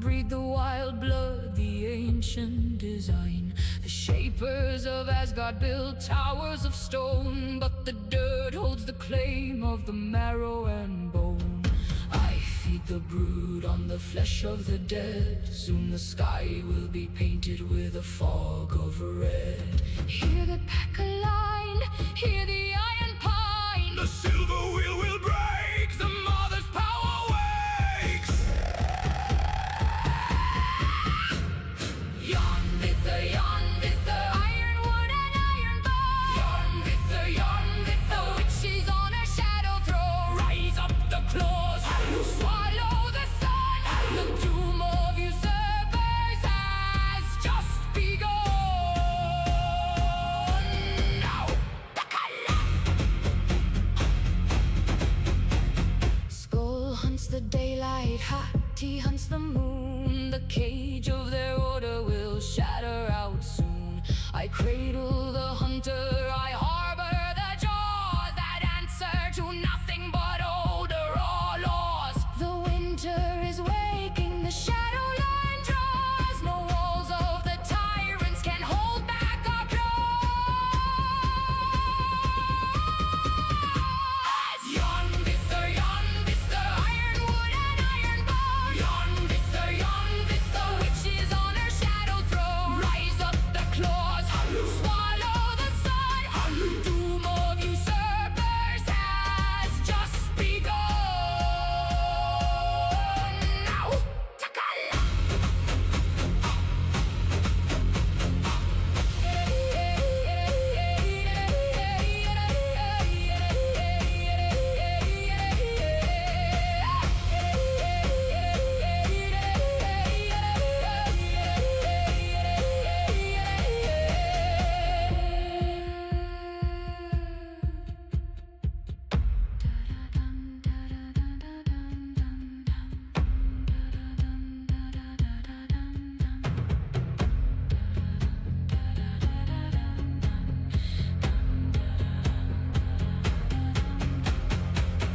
breathe the wild blood, the ancient design. The shapers of Asgard built towers of stone, but the dirt holds the claim of the marrow and bone. I feed the brood on the flesh of the dead. Soon the sky will be painted with a fog of red. Hear the pack align, hear the iron pine. The silver wheel will break, the mother's power wakes. Yarn with the ironwood and iron bar. Yarn with the witches on a shadow throne. Rise up the claws, Swallow the sun. The doom of usurpers has just begun. Now, Skull hunts the daylight, Hati hunts the moon. The cage of their order will shatter out soon. I cradle the hunter, I harbor the jaws that answer to nothing but older or laws. The winter is waking, the shadow line draws. No walls of the tyrants can hold back our claws. Yarn with the Ironwood and iron bar. yarn with The witches on her shadow throne. rise up the claws, Swallow the sun. Doom of usurpers has just begun. Now, Takala!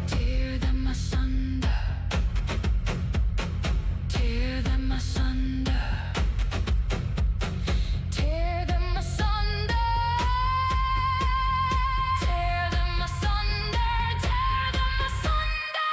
Tear them asunder, tear them asunder, tear them asunder, tear them asunder, tear them asunder.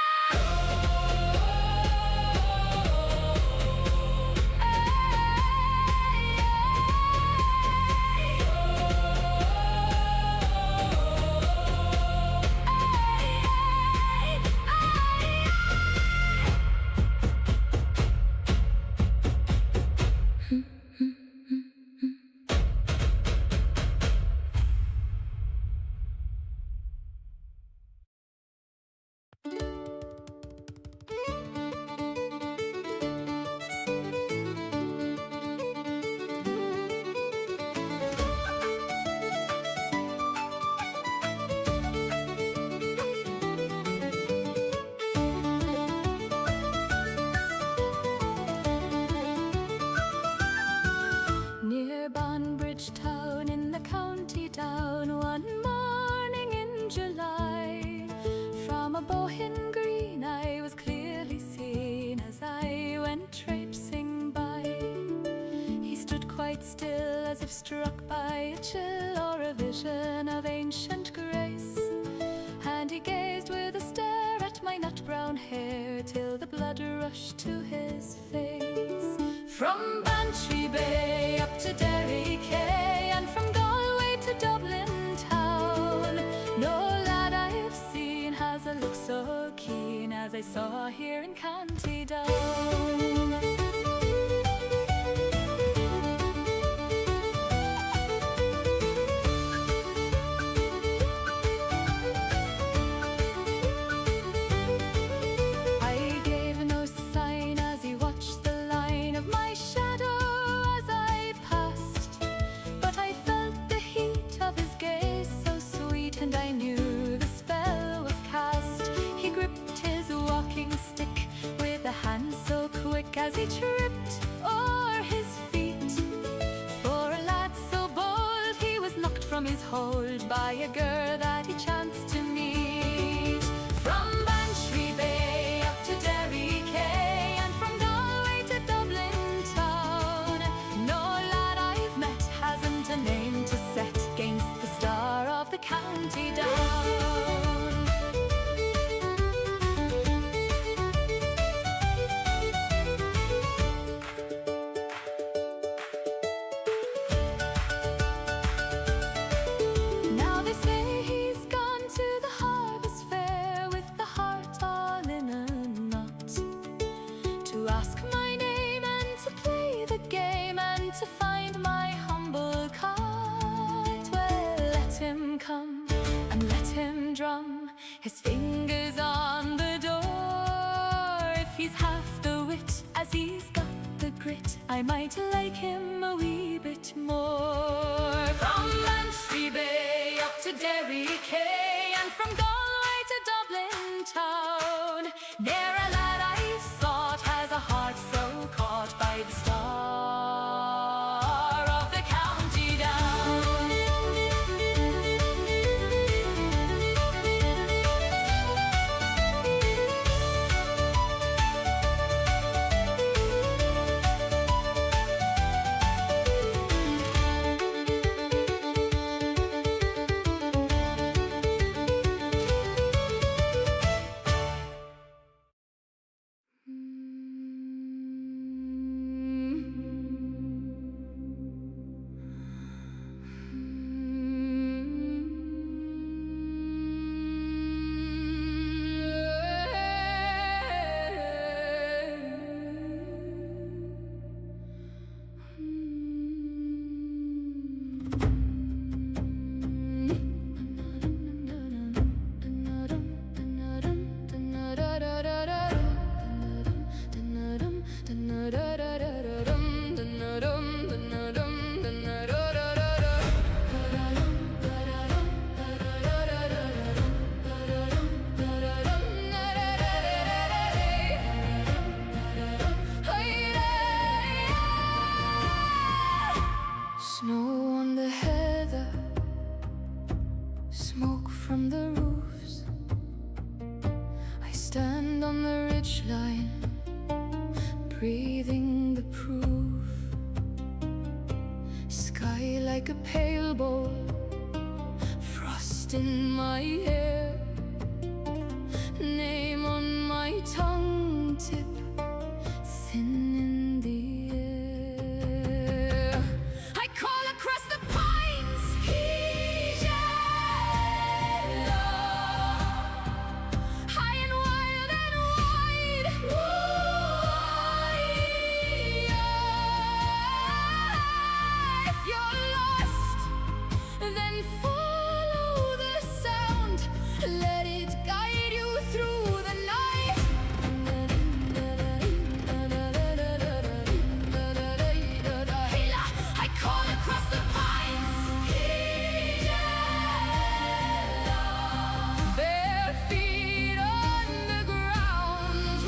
Near Banbridge town in the county down, one morning in July, from a bohin green I was clearly seen as I went traipsing by. He stood quite still as if struck by a chill or a vision of ancient grace, and he gazed with a stare at my nut-brown hair till the blood rushed to his face. From Bantry Bay up to Derry Quay, and from Galway to Dublin town, no lad I have seen has a look so keen as I saw here in County Down. I gave no sign as he watched the line of my shadow as I passed, but I felt the heat of his gaze so sweet, and I knew the spell was cast. He gripped his walking stick with a hand so quick as he tripped o'er his feet. For a lad so bold, he was knocked from his hold by a girl that he chanced to meet. From Bantry Bay up to Derry Quay, and from Galway to Dublin his fingers on the door. If he's half the wit as he's got the grit, I might like him a wee bit more. From Bantry Bay up to Derry Quay, and from Galway to Dublin town, ne'er a lad I sought has a heart so caught by the star of the county down. Snow on the heather, smoke from the roofs. I stand on the ridgeline, breathing the proof. Sky like a pale bowl, frost in my hair, name on my tongue tip, thin in the air. I call across the pines, he's yellow, high and wild and wide. If you're lost, then follow the sound. Let it guide you through the night. I call across the pines, he's yellow, bare feet on the ground.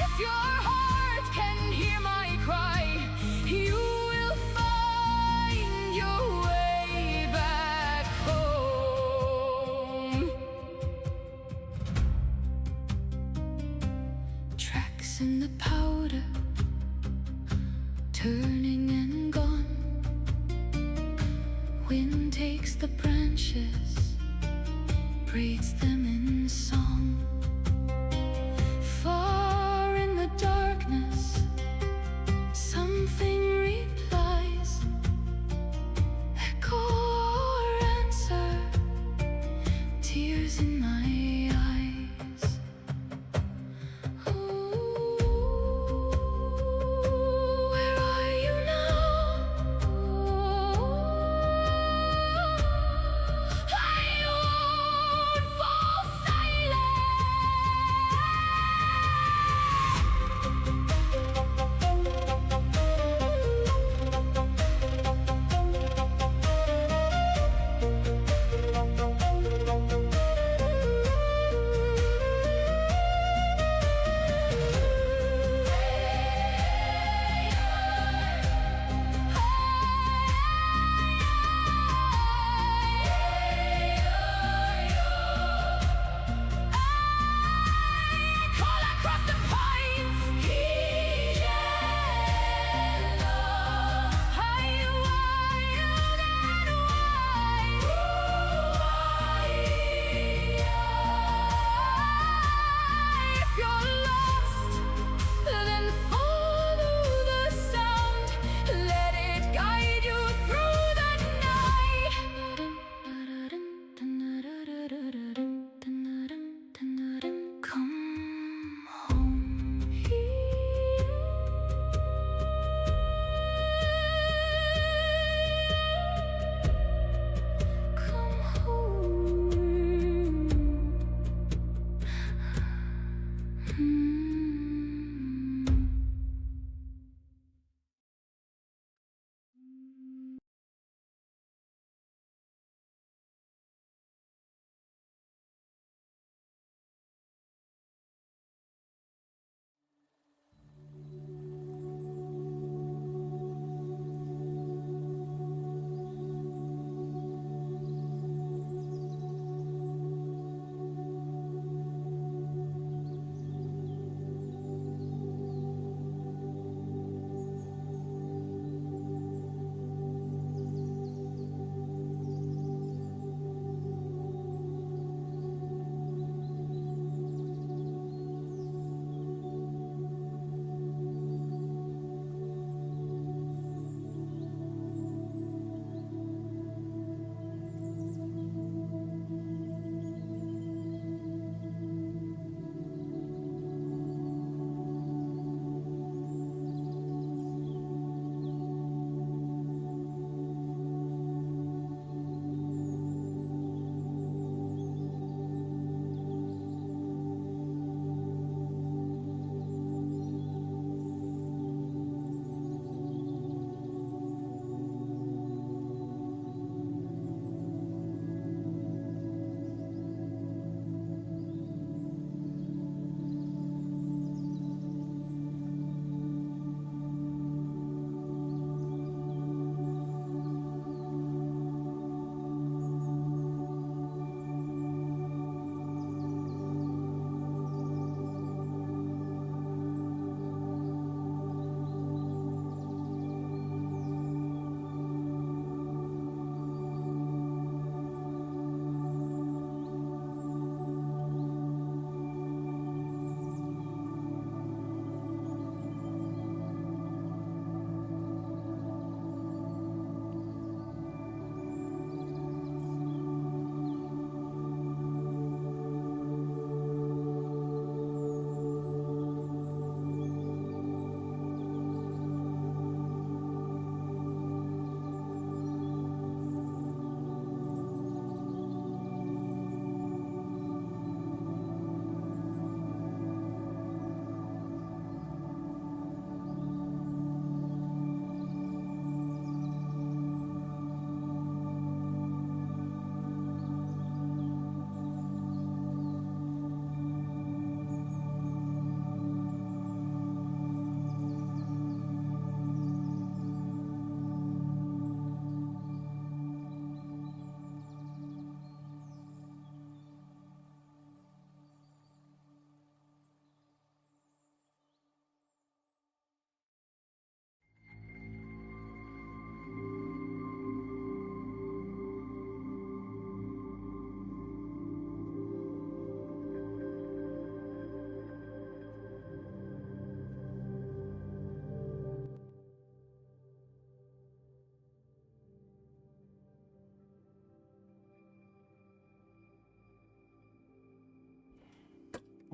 If your heart can hear my cry, you will find your way back home. Tracks in the powder, turning and gone. Wind takes the branches, braids them in song. Far in the darkness, something replies, echo or answer, tears in my eyes. Ooh, where are you now? I won't fall silent.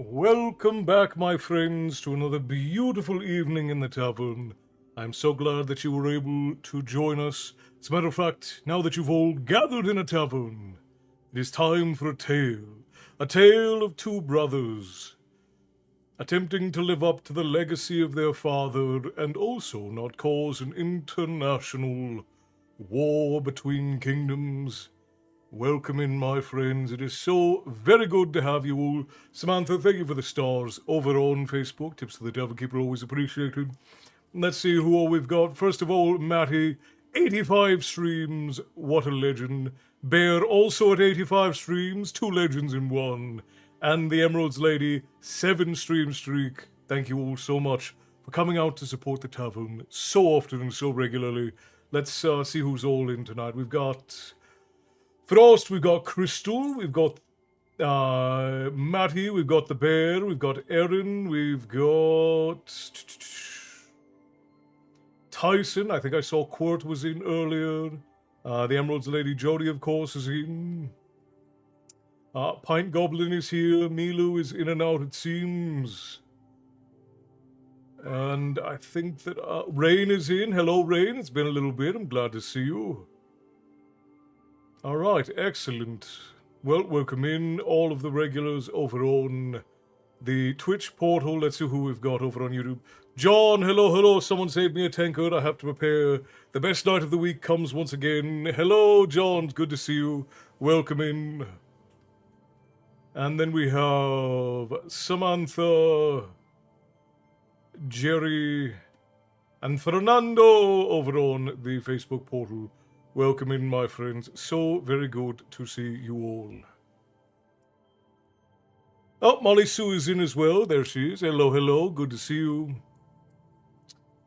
Welcome back, my friends, to another beautiful evening in the tavern. I'm so glad that you were able to join us. As a matter of fact, now that you've all gathered in a tavern, it is time for a tale of two brothers attempting to live up to the legacy of their father and also not cause an international war between kingdoms. Welcome in, my friends. It is so very good to have you all. Samantha, thank you for the stars over on Facebook. Tips to the Devil Keeper always appreciated. Let's see who all we've got. First of all, Matty, 85 streams. What a legend. Bear, also at 85 streams. Two legends in one. And the Emeralds Lady, 7 stream streak. Thank you all so much for coming out to support the tavern so often and so regularly. Let's see who's all in tonight. We've got Frost, we've got Crystal, we've got Matty, we've got the Bear, we've got Erin, we've got Tyson. I think I saw Quirt was in earlier. The Emeralds Lady Jody, of course, is in. Pint Goblin is here. Milu is in and out, it seems. And I think that Rain is in. Hello, Rain. It's been a little bit. I'm glad to see you. All right, excellent. Well, welcome in all of the regulars over on the Twitch portal. Let's see who we've got over on YouTube. John, hello, hello. Someone saved me a tankard. I have to prepare. The best night of the week comes once again. Hello, John. Good to see you. Welcome in. And then we have Samantha, Jerry, and Fernando over on the Facebook portal. Welcome in, my friends. So very good to see you all. Oh, Molly Sue is in as well. There she is. Hello, hello. Good to see you.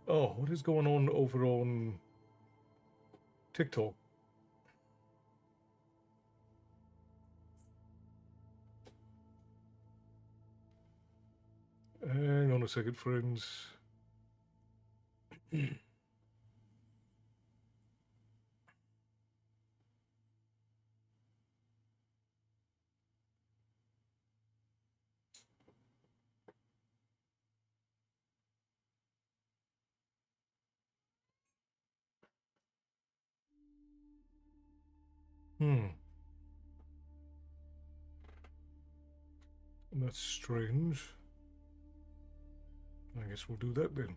Oh, what is going on over on TikTok? Hang on a second, friends. That's strange. I guess we'll do that then.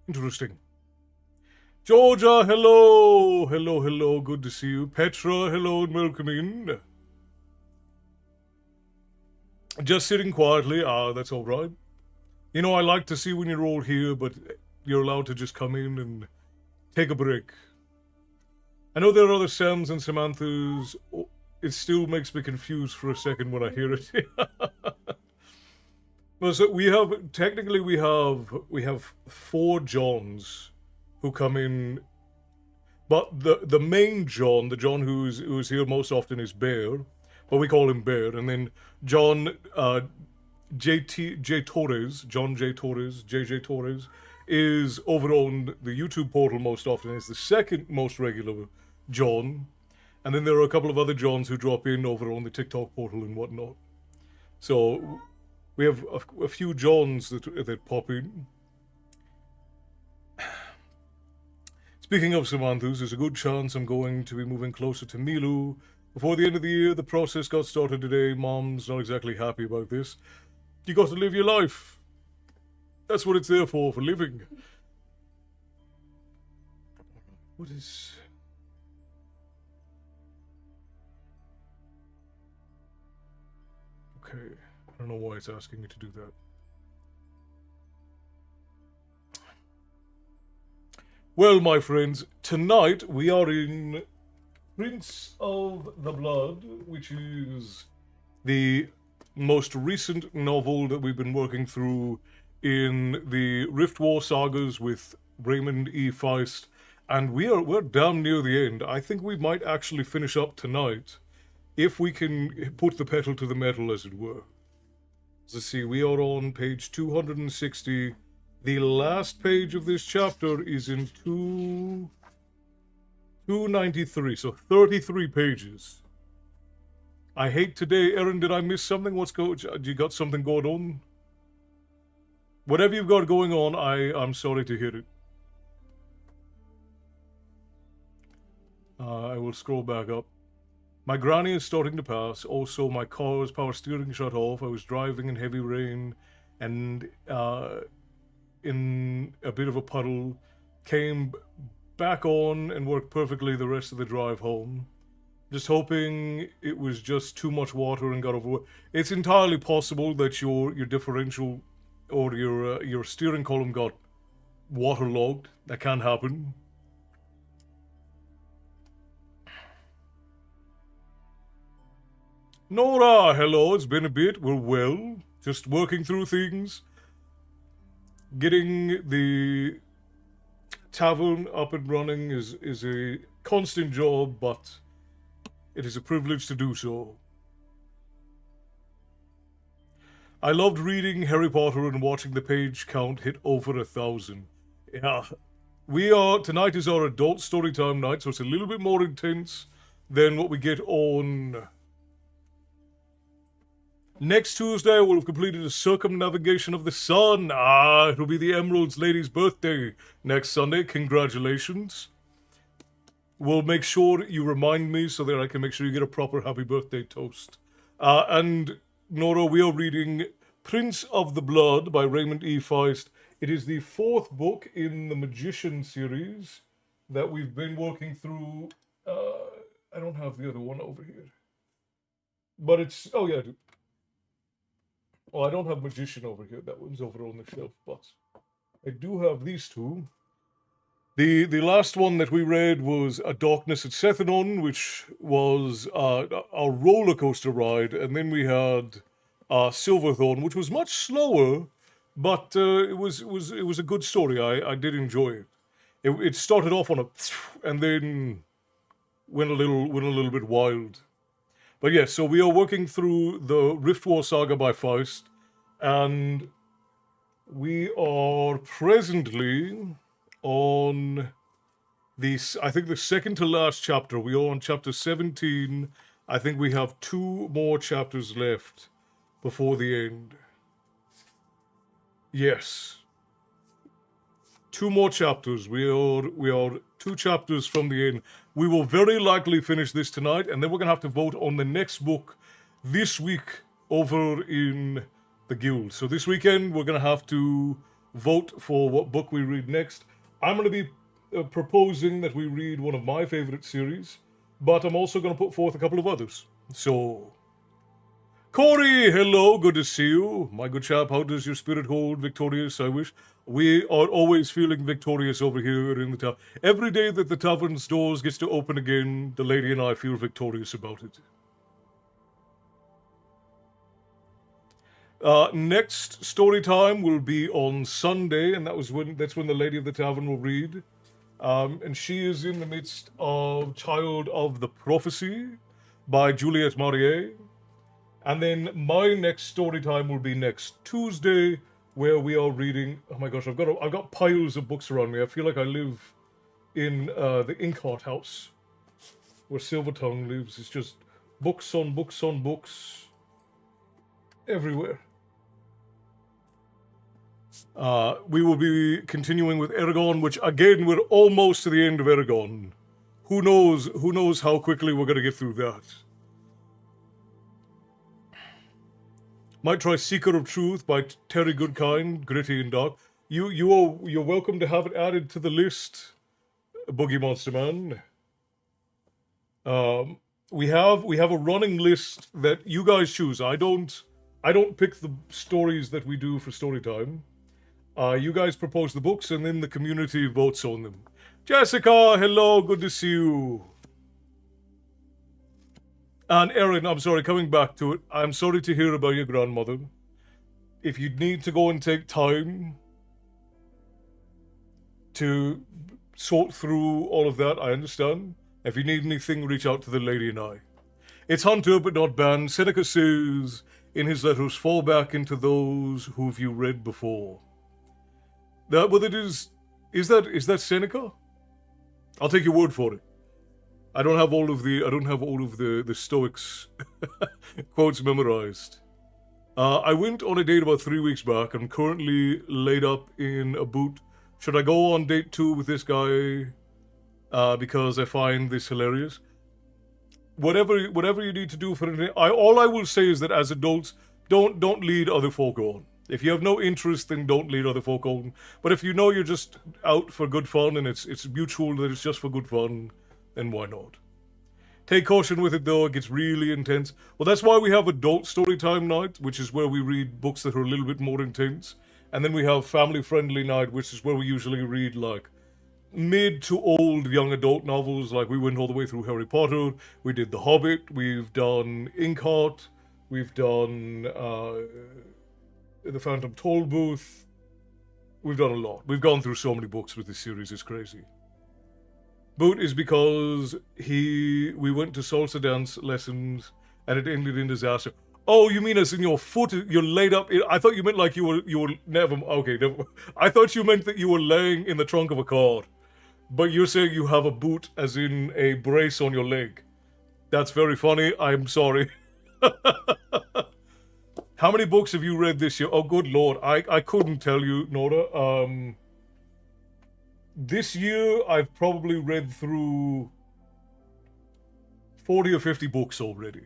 Interesting. Georgia, hello! Hello, hello, good to see you. Petra, hello and welcome in. Just sitting quietly, that's alright. You know, I like to see when you're all here, but you're allowed to just come in and take a break. I know there are other Sams and Samanthas. It still makes me confused for a second when I hear it. Well, so we have 4 Johns who come in, but the main John, the John who's here most often, is Bear, but we call him Bear, and then John J Torres, John J Torres, JJ Torres, is over on the YouTube portal most often. Is the second most regular John, and then there are a couple of other Johns who drop in over on the TikTok portal and whatnot. So we have a few Johns that pop in. Speaking of Samanthas, there's a good chance I'm going to be moving closer to Milu before the end of the year. The process got started today. Mom's not exactly happy about this. You got to live your life. That's what it's there for living. What is... Okay, I don't know why it's asking me to do that. Well, my friends, tonight we are in Prince of the Blood, which is the most recent novel that we've been working through in the Rift War sagas with Raymond E. Feist, and we're damn near the end. I think we might actually finish up tonight, if we can put the pedal to the metal, as it were. Let's see, we are on page 260. The last page of this chapter is in 293, so 33 pages. I hate today. Erin, did I miss something? Do you got something going on? Whatever you've got going on, I'm sorry to hear it. I will scroll back up. My granny is starting to pass. Also, my car's power steering shut off. I was driving in heavy rain and in a bit of a puddle. Came back on and worked perfectly the rest of the drive home. Just hoping it was just too much water and got over. It's entirely possible that your differential or your steering column got waterlogged. That can happen. Nora, hello. It's been a bit. We're well. Just working through things. Getting the tavern up and running is a constant job, but it is a privilege to do so. I loved reading Harry Potter and watching the page count hit over 1,000. Yeah. Tonight is our adult storytime night, so it's a little bit more intense than what we get on. Next Tuesday, we'll have completed a circumnavigation of the sun. It'll be the Emerald's lady's birthday next Sunday. Congratulations. We'll make sure you remind me so that I can make sure you get a proper happy birthday toast. And Nora, we are reading Prince of the Blood by Raymond E. Feist. It is the 4th book in the Magician series that we've been working through. I don't have the other one over here. But it's... Oh, yeah, I do. Well, I don't have Magician over here. That one's over on the shelf, but I do have these two. The last one that we read was A Darkness at Sethanon, which was our roller coaster ride, and then we had Silverthorn, which was much slower, but it was a good story. I did enjoy it. It started off on a and then went a little bit wild. But yes, so we are working through the Rift War Saga by Feist, and we are presently on I think the second to last chapter. We are on chapter 17. I think we have 2 more chapters left before the end. Yes. 2 more chapters. We are 2 chapters from the end. We will very likely finish this tonight, and then we're going to have to vote on the next book this week over in the guild. So this weekend, we're going to have to vote for what book we read next. I'm going to be proposing that we read one of my favorite series, but I'm also going to put forth a couple of others. So, Corey, hello, good to see you. My good chap, how does your spirit hold? Victorious, I wish. We are always feeling victorious over here in the town. Every day that the tavern's doors gets to open again, the lady and I feel victorious about it. Next story time will be on Sunday, and that's when the lady of the tavern will read. And she is in the midst of Child of the Prophecy by Juliette Marier. And then my next story time will be next Tuesday, where we are reading. Oh my gosh, I've got piles of books around me. I feel like I live in the Inkheart house, where Silvertongue lives. It's just books on books on books everywhere. We will be continuing with Eragon, which again we're almost to the end of Eragon. Who knows how quickly we're going to get through that. Might try Seeker of Truth by Terry Goodkind, gritty and dark. You're welcome to have it added to the list, Boogie Monster Man. We have a running list that you guys choose. I don't pick the stories that we do for Storytime. You guys propose the books, and then the community votes on them. Jessica, hello, good to see you. And Erin, I'm sorry, coming back to it, I'm sorry to hear about your grandmother. If you need to go and take time to sort through all of that, I understand. If you need anything, reach out to the lady and I. It's hunter but not banned. Seneca says in his letters, fall back into those who've you read before. Is that Seneca? I'll take your word for it. I don't have all of the Stoics quotes memorized. I went on a date about 3 weeks back. I'm currently laid up in a boot. Should I go on date 2 with this guy? Because I find this hilarious. Whatever you need to do for it, all I will say is that as adults, don't lead other folk on. If you have no interest, then don't lead other folk on. But if you know you're just out for good fun and it's mutual that it's just for good fun, then why not? Take caution with it though, it gets really intense. Well, that's why we have adult storytime night, which is where we read books that are a little bit more intense. And then we have family-friendly night, which is where we usually read like mid to old young adult novels. Like we went all the way through Harry Potter, we did The Hobbit, we've done Inkheart, we've done The Phantom Tollbooth. We've done a lot. We've gone through so many books with this series, it's crazy. Boot is because we went to salsa dance lessons and it ended in disaster. Oh, you mean as in your foot, you're laid up? I thought you meant like you were never. Okay, never. I thought you meant that you were laying in the trunk of a car, but you're saying you have a boot as in a brace on your leg. That's very funny. I'm sorry. How many books have you read this year? Oh, good lord, I couldn't tell you, Nora. This year, I've probably read through 40 or 50 books already.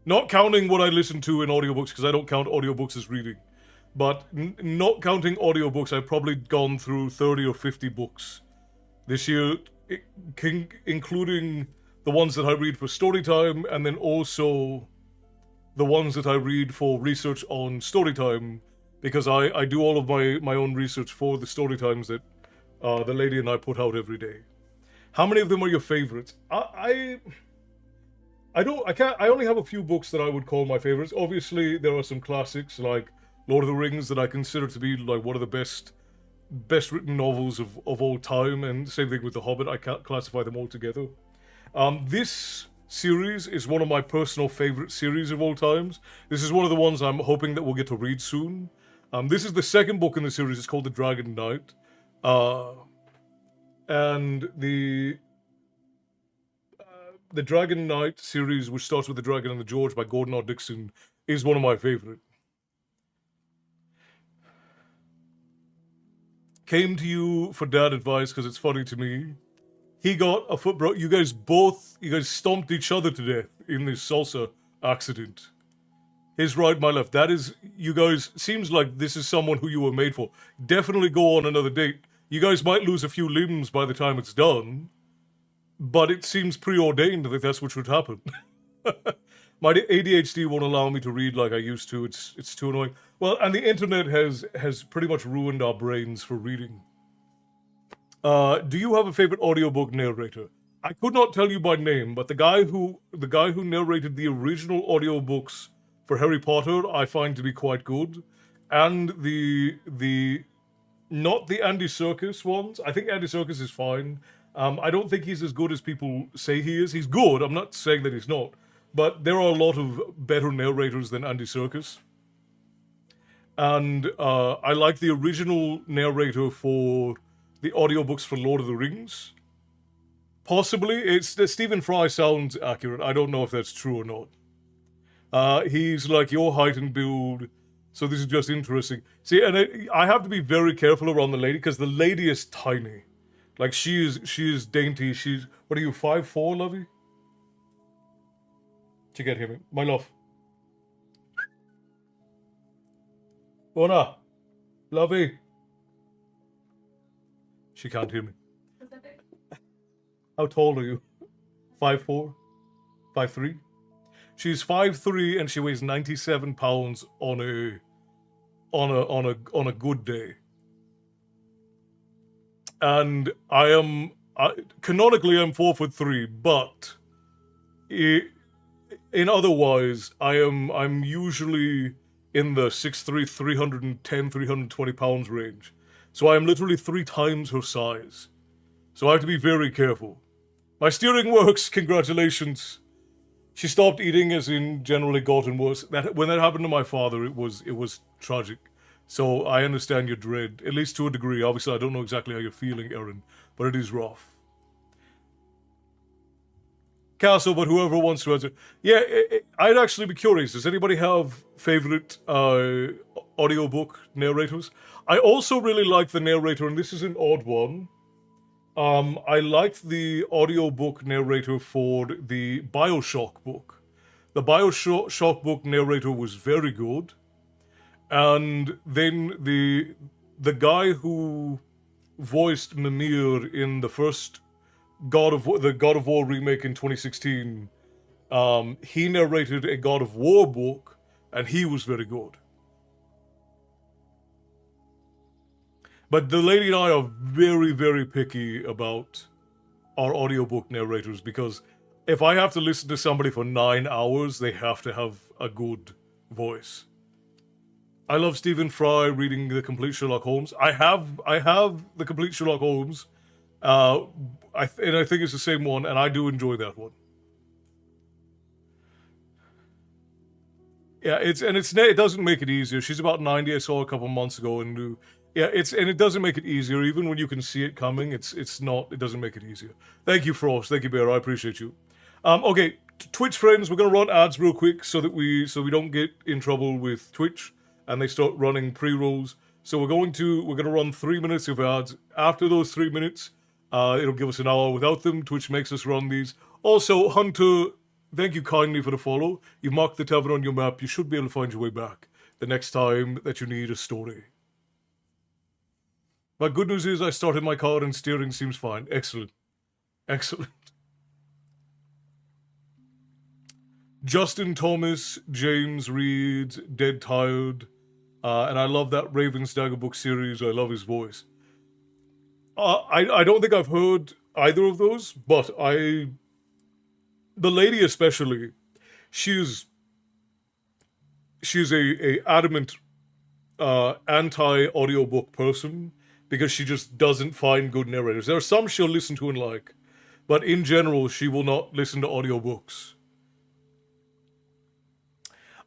Not counting what I listen to in audiobooks, because I don't count audiobooks as reading. But not counting audiobooks, I've probably gone through 30 or 50 books this year, including the ones that I read for Storytime, and then also the ones that I read for research on Storytime, because I do all of my own research for the Storytimes that the lady and I put out every day. How many of them are your favorites? I only have a few books that I would call my favorites. Obviously, there are some classics like Lord of the Rings that I consider to be like one of the best written novels of all time, and same thing with The Hobbit. I can't classify them all together. This series is one of my personal favorite series of all times. This is one of the ones I'm hoping that we'll get to read soon. This is the second book in the series. It's called The Dragon Knight. And the Dragon Knight series, which starts with The Dragon and the George by Gordon R. Dixon, is one of my favorite. Came to you for dad advice because it's funny to me. He got a foot broke. You guys stomped each other to death in this salsa accident. His right, my left. That is, you guys, seems like this is someone who you were made for. Definitely go on another date. You guys might lose a few limbs by the time it's done, but it seems preordained that that's what should happen. My ADHD won't allow me to read like I used to. It's too annoying. Well, and the internet has pretty much ruined our brains for reading. Do you have a favorite audiobook narrator? I could not tell you by name, but the guy who narrated the original audiobooks for Harry Potter, I find to be quite good, and the not the Andy Serkis ones. I think Andy Serkis is fine. I don't think he's as good as people say he is. He's good. I'm not saying that he's not, but there are a lot of better narrators than Andy Serkis. And I like the original narrator for the audiobooks for Lord of the Rings. Possibly, Stephen Fry sounds accurate. I don't know if that's true or not. He's like your height and build, so this is just interesting. See, and I have to be very careful around the lady, because the lady is tiny. Like, she is dainty. She's, what are you, 5'4", Lovey? She can't hear me. My love. Ona. Lovey. She can't hear me. How tall are you? 5'4"? 5'3"? She's 5'3" and she weighs 97 pounds on a good day. And canonically I'm 4'3", but in otherwise I'm usually in the 6'3", 310, 320 pounds range. So I am literally 3 times her size. So I have to be very careful. My steering works, congratulations. She stopped eating, as in generally gotten worse. When that happened to my father, it was tragic. So I understand your dread, at least to a degree. Obviously, I don't know exactly how you're feeling, Erin, but it is rough. Castle, but whoever wants to answer. Yeah, I'd actually be curious. Does anybody have favorite audiobook narrators? I also really like the narrator, and this is an odd one. I liked the audiobook narrator for the Bioshock book. The Bioshock book narrator was very good, and then the guy who voiced Mimir in the first the God of War remake in 2016, he narrated a God of War book, and he was very good. But the lady and I are very, very picky about our audiobook narrators because if I have to listen to somebody for 9 hours, they have to have a good voice. I love Stephen Fry reading the complete Sherlock Holmes. I have the complete Sherlock Holmes, and I think it's the same one, and I do enjoy that one. Yeah, it doesn't make it easier. She's about 90. I saw a couple months ago, and yeah, it doesn't make it easier. Even when you can see it coming, it doesn't make it easier. Thank you, Frost. Thank you, Bear. I appreciate you. Okay, Twitch friends, we're gonna run ads real quick so we don't get in trouble with Twitch and they start running pre-rolls. So we're gonna run 3 minutes of ads. After those 3 minutes, it'll give us an hour without them. Twitch makes us run these. Also, Hunter, thank you kindly for the follow. You've marked the tavern on your map. You should be able to find your way back the next time that you need a story. But good news is I started my car and steering seems fine. Excellent. Excellent. Justin Thomas, James Reed, Dead Tired, and I love that Raven's Dagger book series. I love his voice. I don't think I've heard either of those, but the lady especially, she's a adamant anti-audiobook person because she just doesn't find good narrators. There are some she'll listen to and like, but in general, she will not listen to audiobooks.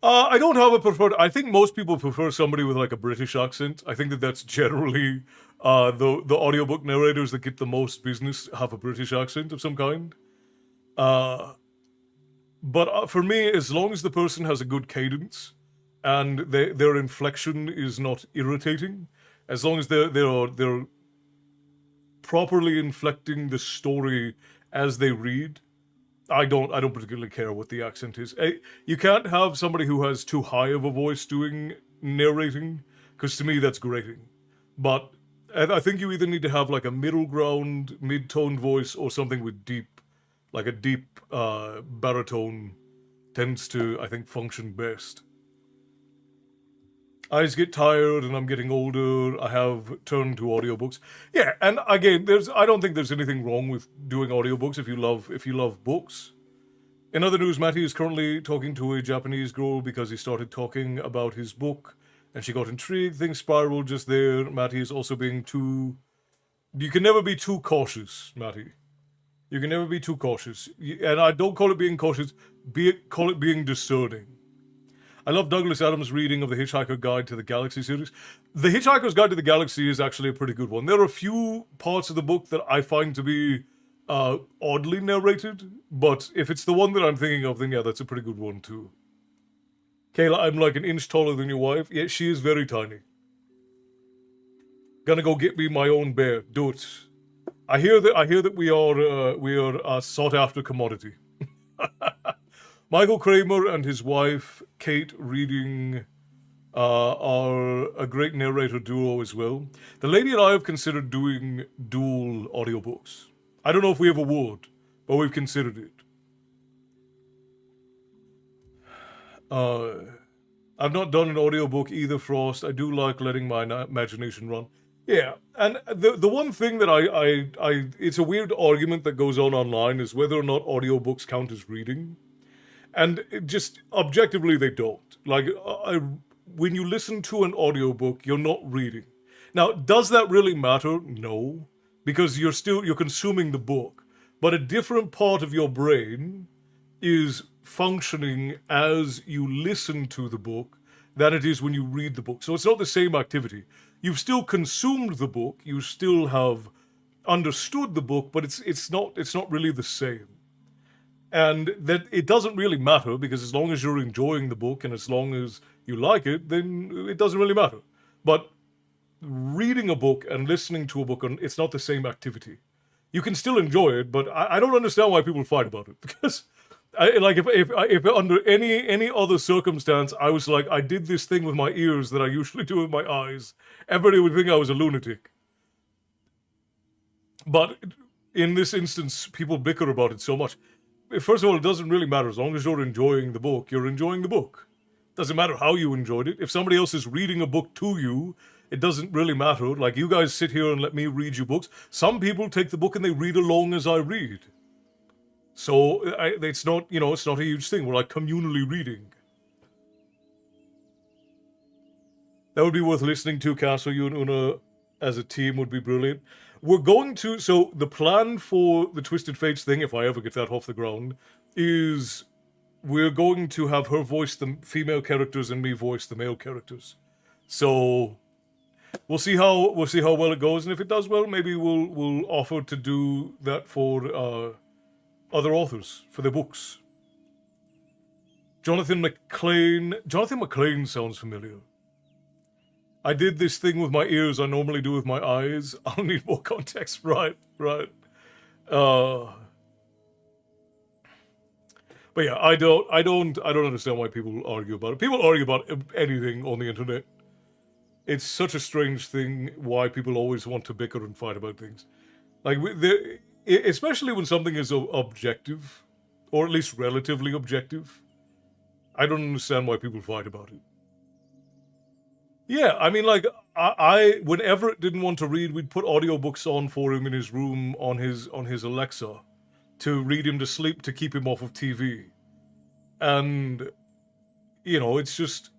I don't have a preferred. I think most people prefer somebody with like a British accent. I think that's generally the audiobook narrators that get the most business have a British accent of some kind. But for me, as long as the person has a good cadence and their inflection is not irritating, as long as they're properly inflecting the story as they read, I don't particularly care what the accent is. You can't have somebody who has too high of a voice doing narrating, because to me that's grating. But I think you either need to have like a middle ground, mid-toned voice, or something with like a deep baritone tends to, I think, function best. Eyes get tired and I'm getting older. I have turned to audiobooks. Yeah, and again, I don't think there's anything wrong with doing audiobooks if you love books. In other news, Matty is currently talking to a Japanese girl because he started talking about his book and she got intrigued. Things spiraled just there. Matty is also being too... You can never be too cautious, Matty. You can never be too cautious. And I don't call it being cautious, call it being discerning. I love Douglas Adams' reading of The Hitchhiker's Guide to the Galaxy series. The Hitchhiker's Guide to the Galaxy is actually a pretty good one. There are a few parts of the book that I find to be oddly narrated, but if it's the one that I'm thinking of, then yeah, that's a pretty good one too. Kayla, I'm like an inch taller than your wife. Yeah, she is very tiny. Gonna go get me my own bear. Do it. I hear that we are a sought after commodity. Michael Kramer and his wife, Kate Reading, are a great narrator duo as well. The lady and I have considered doing dual audiobooks. I don't know if we ever would, but we've considered it. I've not done an audiobook either, Frost. I do like letting my imagination run. Yeah, and the one thing that it's a weird argument that goes on online is whether or not audiobooks count as reading. And just objectively, they don't. Like, when you listen to an audiobook, you're not reading. Now, does that really matter? No, because you're consuming the book. But a different part of your brain is functioning as you listen to the book than it is when you read the book. So it's not the same activity. You've still consumed the book, you still have understood the book, but it's not really the same. And that it doesn't really matter because as long as you're enjoying the book and as long as you like it, then it doesn't really matter. But reading a book and listening to a book, it's not the same activity. You can still enjoy it, but I don't understand why people fight about it because. If under any other circumstance I was like I did this thing with my ears that I usually do with my eyes, everybody would think I was a lunatic. But in this instance, people bicker about it so much. First of all, it doesn't really matter as long as you're enjoying the book. You're enjoying the book. Doesn't matter how you enjoyed it. If somebody else is reading a book to you, it doesn't really matter. Like you guys sit here and let me read you books. Some people take the book and they read along as I read. So it's not, it's not a huge thing. We're like communally reading. That would be worth listening to. Castle, you and Una as a team would be brilliant. We're going to, so the plan for the Twisted Fates thing, if I ever get that off the ground, is we're going to have her voice the female characters and me voice the male characters. So we'll see how well it goes, and if it does well, maybe we'll offer to do that for other authors for their books. Jonathan McClain sounds familiar. I did this thing with my ears I normally do with my eyes. I'll need more context. Right. But yeah, I don't understand why people argue about it. People argue about anything on the internet. It's such a strange thing why people always want to bicker and fight about things. Like especially when something is objective, or at least relatively objective. I don't understand why people fight about it. Yeah, I mean, like, I when Everett didn't want to read, we'd put audiobooks on for him in his room on his Alexa to read him to sleep to keep him off of TV. And, it's just...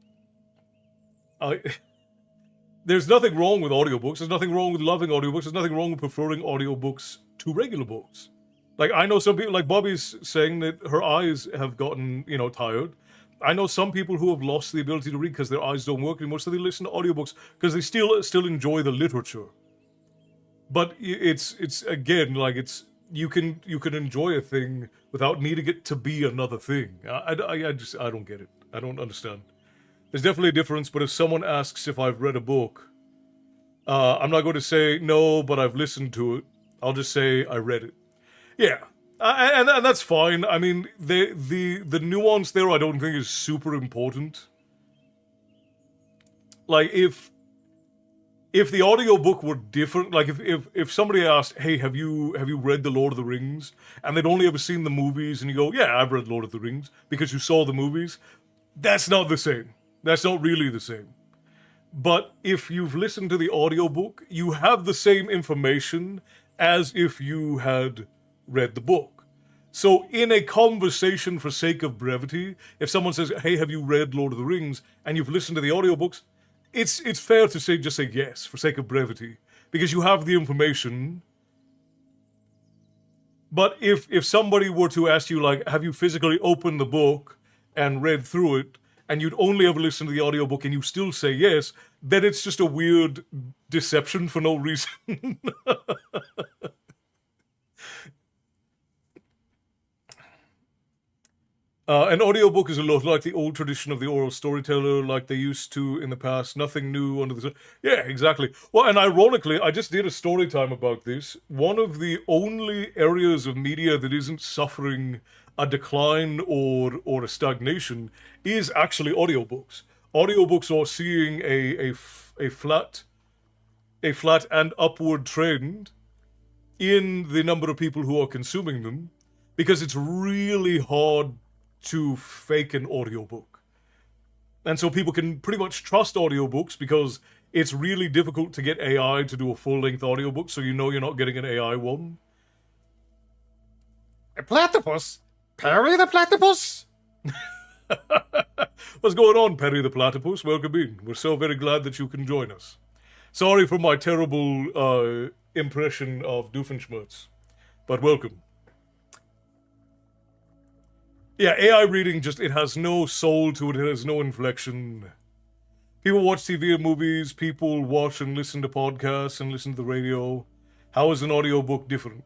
There's nothing wrong with audiobooks. There's nothing wrong with loving audiobooks. There's nothing wrong with preferring audiobooks to regular books. Like, I know some people, like Bobby's saying that her eyes have gotten, tired. I know some people who have lost the ability to read because their eyes don't work anymore, so they listen to audiobooks because they still enjoy the literature. But it's again, like, you can enjoy a thing without needing it to be another thing. I don't get it. I don't understand. There's definitely a difference, but if someone asks if I've read a book, I'm not going to say no, but I've listened to it. I'll just say I read it. Yeah, and that's fine. I mean, the nuance there I don't think is super important. Like, if the audiobook were different, like if somebody asked, hey, have you read The Lord of the Rings? And they'd only ever seen the movies, and you go, yeah, I've read Lord of the Rings, because you saw the movies, that's not the same. That's not really the same. But if you've listened to the audiobook, you have the same information as if you had read the book. So in a conversation for sake of brevity, if someone says, hey, have you read Lord of the Rings? And you've listened to the audiobooks, it's fair to just say yes for sake of brevity, because you have the information. But if somebody were to ask you, like, have you physically opened the book and read through it, and you'd only ever listen to the audiobook and you still say yes, then it's just a weird deception for no reason. An audiobook is a lot like the old tradition of the oral storyteller, like they used to in the past. Nothing new under the sun. Yeah, exactly. Well, and ironically, I just did a story time about this. One of the only areas of media that isn't suffering a decline or a stagnation is actually audiobooks. Audiobooks are seeing a flat and upward trend in the number of people who are consuming them, because it's really hard to fake an audiobook. And so people can pretty much trust audiobooks because it's really difficult to get AI to do a full-length audiobook, so you know you're not getting an AI one. A platypus? Perry the platypus? What's going on, Perry the platypus? Welcome in. We're so very glad that you can join us. Sorry for my terrible impression of Doofenshmirtz, but welcome. Yeah, AI reading it has no soul to it. It has no inflection. People watch TV and movies. People watch and listen to podcasts and listen to the radio. How is an audiobook different?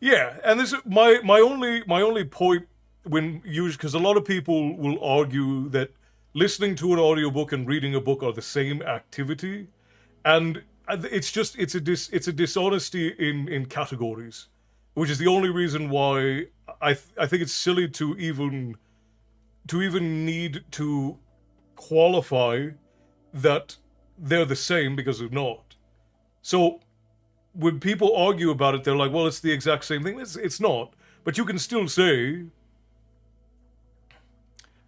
Yeah, and this my only point because a lot of people will argue that listening to an audiobook and reading a book are the same activity, and it's a dishonesty in categories, which is the only reason why I think it's silly to even need to qualify that they're the same, because they're not. So when people argue about it, they're like, well, it's the exact same thing. It's not. But you can still say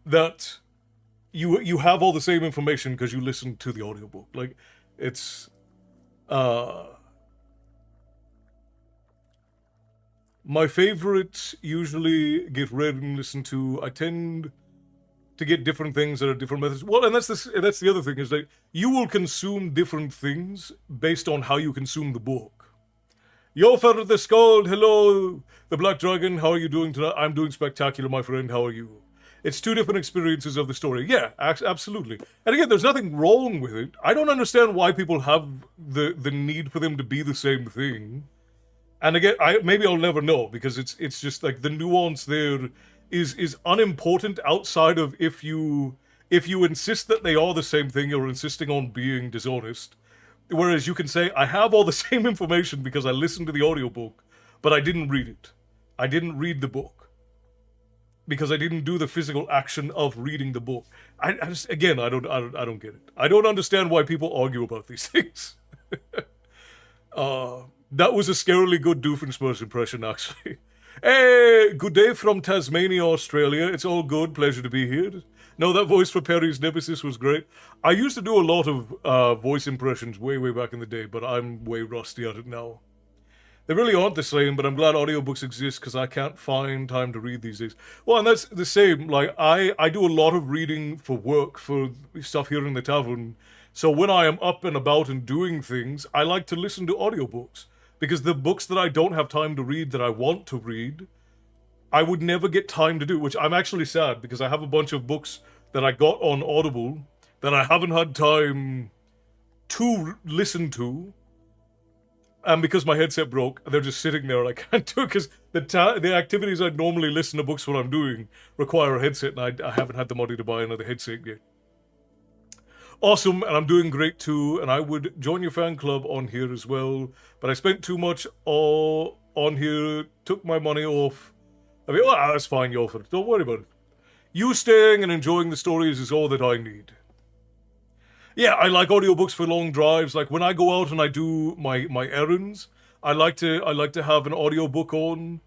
that you have all the same information because you listened to the audiobook. Like, it's my favorites usually get read and listened to. I tend to get different things that are different methods. Well, and that's the other thing, is that you will consume different things based on how you consume the book. Yofer the Scold, hello, the Black Dragon, how are you doing tonight? I'm doing spectacular, my friend, how are you? It's two different experiences of the story. Yeah, absolutely. And again, there's nothing wrong with it. I don't understand why people have the need for them to be the same thing. And again, maybe I'll never know, because it's just like the nuance there is unimportant outside of if you insist that they are the same thing, you're insisting on being dishonest. Whereas you can say, I have all the same information because I listened to the audiobook, but I didn't read it. I didn't read the book because I didn't do the physical action of reading the book. I just, again, I don't get it. I don't understand why people argue about these things. That was a scarily good Doofenshmirtz impression, actually. Hey, good day from Tasmania, Australia. It's all good. Pleasure to be here. No, that voice for Perry's Nemesis was great. I used to do a lot of voice impressions way back in the day, but I'm way rusty at it now. They really aren't the same, but I'm glad audiobooks exist because I can't find time to read these days. Well, and that's the same. Like, I do a lot of reading for work, for stuff here in the tavern. So when I am up and about and doing things, I like to listen to audiobooks. Because the books that I don't have time to read that I want to read, I would never get time to do, which I'm actually sad, because I have a bunch of books that I got on Audible that I haven't had time to listen to. And because my headset broke, they're just sitting there and I can't do it, because the activities I'd normally listen to books when I'm doing require a headset, and I haven't had the money to buy another headset yet. Awesome, and I'm doing great too, and I would join your fan club on here as well, but I spent too much on here, took my money off. I mean, well, that's fine, Yofer, don't worry about it. You staying and enjoying the stories is all that I need. Yeah, I like audiobooks for long drives. Like, when I go out and I do my errands, I like to have an audiobook on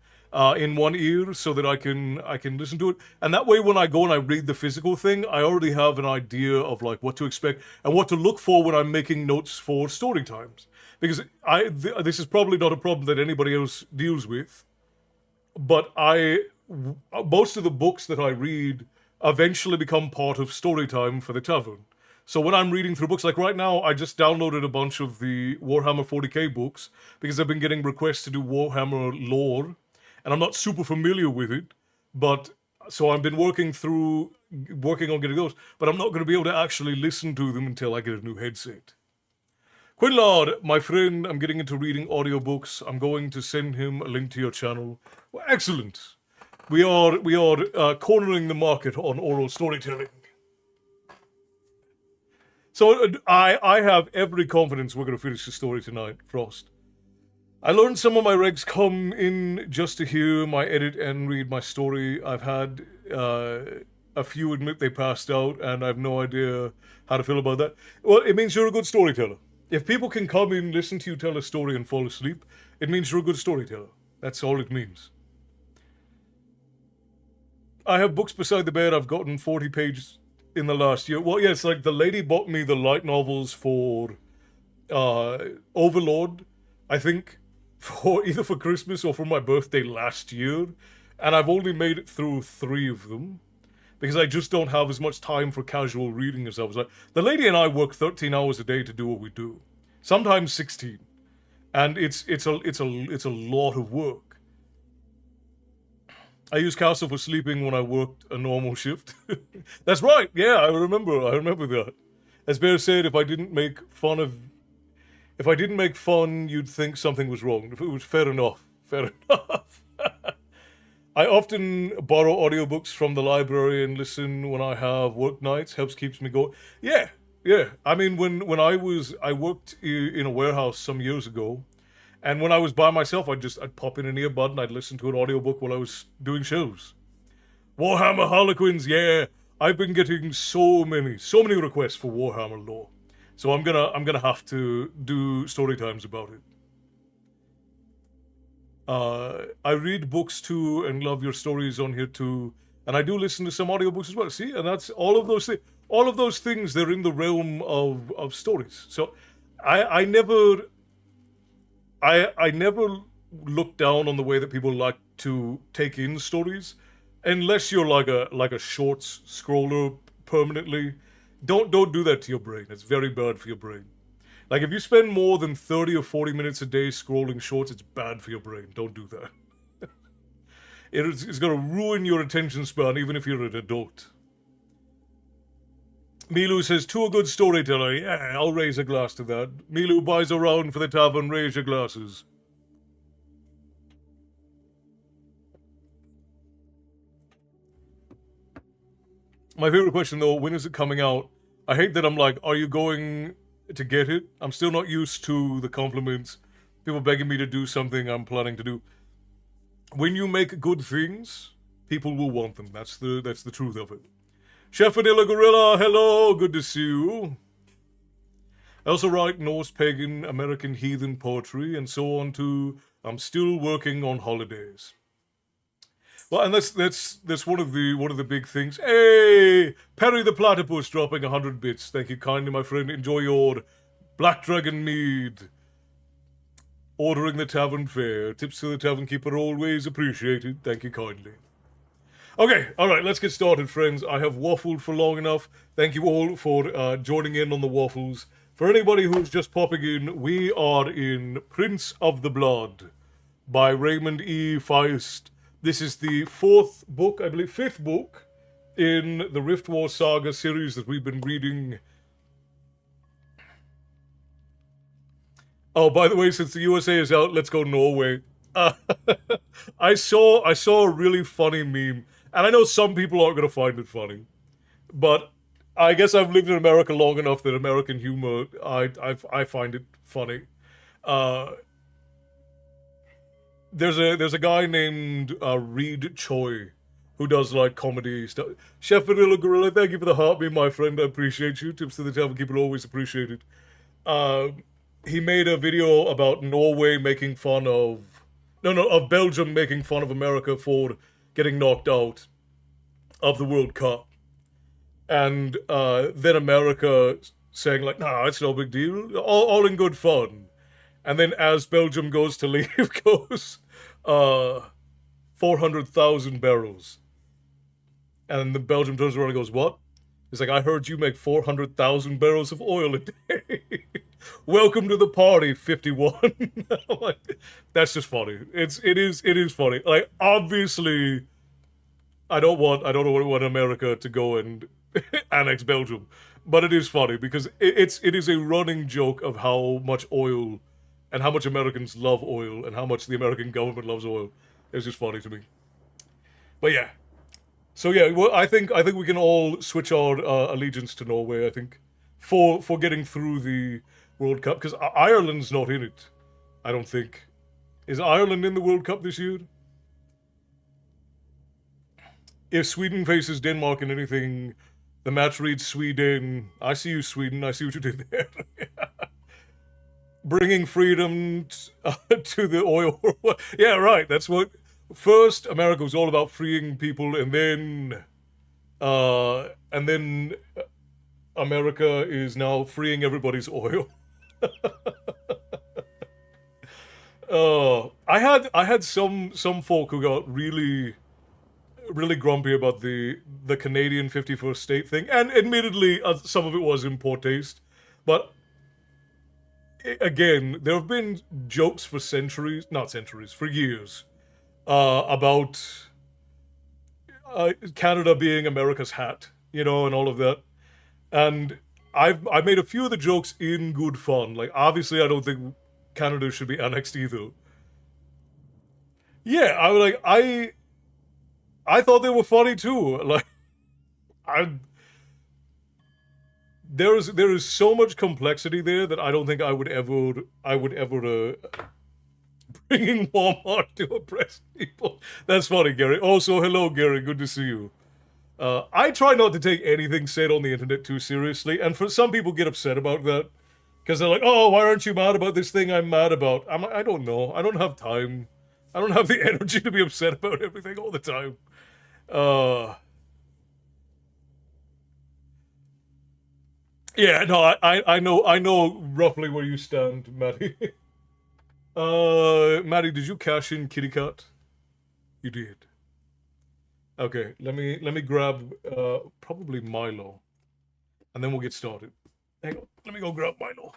in one ear so that I can listen to it. And that way, when I go and I read the physical thing, I already have an idea of like what to expect and what to look for when I'm making notes for story times. Because this is probably not a problem that anybody else deals with, but most of the books that I read eventually become part of story time for the tavern. So when I'm reading through books, like right now, I just downloaded a bunch of the Warhammer 40k books because I've been getting requests to do Warhammer lore, and I'm not super familiar with it, but so I've been working on getting those, but I'm not going to be able to actually listen to them until I get a new headset. Quinlard, my friend, I'm getting into reading audiobooks. I'm going to send him a link to your channel. Well, excellent. We are cornering the market on oral storytelling. So I have every confidence we're going to finish the story tonight, Frost. I learned some of my regs come in just to hear my edit and read my story. I've had a few admit they passed out, and I have no idea how to feel about that. Well, it means you're a good storyteller. If people can come in, listen to you tell a story and fall asleep, it means you're a good storyteller. That's all it means. I have books beside the bed. I've gotten 40 pages in the last year. Well, yeah, it's like the lady bought me the light novels for Overlord, I think, either for Christmas or for my birthday last year, and I've only made it through 3 of them because I just don't have as much time for casual reading as I was like. The lady and I work 13 hours a day to do what we do, sometimes 16, and it's a lot of work. I use Castle for sleeping when I worked a normal shift. That's right. Yeah, I remember that. As Bear said, if I didn't make fun, you'd think something was wrong. If it was fair enough. I often borrow audiobooks from the library and listen when I have work nights. Helps keeps me going. Yeah, yeah. I mean, when I worked in a warehouse some years ago, and when I was by myself, I'd pop in an earbud and I'd listen to an audiobook while I was doing shows. Warhammer Harlequins, yeah. I've been getting so many requests for Warhammer lore. So I'm gonna have to do story times about it. I read books too and love your stories on here too. And I do listen to some audiobooks as well. See, and that's all of those things. All of those things, they're in the realm of stories. So I never I never look down on the way that people like to take in stories, unless you're like a shorts scroller permanently. Don't do that to your brain. It's very bad for your brain. Like if you spend more than 30 or 40 minutes a day scrolling shorts, it's bad for your brain. Don't do that. It's going to ruin your attention span even if you're an adult. Milu says, to a good storyteller. Yeah, I'll raise a glass to that. Milu buys a round for the tavern. Raise your glasses. My favorite question, though, when is it coming out? I hate that I'm like, are you going to get it? I'm still not used to the compliments. People begging me to do something I'm planning to do. When you make good things, people will want them. That's the truth of it. Chef Vanilla Gorilla, hello, good to see you. I also write Norse pagan, American heathen poetry, and so on too. I'm still working on holidays. Well, and that's one of the big things. Hey, Perry the Platypus dropping 100 bits. Thank you kindly, my friend. Enjoy your Black Dragon mead. Ordering the tavern fare. Tips to the tavern keeper always appreciated. Thank you kindly. Okay, all right, let's get started, friends. I have waffled for long enough. Thank you all for joining in on the waffles. For anybody who's just popping in, we are in Prince of the Blood by Raymond E. Feist. This is the fifth book in the Rift War Saga series that we've been reading. Oh, by the way, since the USA is out, let's go Norway. I saw a really funny meme, and I know some people aren't going to find it funny, but I guess I've lived in America long enough that American humor, I find it funny. There's a guy named Reed Choi who does like comedy stuff. Chef Vanilla Gorilla, thank you for the heartbeat, my friend. I appreciate you. Tips to the tavern keeper always appreciated. He made a video about Norway making fun of Belgium making fun of America for getting knocked out of the World Cup, and then America saying like, "Nah, it's no big deal, all in good fun." And then as Belgium goes to leave, goes 400,000 barrels. And the Belgium turns around and goes, what? He's like, I heard you make 400,000 barrels of oil a day. Welcome to the party, 51. Like, that's just funny. It is funny. Like, obviously, I don't want America to go and annex Belgium, but it is funny because it is a running joke of how much oil and how much Americans love oil and how much the American government loves oil. It's just funny to me. But yeah. So yeah, well, I think we can all switch our allegiance to Norway, I think, for getting through the World Cup, because Ireland's not in it, I don't think. Is Ireland in the World Cup this year? If Sweden faces Denmark in anything, the match reads Sweden. I see you, Sweden. I see what you did there. Bringing freedom to the oil. Yeah, right. That's what. First, America was all about freeing people, and then America is now freeing everybody's oil. I had some folk who got really grumpy about the Canadian 51st state thing, and admittedly, some of it was in poor taste, but. Again, there have been jokes for for years, about Canada being America's hat, and all of that. And I've made a few of the jokes in good fun. Like, obviously, I don't think Canada should be annexed either. Yeah, I thought they were funny too. Like, I there is so much complexity there that I don't think I would ever bringing Walmart to oppress people. That's funny, Gary. Also, hello, Gary. Good to see you. I try not to take anything said on the internet too seriously, and for some people get upset about that because they're like, "Oh, why aren't you mad about this thing I'm mad about?" I don't know. I don't have time. I don't have the energy to be upset about everything all the time. Uh, yeah, no, I know roughly where you stand, Maddie. Maddie, did you cash in Kitty Cat? You did. Okay, let me grab probably Milo, and then we'll get started. Hang on, let me go grab Milo.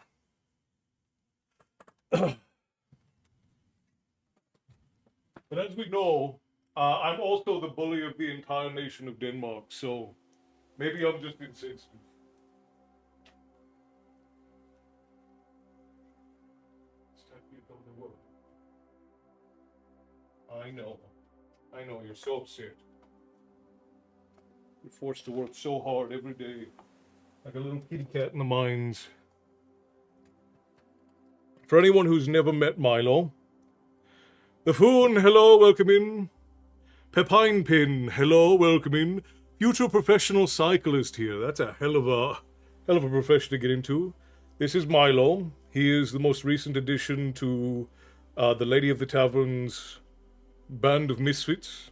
But as we know, I'm also the bully of the entire nation of Denmark, so maybe I'm just insensitive. I know. I know, you're so upset. You're forced to work so hard every day, like a little kitty cat in the mines. For anyone who's never met Milo, the Foon, hello, welcome in. Pepine Pin, hello, welcome in. Future professional cyclist here. That's a hell of a profession to get into. This is Milo. He is the most recent addition to the Lady of the Tavern's band of misfits.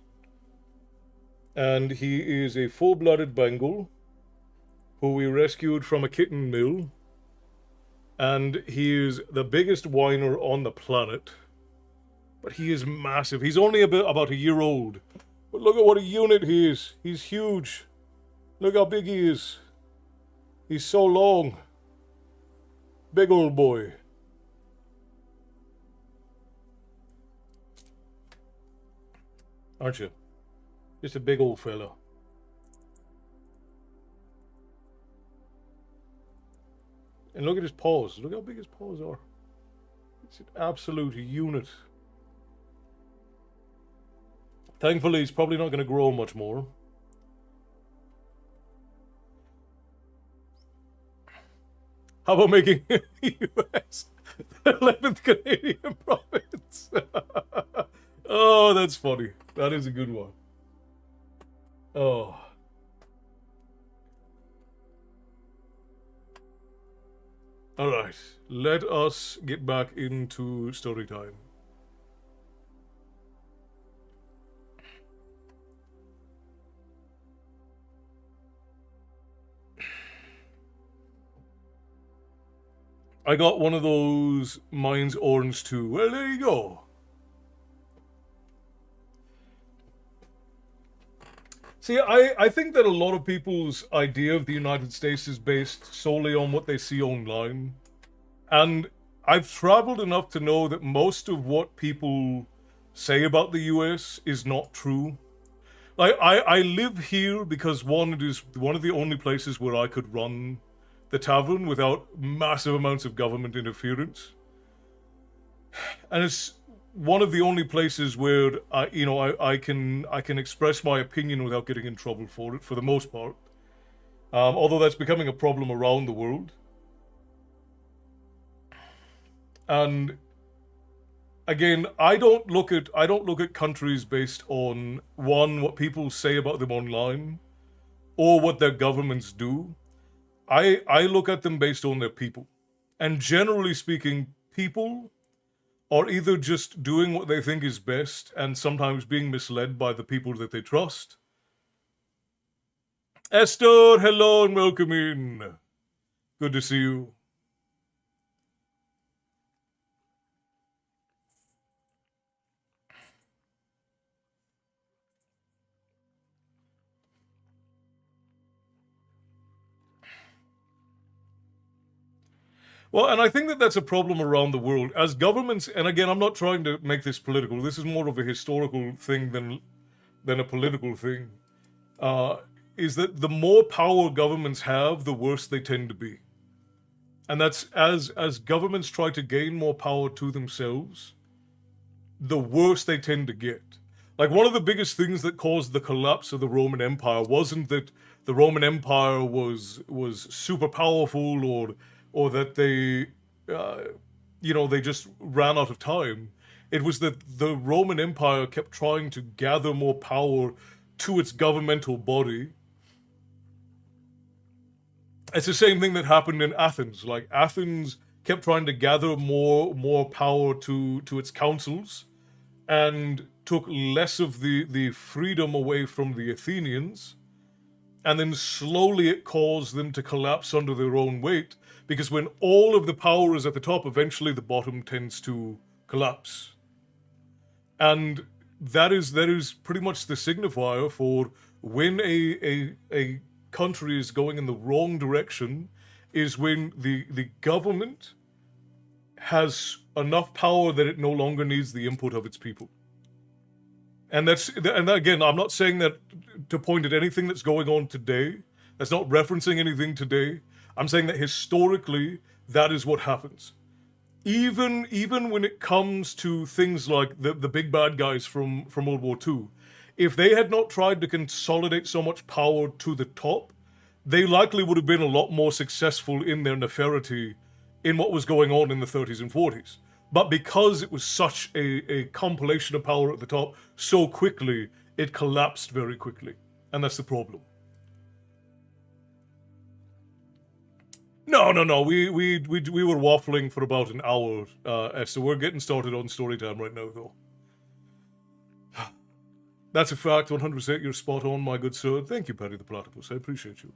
And he is a full-blooded Bengal who we rescued from a kitten mill. And he is the biggest whiner on the planet. But he is massive. He's only about a year old. But look at what a unit he is. He's huge. Look how big he is. He's so long. Big old boy. Aren't you? Just a big old fella. And look at his paws. Look how big his paws are. It's an absolute unit. Thankfully, he's probably not going to grow much more. How about making US the 11th Canadian province? Oh, that's funny. That is a good one. Oh. All right. Let us get back into story time. I got one of those Mine's Orange too. Well, there you go. See, I think that a lot of people's idea of the United States is based solely on what they see online. And I've traveled enough to know that most of what people say about the US is not true. Like, I live here because one, it is one of the only places where I could run the tavern without massive amounts of government interference. And it's one of the only places where I can express my opinion without getting in trouble for it, for the most part. Although that's becoming a problem around the world. And again, I don't look at countries based on one, what people say about them online, or what their governments do. I look at them based on their people. And generally speaking, people are either just doing what they think is best and sometimes being misled by the people that they trust. Esther, hello and welcome in. Good to see you. Well, and I think that that's a problem around the world. As governments, and again, I'm not trying to make this political. This is more of a historical thing than a political thing. Is that the more power governments have, the worse they tend to be. And that's as governments try to gain more power to themselves, the worse they tend to get. Like, one of the biggest things that caused the collapse of the Roman Empire wasn't that the Roman Empire was super powerful, or that they they just ran out of time. It was that the Roman Empire kept trying to gather more power to its governmental body. It's the same thing that happened in Athens. Like, Athens kept trying to gather more power to its councils, and took less of the freedom away from the Athenians, and then slowly it caused them to collapse under their own weight, because when all of the power is at the top, eventually the bottom tends to collapse. And that is pretty much the signifier for when a country is going in the wrong direction, is when the government has enough power that it no longer needs the input of its people. And again, I'm not saying that to point at anything that's going on today. That's not referencing anything today. I'm saying that historically, that is what happens. Even when it comes to things like the big bad guys from World War II, if they had not tried to consolidate so much power to the top, they likely would have been a lot more successful in their nefarity in what was going on in the 30s and 40s. But because it was such a compilation of power at the top so quickly, it collapsed very quickly. And that's the problem. No. We were waffling for about an hour, so we're getting started on Storytime right now, though. That's a fact, 100%. You're spot on, my good sir. Thank you, Patty the Platypus. I appreciate you.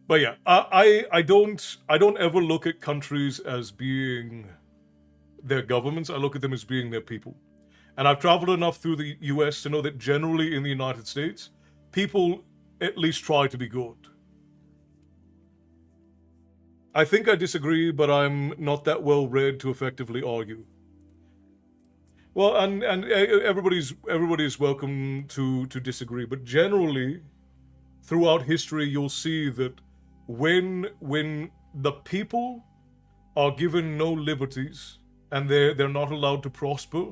But yeah, I don't ever look at countries as being their governments. I look at them as being their people. And I've traveled enough through the US to know that generally in the United States, people at least try to be good. I think I disagree, but I'm not that well read to effectively argue. Well, and everybody's welcome to disagree, but generally, throughout history, you'll see that when the people are given no liberties and they're not allowed to prosper,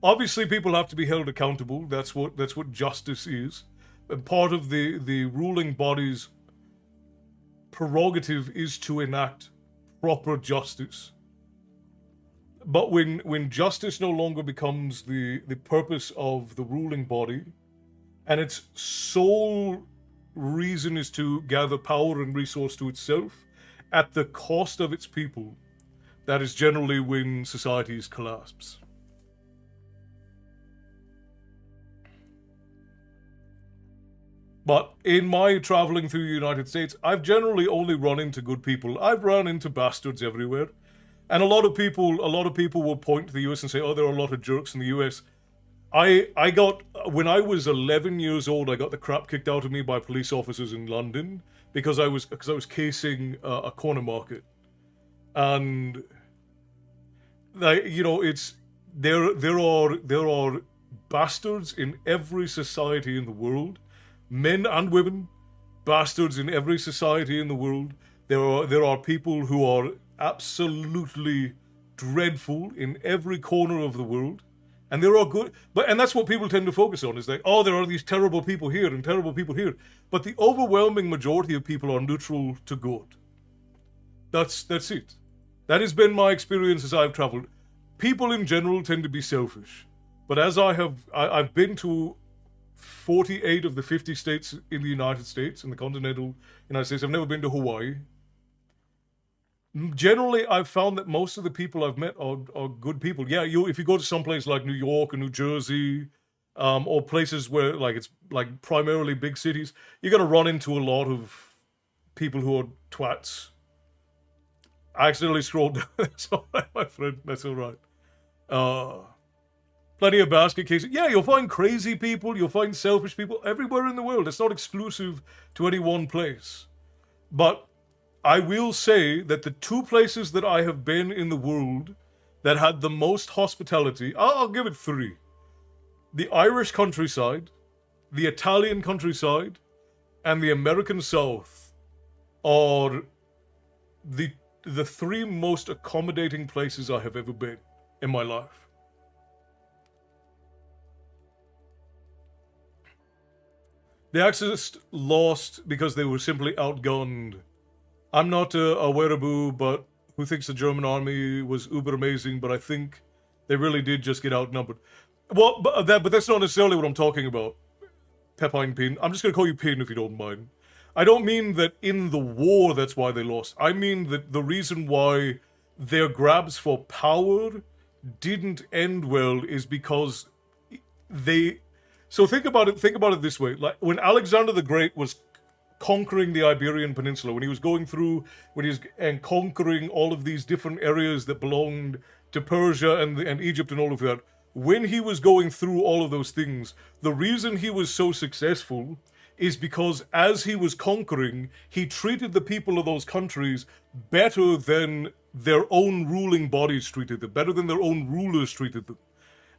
obviously people have to be held accountable. That's what justice is, and part of the ruling body's prerogative is to enact proper justice. But when justice no longer becomes the purpose of the ruling body, and its sole reason is to gather power and resource to itself at the cost of its people, that is generally when societies collapse. But in my traveling through the United States, I've generally only run into good people. I've run into bastards everywhere. And a lot of people will point to the US and say, oh, there are a lot of jerks in the US. I got, when I was 11 years old, I got the crap kicked out of me by police officers in London because I was casing a corner market. And it's there are bastards in every society in the world, men and women, bastards in every society in the world. There are people who are absolutely dreadful in every corner of the world, and there are good, and that's what people tend to focus on, is like, oh, there are these terrible people here and terrible people here, but the overwhelming majority of people are neutral to good. That's it. That has been my experience as I've traveled. People in general tend to be selfish, but as I've been to 48 of the 50 states in the United States, in the continental United States. I've never been to Hawaii. Generally, I've found that most of the people I've met are good people. Yeah, if you go to some place like New York or New Jersey, or places where it's like primarily big cities, you're gonna run into a lot of people who are twats. I accidentally scrolled down. That's all right, my friend. That's all right. Plenty of basket cases. Yeah, you'll find crazy people. You'll find selfish people everywhere in the world. It's not exclusive to any one place. But I will say that the two places that I have been in the world that had the most hospitality, I'll give it 3. The Irish countryside, the Italian countryside, and the American South are the 3 most accommodating places I have ever been in my life. The Axis lost because they were simply outgunned. I'm not a wereaboo, but who thinks the German army was uber amazing, but I think they really did just get outnumbered. Well, but that's not necessarily what I'm talking about, Pepine Pin. I'm just going to call you Pin if you don't mind. I don't mean that in the war that's why they lost. I mean that the reason why their grabs for power didn't end well is because they... So think about it this way. Like, when Alexander the Great was conquering the Iberian Peninsula, when he was going through, and conquering all of these different areas that belonged to Persia and Egypt and all of that, when he was going through all of those things, the reason he was so successful is because as he was conquering, he treated the people of those countries better than their own ruling bodies treated them, better than their own rulers treated them.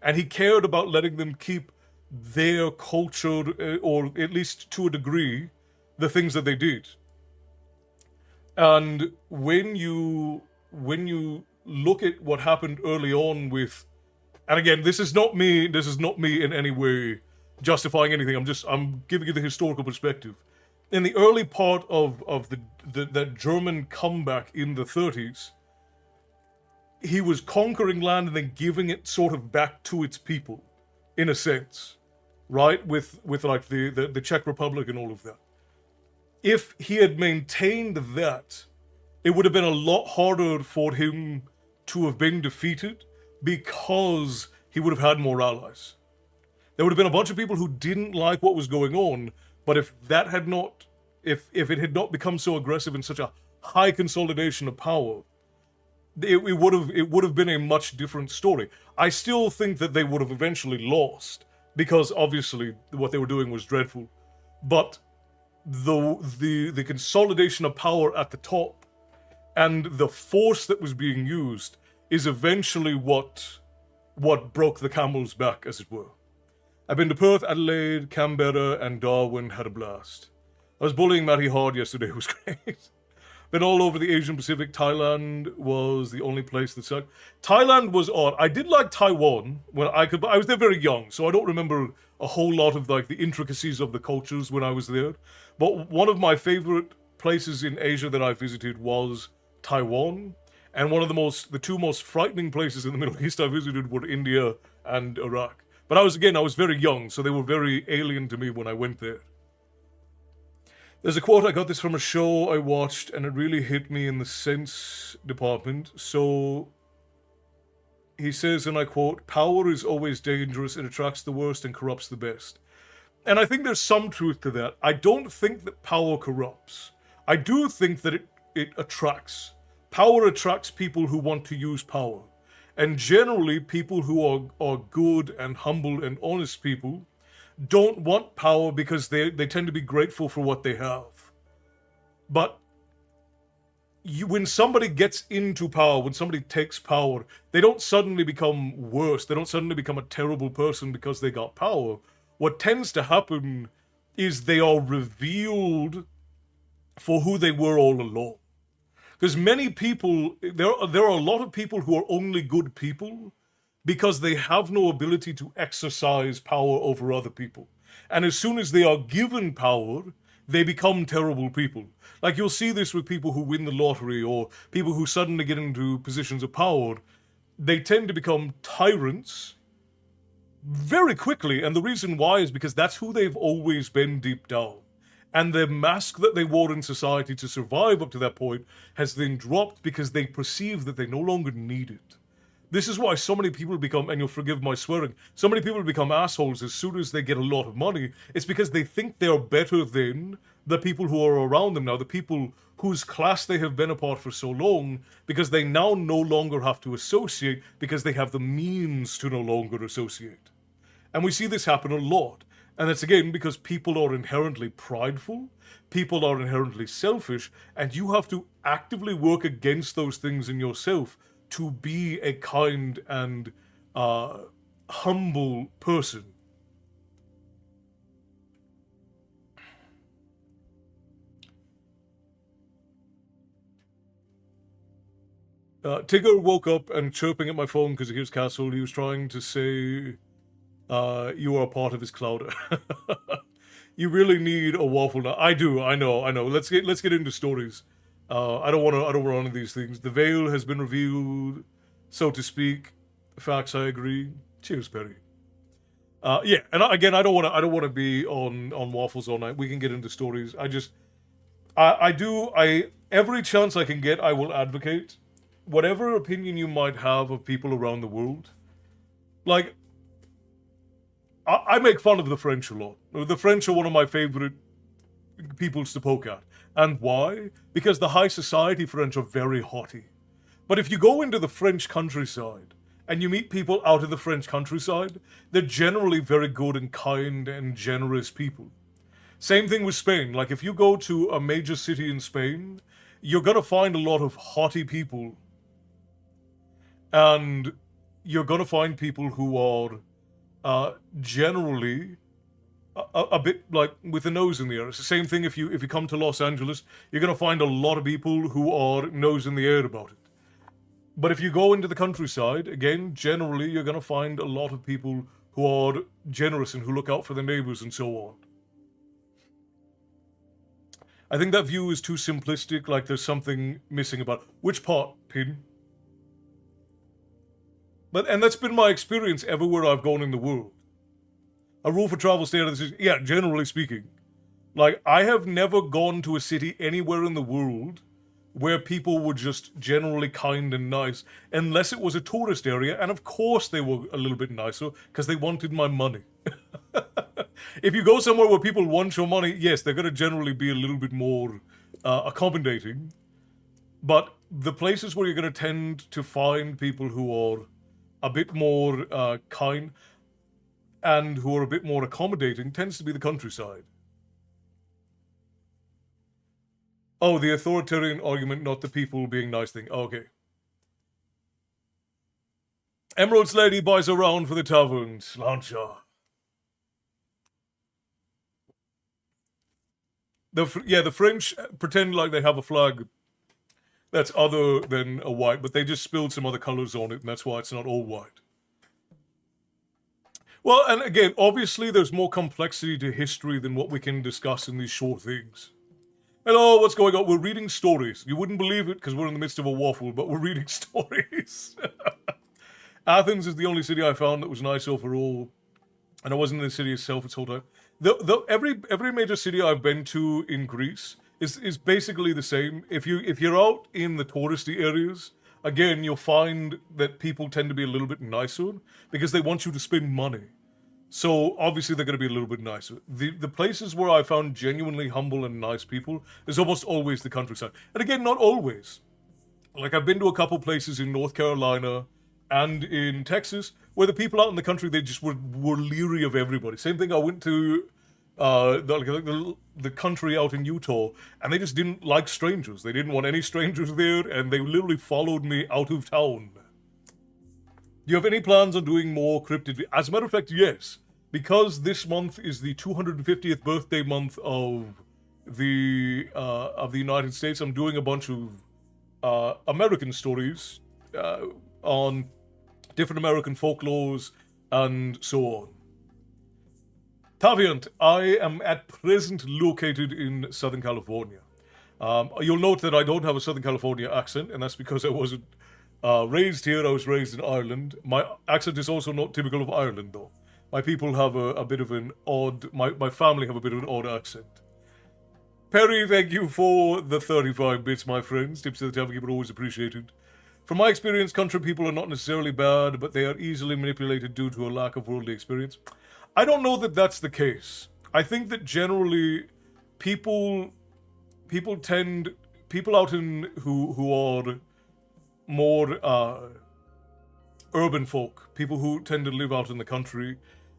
And he cared about letting them keep their culture, or at least to a degree, the things that they did. And when you look at what happened early on with, and again, this is not me in any way justifying anything. I'm giving you the historical perspective. In the early part of that German comeback in the 30s, he was conquering land and then giving it sort of back to its people, in a sense, right? With like the Czech Republic and all of that. If he had maintained that, it would have been a lot harder for him to have been defeated, because he would have had more allies. There would have been a bunch of people who didn't like what was going on, but if it had not become so aggressive and such a high consolidation of power, it would have been a much different story. I still think that they would have eventually lost, because obviously what they were doing was dreadful. But the consolidation of power at the top and the force that was being used is eventually what broke the camel's back, as it were. I've been to Perth, Adelaide, Canberra, and Darwin. Had a blast. I was bullying Matty hard yesterday. It was great. Been all over the Asian Pacific. Thailand was the only place that sucked. Thailand was odd. I did like Taiwan when I could, but I was there very young, so I don't remember a whole lot of like the intricacies of the cultures when I was there. But one of my favorite places in Asia that I visited was Taiwan. And the two most frightening places in the Middle East I visited were India and Iraq. But I was very young, so they were very alien to me when I went there. There's a quote, I got this from a show I watched, and it really hit me in the sense department. So, he says, and I quote, "Power is always dangerous, it attracts the worst and corrupts the best." And I think there's some truth to that. I don't think that power corrupts. I do think that it attracts. Power attracts people who want to use power. And generally, people who are good and humble and honest people don't want power because they tend to be grateful for what they have. But when somebody gets into power, when somebody takes power, they don't suddenly become worse. They don't suddenly become a terrible person because they got power. What tends to happen is they are revealed for who they were all along. Because many people, there are a lot of people who are only good people because they have no ability to exercise power over other people. And as soon as they are given power, they become terrible people. Like, you'll see this with people who win the lottery or people who suddenly get into positions of power. They tend to become tyrants very quickly, and the reason why is because that's who they've always been deep down. And the mask that they wore in society to survive up to that point has then dropped because they perceive that they no longer need it. This is why so many people become, and you'll forgive my swearing, so many people become assholes as soon as they get a lot of money. It's because they think they're better than the people who are around them now, the people whose class they have been a part for so long, because they now no longer have to associate because they have the means to no longer associate. And we see this happen a lot. And that's again because people are inherently prideful, people are inherently selfish, and you have to actively work against those things in yourself to be a kind and humble person. Tigger woke up and chirping at my phone because he hears Castle. He was trying to say, you are a part of his clouder. You really need a waffle now. I do. I know. Let's get into stories. I don't want to these things. The veil has been revealed, so to speak. Facts. I agree. Cheers, Perry. Yeah, and again, I don't want to be on waffles all night. We can get into stories. I every chance I can get, I will advocate whatever opinion you might have of people around the world. Like, I make fun of the French a lot. The French are one of my favorite peoples to poke at. And why? Because the high society French are very haughty. But if you go into the French countryside and you meet people out of the French countryside, they're generally very good and kind and generous people. Same thing with Spain. Like, if you go to a major city in Spain, you're going to find a lot of haughty people. And you're going to find people who are generally a bit like with a nose in the air. It's the same thing if you come to Los Angeles, you're going to find a lot of people who are nose in the air about it. But if you go into the countryside, again, generally you're going to find a lot of people who are generous and who look out for their neighbors and so on. I think that view is too simplistic, like there's something missing about which part, Pin? And that's been my experience everywhere I've gone in the world. A rule for travel stay out of the city. Yeah, generally speaking. Like, I have never gone to a city anywhere in the world where people were just generally kind and nice, unless it was a tourist area, and of course they were a little bit nicer, because they wanted my money. If you go somewhere where people want your money, yes, they're going to generally be a little bit more accommodating. But the places where you're going to tend to find people who are a bit more kind and who are a bit more accommodating tends to be the countryside. Oh, the authoritarian argument, not the people being nice thing. Okay. Emerald's lady buys around for the tavern. Slancha. The French pretend like they have a flag that's other than a white, but they just spilled some other colors on it, and that's why it's not all white. Well, and again, obviously there's more complexity to history than what we can discuss in these short things. Hello, what's going on? We're reading stories. You wouldn't believe it because we're in the midst of a waffle, but we're reading stories. Athens is the only city I found that was nice overall, and I wasn't in the city itself its whole time. Every major city I've been to in Greece is basically the same. If you're out in the touristy areas, again, you'll find that people tend to be a little bit nicer because they want you to spend money. So obviously they're going to be a little bit nicer. The places where I found genuinely humble and nice people is almost always the countryside. And again, not always. Like, I've been to a couple places in North Carolina and in Texas where the people out in the country, they just were leery of everybody. Same thing, I went to the country out in Utah, and they just didn't like strangers. They didn't want any strangers there, and they literally followed me out of town. Do you have any plans on doing more cryptid? As a matter of fact, yes. Because this month is the 250th birthday month of the United States, I'm doing a bunch of American stories on different American folklores and so on. Taviant, I am at present located in Southern California. You'll note that I don't have a Southern California accent, and that's because I wasn't raised here. I was raised in Ireland. My accent is also not typical of Ireland, though. My people have a bit of an odd... My family have a bit of an odd accent. Perry, thank you for the 35 bits, my friends. Tips to the tavern keeper always appreciated. From my experience, country people are not necessarily bad, but they are easily manipulated due to a lack of worldly experience. I don't know that that's the case. I think that generally people out in who are more urban folk, people who tend to live out in the country,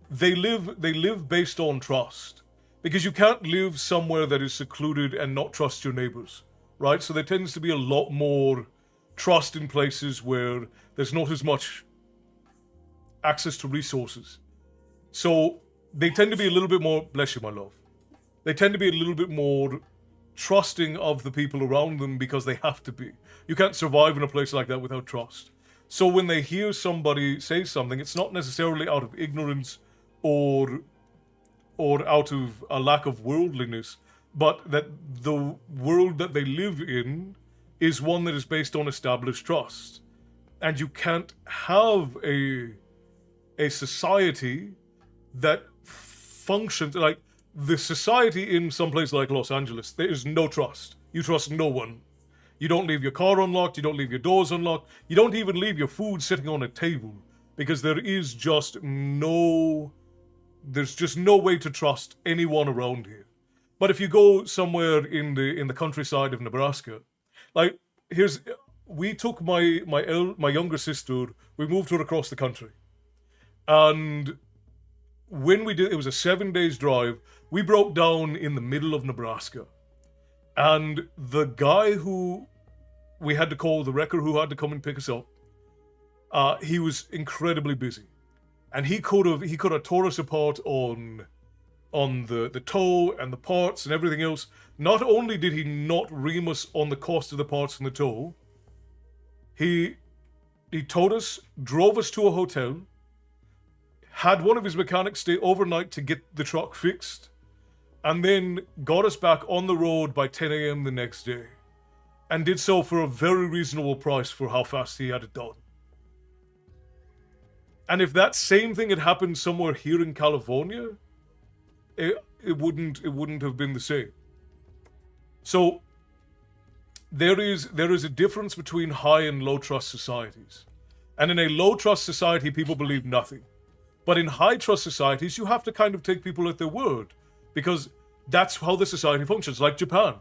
they live based on trust. Because you can't live somewhere that is secluded and not trust your neighbors, right? So there tends to be a lot more trust in places where there's not as much access to resources. So they tend to be a little bit more, bless you, my love. They tend to be a little bit more trusting of the people around them because they have to be. You can't survive in a place like that without trust. So when they hear somebody say something, it's not necessarily out of ignorance or or out of a lack of worldliness, but that the world that they live in is one that is based on established trust. And you can't have a society that functions like the society in some place like Los Angeles. There is no trust. You trust no one. You don't leave your car unlocked. You don't leave your doors unlocked. You don't even leave your food sitting on a table because there's just no way to trust anyone around here. But if you go somewhere in the countryside of Nebraska, like we took my younger sister, we moved her across the country, and when we did, it was a 7 days drive. We broke down in the middle of Nebraska, and the guy who we had to call, the wrecker who had to come and pick us up, he was incredibly busy, and he could have tore us apart on the tow and the parts and everything else. Not only did he not ream us on the cost of the parts and the tow, he towed us, drove us to a hotel, had one of his mechanics stay overnight to get the truck fixed, and then got us back on the road by 10 a.m. the next day, and did so for a very reasonable price for how fast he had it done. And if that same thing had happened somewhere here in California, it wouldn't have been the same. So there is a difference between high and low trust societies. And in a low trust society, people believe nothing. But in high trust societies, you have to kind of take people at their word, because that's how the society functions. Like Japan.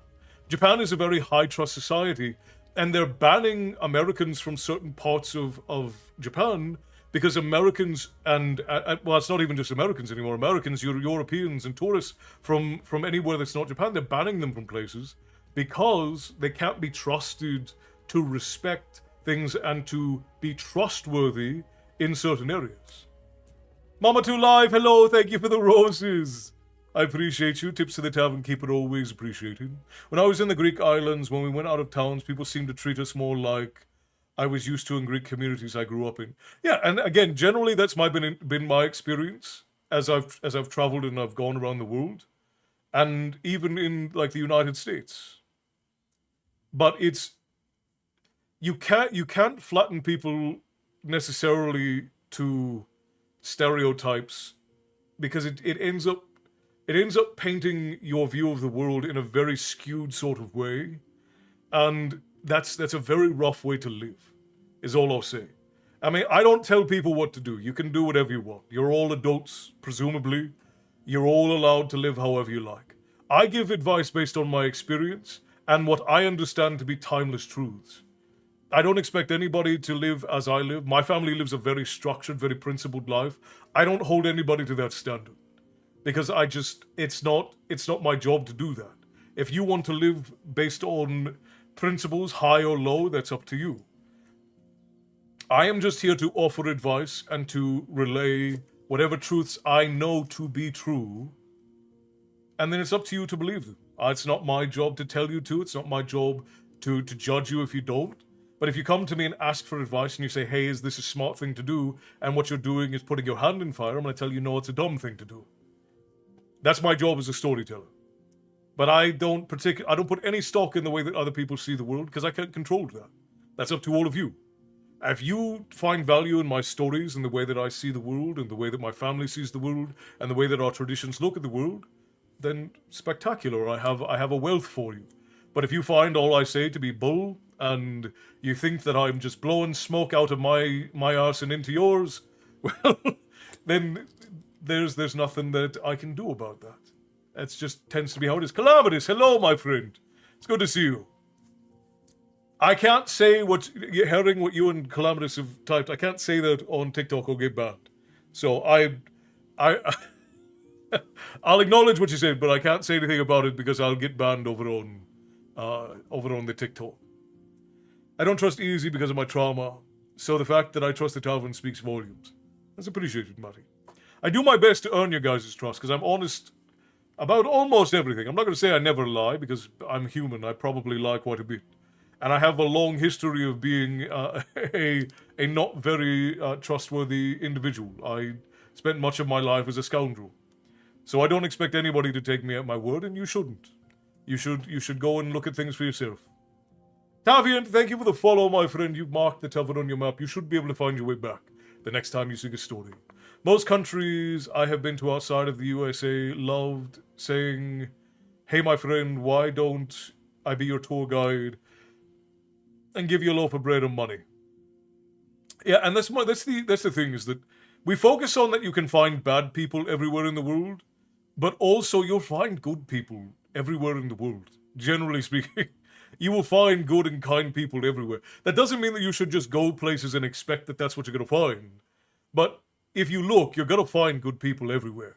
Japan is a very high trust society, and they're banning Americans from certain parts of Japan because Americans and well, it's not even just Americans anymore. Americans, Europeans, and tourists from anywhere that's not Japan, they're banning them from places because they can't be trusted to respect things and to be trustworthy in certain areas. Mama 2 Live, hello, thank you for the roses. I appreciate you. Tips to the tavern keeper always appreciated. When I was in the Greek islands, when we went out of towns, people seemed to treat us more like I was used to in Greek communities I grew up in. Yeah, and again, generally that's been my experience as I've traveled and I've gone around the world, and even in like the United States. But you can't flatten people necessarily to stereotypes, because it ends up painting your view of the world in a very skewed sort of way, and that's a very rough way to live, is all I'll say. I mean, I don't tell people what to do. You can do whatever you want. You're all adults, presumably. You're all allowed to live however you like. I give advice based on my experience and what I understand to be timeless truths. I don't expect anybody to live as I live. My family lives a very structured, very principled life. I don't hold anybody to that standard, because it's not my job to do that. If you want to live based on principles, high or low, that's up to you. I am just here to offer advice and to relay whatever truths I know to be true, and then it's up to you to believe them. It's not my job to tell you to. It's not my job to judge you if you don't. But if you come to me and ask for advice and you say, hey, is this a smart thing to do, and what you're doing is putting your hand in fire, I'm going to tell you, no, it's a dumb thing to do. That's my job as a storyteller. But I don't put any stock in the way that other people see the world, because I can't control that. That's up to all of you. If you find value in my stories and the way that I see the world and the way that my family sees the world and the way that our traditions look at the world, then spectacular. I have a wealth for you. But if you find all I say to be bull and you think that I'm just blowing smoke out of my arse and into yours, well, then there's nothing that I can do about that. It just tends to be how it is. Calamitous, hello, my friend. It's good to see you. I can't say hearing what you and Calamitous have typed, I can't say that on TikTok or get banned. So I'll acknowledge what you said, but I can't say anything about it because I'll get banned over on the TikTok. I don't trust Easy because of my trauma, so the fact that I trust the tavern speaks volumes. That's appreciated, Matty. I do my best to earn your guys' trust because I'm honest about almost everything. I'm not going to say I never lie because I'm human. I probably lie quite a bit. And I have a long history of being a not very trustworthy individual. I spent much of my life as a scoundrel. So I don't expect anybody to take me at my word, and you shouldn't. You should go and look at things for yourself. Tavian, thank you for the follow, my friend. You've marked the tavern on your map. You should be able to find your way back the next time you seek a story. Most countries I have been to outside of the USA loved saying, "Hey, my friend, why don't I be your tour guide and give you a loaf of bread and money?" Yeah, and that's the thing, is that we focus on that you can find bad people everywhere in the world, but also you'll find good people everywhere in the world. Generally speaking, you will find good and kind people everywhere. That doesn't mean that you should just go places and expect that that's what you're going to find. But if you look, you're going to find good people everywhere.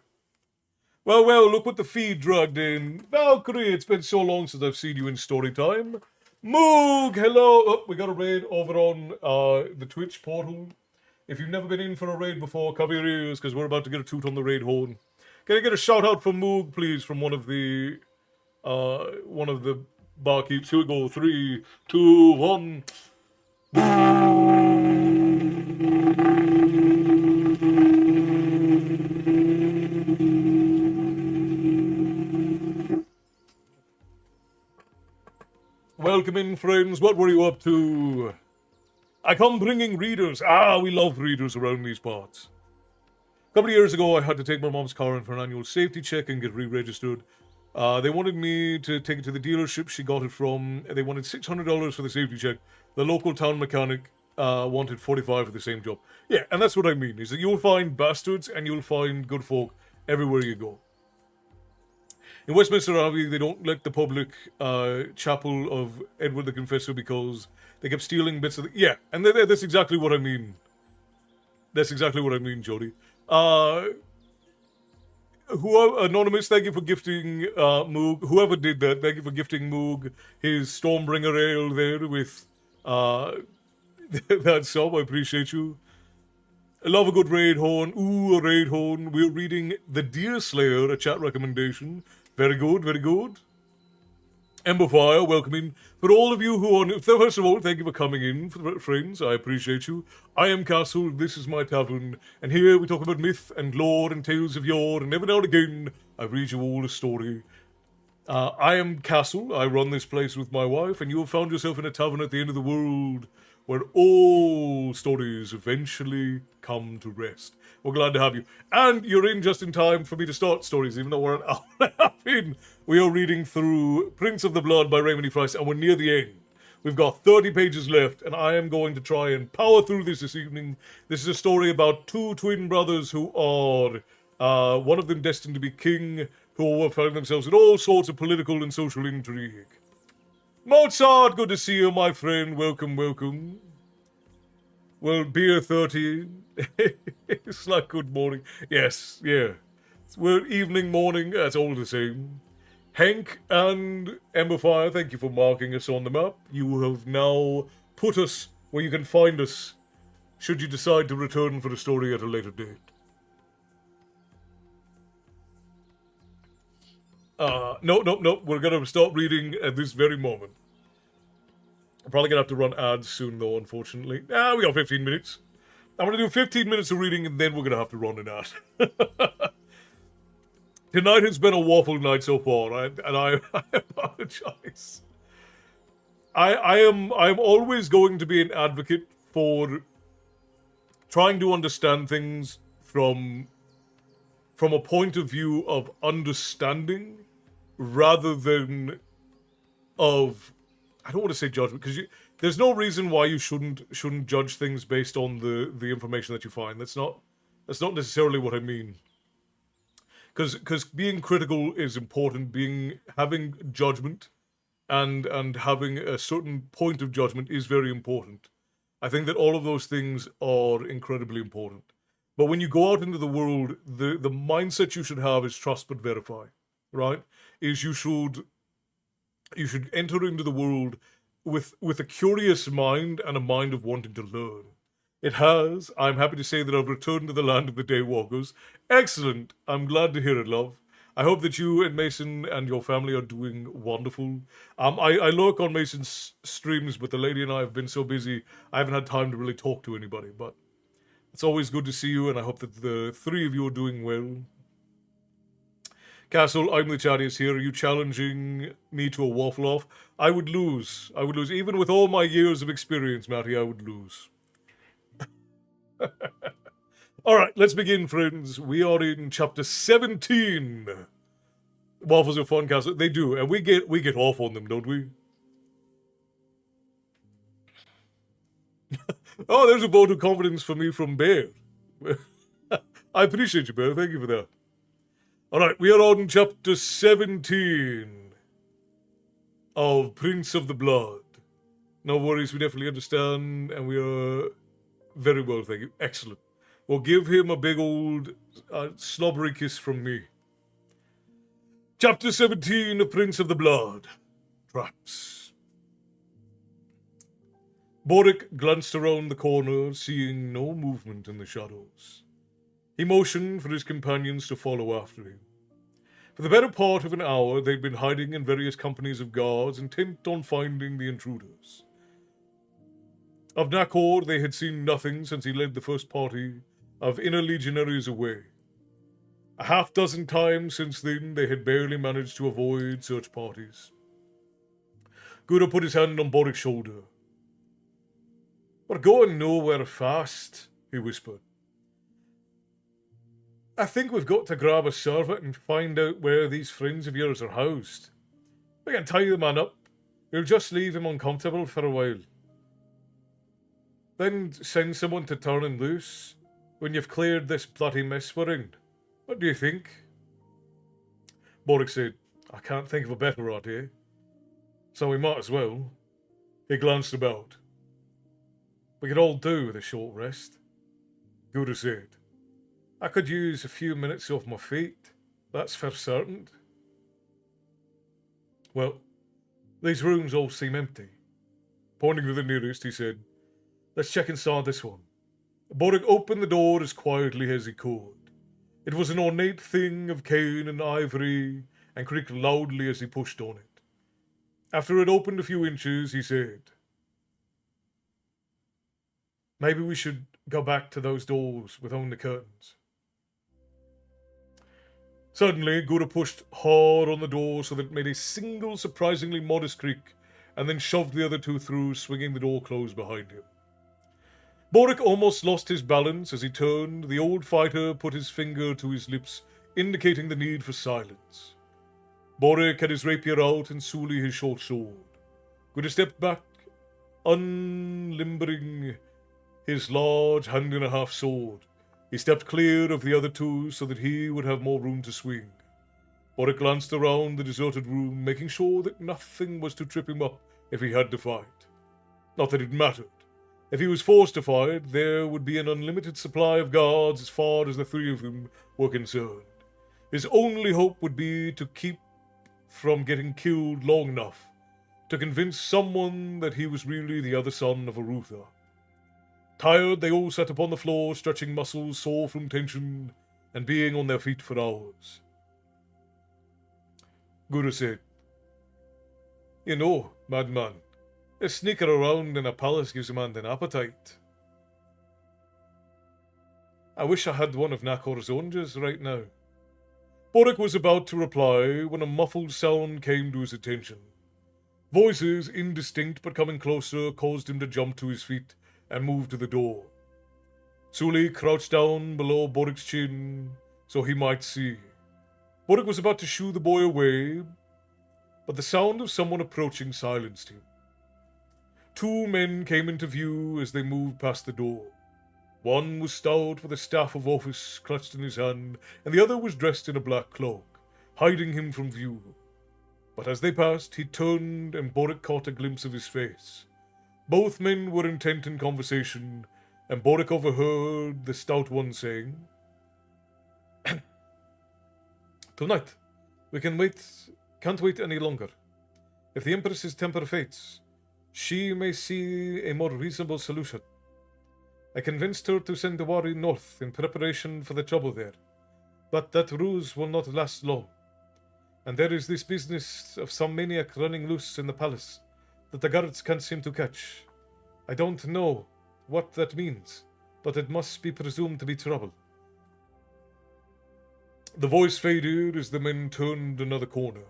Well, look what the feed dragged in. Valkyrie, it's been so long since I've seen you in Storytime. Moog, hello. Oh, we got a raid over on the Twitch portal. If you've never been in for a raid before, cover your ears, because we're about to get a toot on the raid horn. Can I get a shout out from Moog, please, from one of the barkeeps? Here we go. 3, 2, 1. Welcome in, friends. What were you up to? I come bringing readers. We love readers around these parts. A couple of years ago, I had to take my mom's car in for an annual safety check and get re-registered. They wanted me to take it to the dealership she got it from. They wanted $600 for the safety check. The local town mechanic wanted $45 for the same job. Yeah, and that's what I mean, is that you'll find bastards and you'll find good folk everywhere you go. In Westminster Abbey, they don't let the public chapel of Edward the Confessor because they kept stealing bits of the... Yeah, and that's exactly what I mean. That's exactly what I mean, Jody. Anonymous, thank you for gifting Moog. Whoever did that, thank you for gifting Moog his Stormbringer ale there with that sub. I appreciate you. I love a good raid horn. Ooh, a raid horn. We're reading The Deer Slayer, a chat recommendation. Very good, very good. Emberfire, welcome in. For all of you who are... First of all, thank you for coming in, friends. I appreciate you. I am Castle, this is my tavern, and here we talk about myth and lore and tales of yore, and every now and again, I read you all a story. I am Castle, I run this place with my wife, and you have found yourself in a tavern at the end of the world, where all stories eventually come to rest. We're glad to have you. And you're in just in time for me to start stories, even though we're an hour and a half in. We are reading through Prince of the Blood by Raymond E. Price, and we're near the end. We've got 30 pages left, and I am going to try and power through this evening. This is a story about two twin brothers who are, one of them destined to be king, who are finding themselves in all sorts of political and social intrigue. Mozart, good to see you, my friend. Welcome, welcome. Well, beer 30. It's like good morning. Yes, yeah. We're evening, morning. That's all the same. Hank and Emberfire, thank you for marking us on the map. You have now put us where you can find us should you decide to return for the story at a later date. No. We're going to stop reading at this very moment. I'm probably going to have to run ads soon, though, unfortunately. We got 15 minutes. I'm going to do 15 minutes of reading, and then we're going to have to run an ad. Tonight has been a waffle night so far, and I apologize. I'm always going to be an advocate for trying to understand things from a point of view of understanding rather than of, I don't want to say judgment, because there's no reason why you shouldn't judge things based on the information that you find. That's not necessarily what I mean. Because being critical is important. Having judgment and having a certain point of judgment is very important. I think that all of those things are incredibly important. But when you go out into the world, the mindset you should have is trust but verify, right? Is you should enter into the world with a curious mind and a mind of wanting to learn. It has. I'm happy to say that I've returned to the land of the Daywalkers. Excellent. I'm glad to hear it, love. I hope that you and Mason and your family are doing wonderful. I lurk on Mason's streams, but the lady and I have been so busy, I haven't had time to really talk to anybody. But it's always good to see you, and I hope that the three of you are doing well. Castle, I'm the Chinese here. Are you challenging me to a waffle off? I would lose. I would lose. Even with all my years of experience, Matty, I would lose. All right, let's begin, friends. We are in chapter 17. Waffles are fun, Castle. They do, and we get off on them, don't we? Oh, there's a vote of confidence for me from Bear. I appreciate you, Bear. Thank you for that. All right, we are on chapter 17 of Prince of the Blood. No worries, we definitely understand, and we are very well, thank you. Excellent. We'll give him a big old slobbery kiss from me. Chapter 17 of Prince of the Blood. Traps. Boric glanced around the corner, seeing no movement in the shadows. He motioned for his companions to follow after him. For the better part of an hour, they'd been hiding in various companies of guards, intent on finding the intruders. Of Nakor, they had seen nothing since he led the first party of inner legionaries away. A half-dozen times since then, they had barely managed to avoid search parties. Gura put his hand on Boric's shoulder. "We're going nowhere fast," he whispered. "I think we've got to grab a servant and find out where these friends of yours are housed. We can tie the man up. We'll just leave him uncomfortable for a while. Then send someone to turn him loose when you've cleared this bloody mess we're in. What do you think?" Boric said, "I can't think of a better idea. So we might as well." He glanced about. "We could all do with a short rest." Gura said, "I could use a few minutes off my feet. That's for certain." "Well, these rooms all seem empty." Pointing to the nearest, he said, "Let's check inside this one." Boric opened the door as quietly as he could. It was an ornate thing of cane and ivory, and creaked loudly as he pushed on it. After it opened a few inches, he said, "Maybe we should go back to those doors with only curtains." Suddenly, Gura pushed hard on the door so that it made a single surprisingly modest creak, and then shoved the other two through, swinging the door closed behind him. Boric almost lost his balance as he turned. The old fighter put his finger to his lips, indicating the need for silence. Boric had his rapier out and Suli his short sword. Gura stepped back, unlimbering his large hand-and-a-half sword. He stepped clear of the other two so that he would have more room to swing. Boric glanced around the deserted room, making sure that nothing was to trip him up if he had to fight. Not that it mattered. If he was forced to fight, there would be an unlimited supply of guards as far as the three of them were concerned. His only hope would be to keep from getting killed long enough to convince someone that he was really the other son of Arutha. Tired, they all sat upon the floor, stretching muscles sore from tension and being on their feet for hours. Gura said, "You know, madman, sneaking around in a palace gives a man an appetite. I wish I had one of Nakor's oranges right now." Boric was about to reply when a muffled sound came to his attention. Voices, indistinct but coming closer, caused him to jump to his feet and move to the door. Suli crouched down below Boric's chin so he might see. Boric was about to shoo the boy away, but the sound of someone approaching silenced him. Two men came into view as they moved past the door. One was stout with a staff of office clutched in his hand, and the other was dressed in a black cloak, hiding him from view. But as they passed, he turned and Boric caught a glimpse of his face. Both men were intent in conversation, and Boric overheard the stout one saying, "Tonight, we can't wait any longer. If the Empress's temper fates, she may see a more reasonable solution. I convinced her to send the warrior north in preparation for the trouble there, but that ruse will not last long. And there is this business of some maniac running loose in the palace that the guards can't seem to catch. I don't know what that means, but it must be presumed to be trouble." The voice faded as the men turned another corner.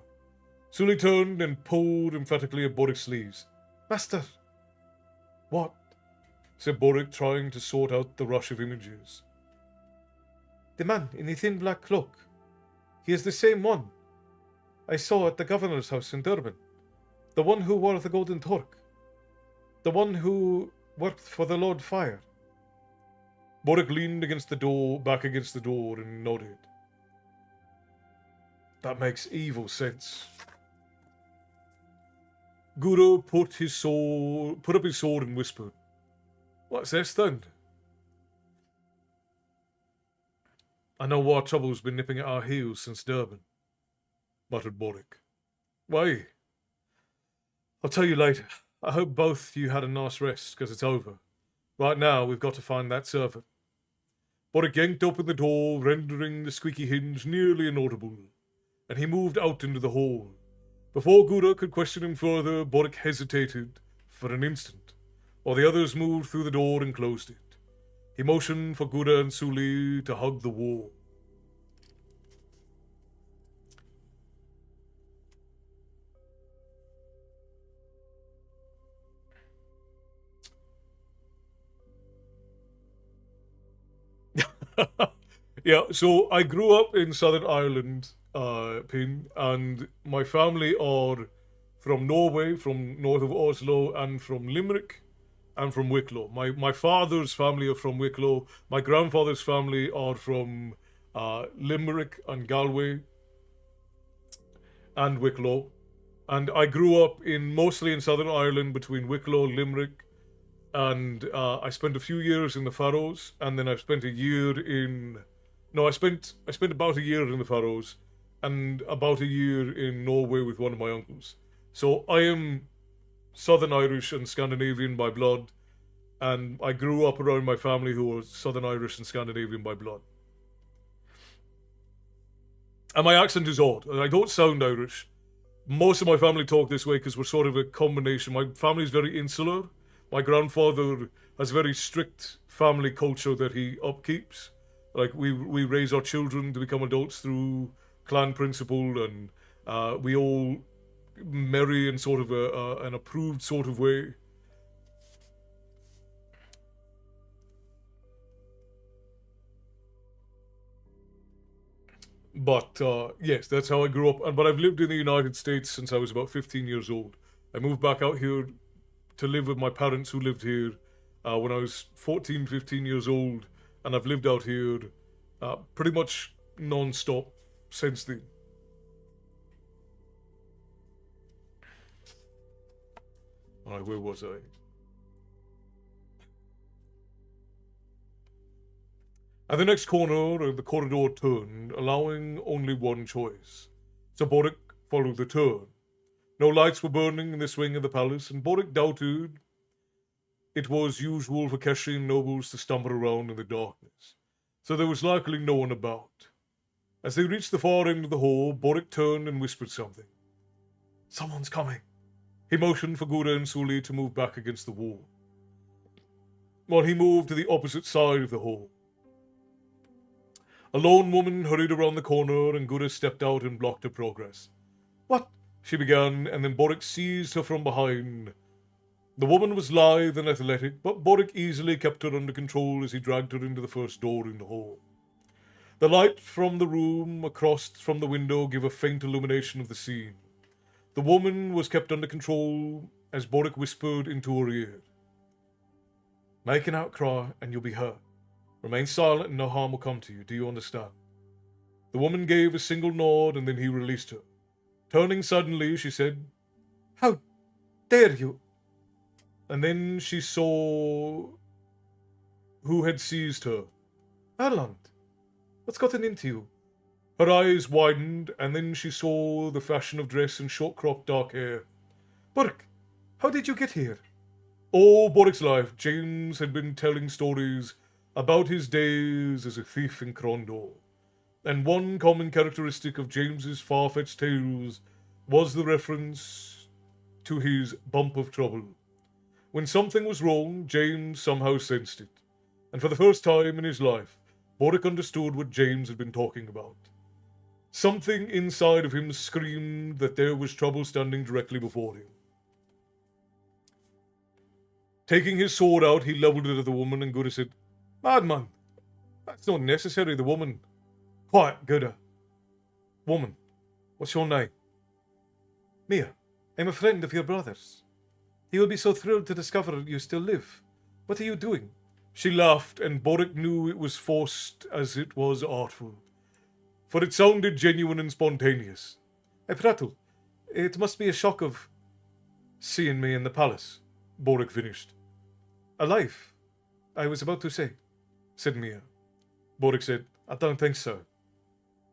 Sully turned and pulled emphatically at Borik's sleeves. Master! What? Said Borik, trying to sort out the rush of images. The man in the thin black cloak. He is the same one I saw at the governor's house in Durban. The one who wore the golden torque. The one who worked for the Lord Fire. Borik leaned back against the door, and nodded. That makes evil sense. Guru put up his sword and whispered, What's this then? I know war trouble's been nipping at our heels since Durban, muttered Borik. Why? I'll tell you later. I hope both you had a nice rest, because it's over. Right now, we've got to find that servant. Borik yanked open the door, rendering the squeaky hinge nearly inaudible, and he moved out into the hall. Before Gura could question him further, Borik hesitated for an instant, while the others moved through the door and closed it. He motioned for Gura and Suli to hug the wall. Yeah, so I grew up in Southern Ireland, Pin, and my family are from Norway, from north of Oslo, and from Limerick, and from Wicklow. My father's family are from Wicklow. My grandfather's family are from Limerick and Galway and Wicklow. And I grew up mostly in Southern Ireland between Wicklow, Limerick, and I spent a few years in the Faroes, and then I spent a year I spent about a year in the Faroes, and about a year in Norway with one of my uncles. So I am Southern Irish and Scandinavian by blood, and I grew up around my family who were Southern Irish and Scandinavian by blood. And my accent is odd. I don't sound Irish. Most of my family talk this way because we're sort of a combination. My family is very insular. My grandfather has a very strict family culture that he upkeeps. Like, we raise our children to become adults through clan principle, and we all marry in sort of an approved sort of way. But yes, that's how I grew up. But I've lived in the United States since I was about 15 years old. I moved back out here to live with my parents who lived here when I was 14, 15 years old. And I've lived out here pretty much non-stop since then. Alright, where was I? At the next corner, the corridor turned, allowing only one choice. So Borik followed the turn. No lights were burning in this wing of the palace, and Borik doubted it was usual for Keshian nobles to stumble around in the darkness, so there was likely no one about. As they reached the far end of the hall, Borik turned and whispered something. Someone's coming. He motioned for Gura and Suli to move back against the wall, while he moved to the opposite side of the hall. A lone woman hurried around the corner, and Gura stepped out and blocked her progress. What? She began, and then Borik seized her from behind. The woman was lithe and athletic, but Borik easily kept her under control as he dragged her into the first door in the hall. The light from the room across from the window gave a faint illumination of the scene. The woman was kept under control as Borik whispered into her ear. Make an outcry and you'll be hurt. Remain silent and no harm will come to you. Do you understand? The woman gave a single nod and then he released her. Turning suddenly, she said, How dare you? And then she saw who had seized her. Erland, what's gotten into you? Her eyes widened, and then she saw the fashion of dress and short-cropped dark hair. Borik, how did you get here? All Borik's life, James had been telling stories about his days as a thief in Crondor. And one common characteristic of James's far-fetched tales was the reference to his bump of trouble. When something was wrong, James somehow sensed it. And for the first time in his life, Borik understood what James had been talking about. Something inside of him screamed that there was trouble standing directly before him. Taking his sword out, he leveled it at the woman, and Gura said, "Madman, that's not necessary." The woman, "Quiet, Gura. Woman, what's your name?" "Mia, I'm a friend of your brother's. He will be so thrilled to discover you still live. What are you doing?" She laughed, and Boric knew it was forced as it was artful, for it sounded genuine and spontaneous. "I prattle. It must be a shock of seeing me in the palace," Boric finished. "Alive, I was about to say," said Mia. Boric said, "I don't think so.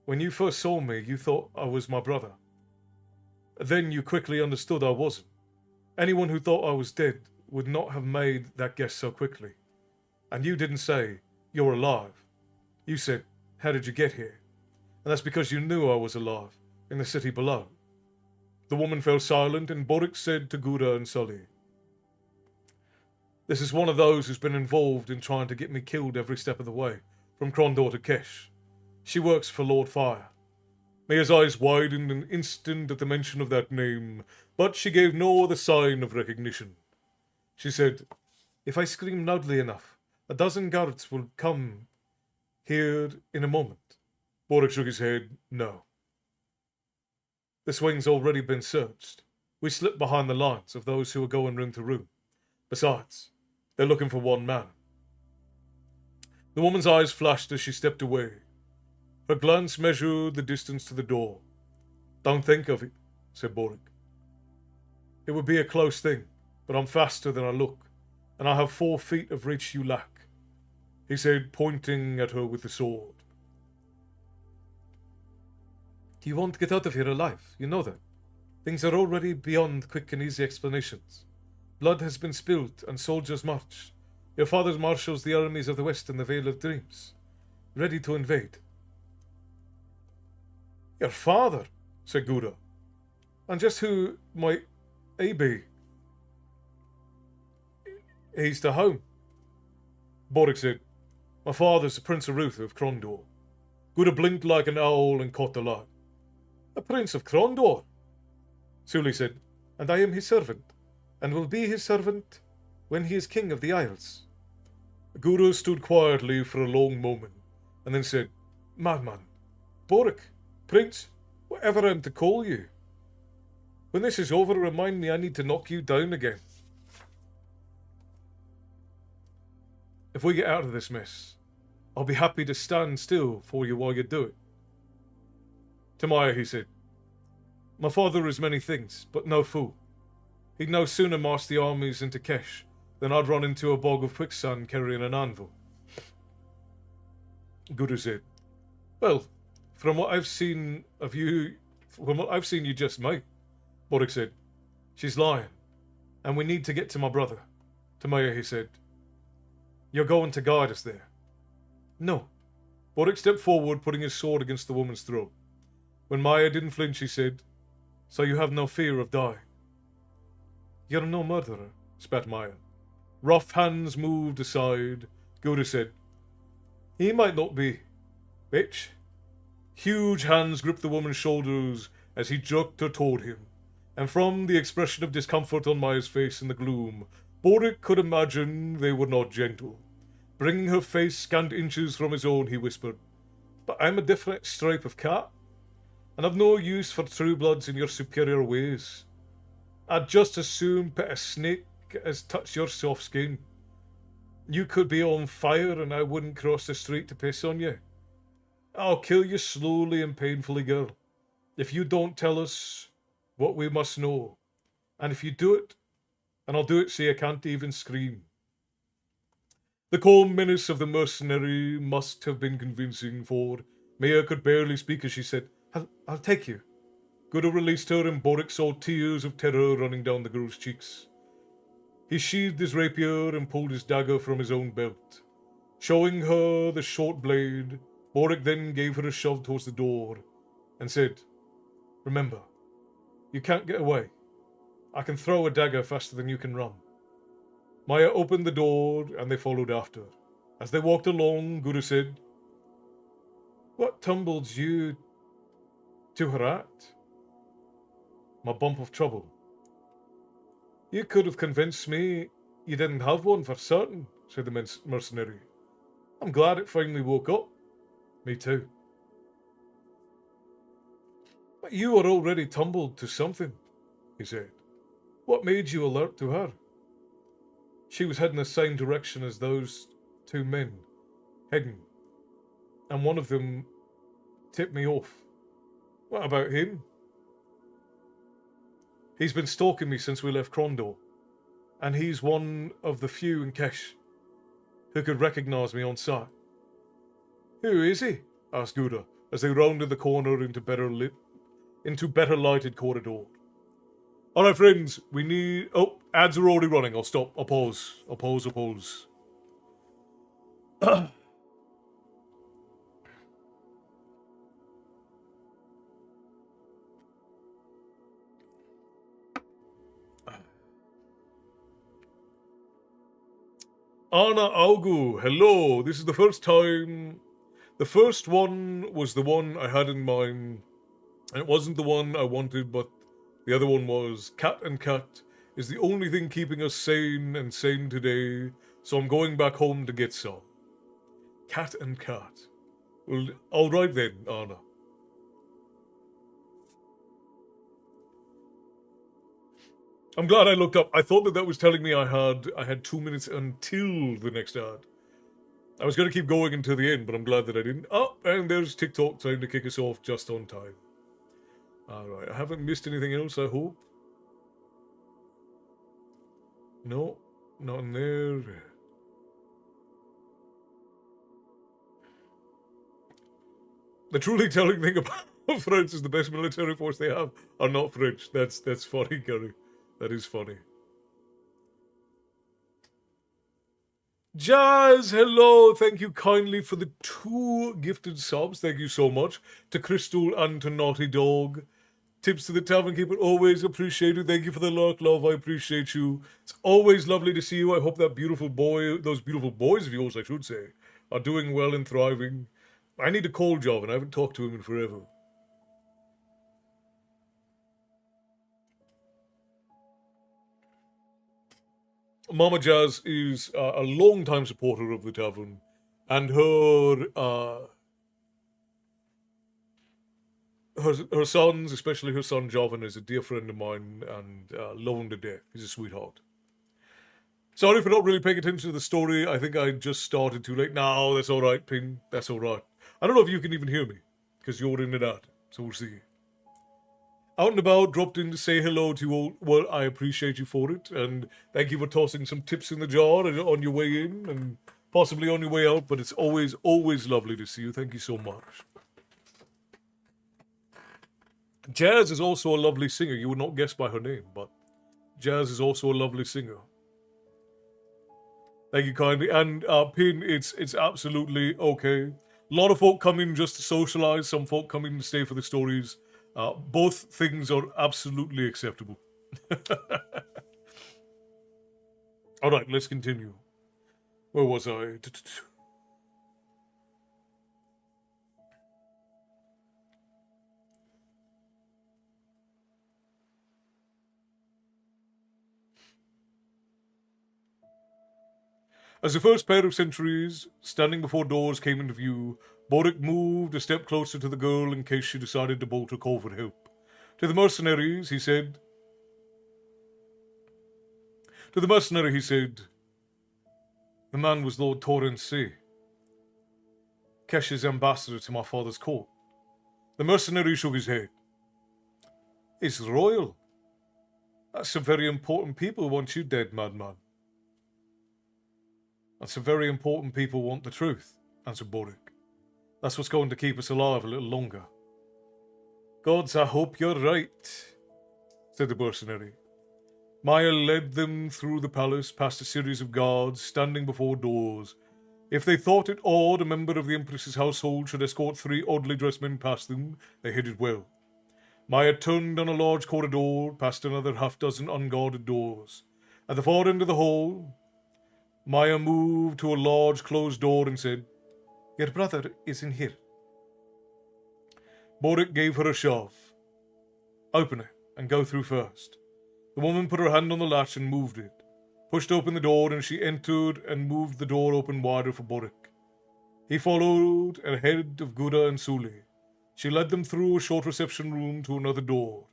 When you first saw me, you thought I was my brother. Then you quickly understood I wasn't. Anyone who thought I was dead would not have made that guess so quickly. And you didn't say, 'You're alive.' You said, 'How did you get here?' And that's because you knew I was alive, in the city below." The woman fell silent, and Boric said to Gura and Sully, "This is one of those who's been involved in trying to get me killed every step of the way, from Krondor to Kesh. She works for Lord Fire." Mia's eyes widened an instant at the mention of that name, but she gave no other sign of recognition. She said, "If I scream loudly enough, a dozen guards will come here in a moment." Boric shook his head. "No. This wing's already been searched. We slipped behind the lines of those who are going room to room. Besides, they're looking for one man." The woman's eyes flashed as she stepped away. Her glance measured the distance to the door. "Don't think of it," said Boric. "It would be a close thing, but I'm faster than I look, and I have 4 feet of reach you lack," he said, pointing at her with the sword. "You won't get out of here alive, you know that. Things are already beyond quick and easy explanations. Blood has been spilt, and soldiers march. Your father marshals the armies of the West in the Vale of Dreams, ready to invade." "Your father," said Gura. "And just who might he be?" "He's to home." Boric said, "My father's the Prince Aruth of Krondor." Gura blinked like an owl and caught the light. "A Prince of Krondor?" Sully said, "And I am his servant, and will be his servant when he is king of the Isles." Guru stood quietly for a long moment, and then said, "Madman, Boric, Prince, whatever I'm to call you. When this is over, remind me I need to knock you down again. If we get out of this mess, I'll be happy to stand still for you while you do it." To Maya he said, "My father is many things, but no fool. He'd no sooner march the armies into Kesh than I'd run into a bog of quicksand carrying an anvil." Guru said, "Well, from what I've seen you just make," Boric said, "she's lying, and we need to get to my brother." To Maya he said, "You're going to guide us there?" "No." Boric stepped forward, putting his sword against the woman's throat. When Maya didn't flinch, he said, "So you have no fear of dying?" "You're no murderer," spat Maya. Rough hands moved aside. Guru said, "He might not be, bitch." Huge hands gripped the woman's shoulders as he jerked her toward him, and from the expression of discomfort on Maya's face in the gloom, Boric could imagine they were not gentle. Bringing her face scant inches from his own, he whispered, "But I'm a different stripe of cat, and I've no use for true bloods in your superior ways. I'd just as soon pet a snake as touch your soft skin. You could be on fire and I wouldn't cross the street to piss on you. I'll kill you slowly and painfully, girl, if you don't tell us what we must know. And if you do it, and I'll do it so you can't even scream." The calm menace of the mercenary must have been convincing, for Maya could barely speak as she said, I'll take you." Guru released her, and Boric saw tears of terror running down the girl's cheeks. He sheathed his rapier and pulled his dagger from his own belt. Showing her the short blade, Boric then gave her a shove towards the door and said, "Remember, you can't get away. I can throw a dagger faster than you can run." Maya opened the door and they followed after. As they walked along, Guru said, "What tumbled you To Herat? My bump of trouble. You could have convinced me you didn't have one for certain, said the mercenary. I'm glad it finally woke up. Me too. But you were already tumbled to something, he said. What made you alert to her? She was heading the same direction as those two men, heading, and one of them tipped me off. What about him? He's been stalking me since we left Crondor, and he's one of the few in Kesh who could recognise me on sight. Who is he? Asked Gouda as they rounded the corner into better lighted corridor. All right, friends, we need... Oh, ads are already running. I'll stop. I'll pause. Anna Augu, hello. This is the first time. The first one was the one I had in mind. And it wasn't the one I wanted, but the other one was. Cat and cat is the only thing keeping us sane and sane today, so I'm going back home to get some. Cat and cat. Well, all right then, Anna. I'm glad I looked up. I thought that was telling me I had 2 minutes until the next ad. I was going to keep going until the end, but I'm glad that I didn't. Oh, and there's TikTok time to kick us off just on time. Alright, I haven't missed anything else, I hope. No, not in there. The truly telling thing about France is the best military force they have are not French. That's funny, Gary. That is funny. Jazz, hello. Thank you kindly for the 2 gifted subs. Thank you so much. To Crystal and to Naughty Dog. Tips to the Tavern Keeper, always appreciated. Thank you for the lurk, love. I appreciate you. It's always lovely to see you. I hope that beautiful boy, those beautiful boys of yours, I should say, are doing well and thriving. I need to call Jovan. I haven't talked to him in forever. Mama Jazz is a long-time supporter of the tavern, and her sons, especially her son Jovan, is a dear friend of mine, and love him to death. He's a sweetheart. Sorry for not really paying attention to the story. I think I just started too late. No, that's all right, Pin. That's all right. I don't know if you can even hear me, because you're in and out, so we'll see. Out and about, dropped in to say hello to you all. Well, I appreciate you for it, and thank you for tossing some tips in the jar on your way in, and possibly on your way out, but it's always, always lovely to see you. Thank you so much. Jazz is also a lovely singer. You would not guess by her name, but Jazz is also a lovely singer. Thank you kindly. And Pin, it's absolutely okay. A lot of folk come in just to socialize. Some folk come in to stay for the stories. Both things are absolutely acceptable. All right, let's continue. Where was I? As the first pair of sentries standing before doors came into view, Boric moved a step closer to the girl in case she decided to bolt or call for help. To the mercenary, he said, the man was Lord Torrens C, Kesh's ambassador to my father's court. The mercenary shook his head. It's royal. That's some very important people want you dead, madman. And some very important people want the truth, answered Boric. That's what's going to keep us alive a little longer. Gods, I hope you're right, said the mercenary. Maya led them through the palace, past a series of guards standing before doors. If they thought it odd a member of the Empress's household should escort 3 oddly dressed men past them, they hid it well. Maya turned down a large corridor, past another half-dozen unguarded doors. At the far end of the hall, Maya moved to a large closed door and said, Your brother is in here. Boric gave her a shove. Open it and go through first. The woman put her hand on the latch and moved it, pushed open the door, and she entered and moved the door open wider for Boric. He followed ahead of Guda and Suli. She led them through a short reception room to another door.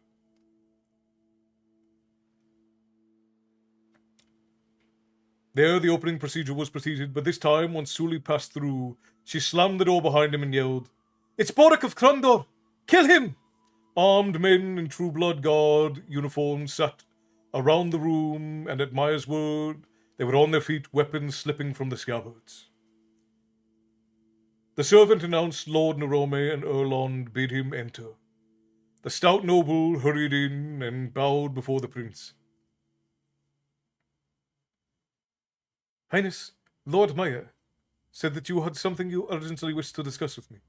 There the opening procedure was proceeded, but this time, once Suli passed through, she slammed the door behind him and yelled, "It's Boric of Crondor! Kill him!" Armed men in True Blood Guard uniforms sat around the room, and at Maya's word, they were on their feet, weapons slipping from the scabbards. The servant announced Lord Nerome, and Erlond bid him enter. The stout noble hurried in and bowed before the prince. "Highness, Lord Maya said that you had something you urgently wished to discuss with me."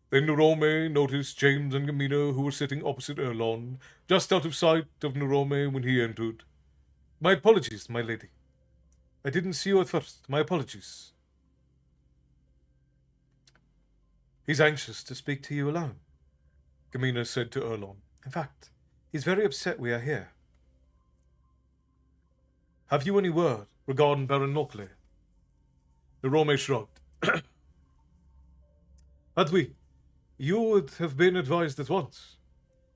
Then Nerome noticed James and Gamina, who were sitting opposite Erlon, just out of sight of Nerome when he entered. "My apologies, my lady. I didn't see you at first. My apologies." "He's anxious to speak to you alone," Gamina said to Erlon. "In fact, he's very upset we are here." "Have you any word regarding Baron Nocley?" Nerome shrugged. "Had we, you would have been advised at once.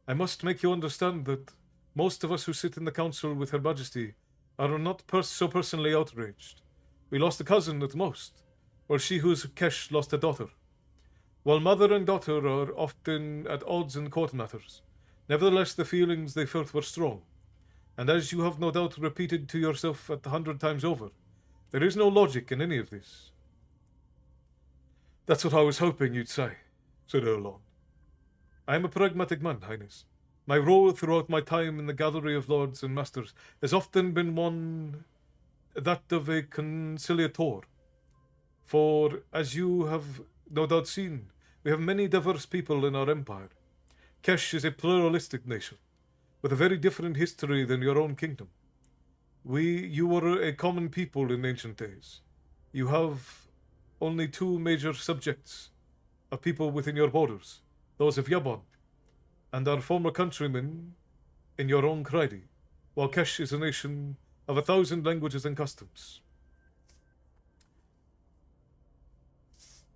I must make you understand that most of us who sit in the council with Her Majesty are not so personally outraged. We lost a cousin at most, while she who's Kesh lost a daughter. While mother and daughter are often at odds in court matters, nevertheless the feelings they felt were strong, and as you have no doubt repeated to yourself 100 times over, there is no logic in any of this." "That's what I was hoping you'd say," said Erlon. "I am a pragmatic man, Highness. My role throughout my time in the gallery of lords and masters has often been that of a conciliator. For, as you have no doubt seen, we have many diverse people in our empire. Kesh is a pluralistic nation, with a very different history than your own kingdom. You were a common people in ancient days. You have only two major subjects of people within your borders, those of Yabon and our former countrymen in your own Kreidi, while Kesh is a nation of 1,000 languages and customs."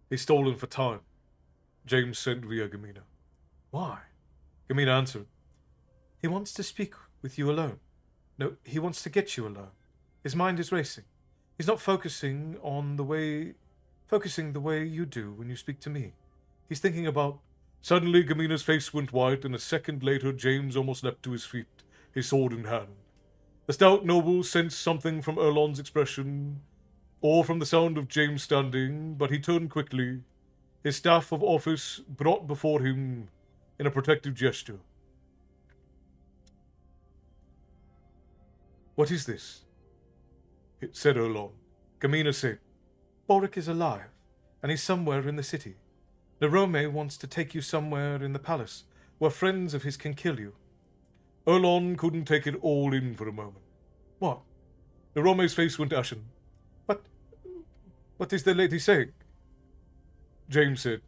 "He's stolen for time," James said via Gamina. "Why?" Gamina answered, "He wants to speak with you alone. No, he wants to get you alone. His mind is racing. He's not focusing the way you do when you speak to me. He's thinking about..." Suddenly Gamina's face went white, and a second later James almost leapt to his feet, his sword in hand. The stout noble sensed something from Erlon's expression, or from the sound of James standing, but he turned quickly, his staff of office brought before him in a protective gesture. "What is this?" said Erlon. Gamina said, "Boric is alive, and he's somewhere in the city. Nerome wants to take you somewhere in the palace, where friends of his can kill you." Erlon couldn't take it all in for a moment. "What?" Nerome's face went ashen. What is the lady saying?" James said,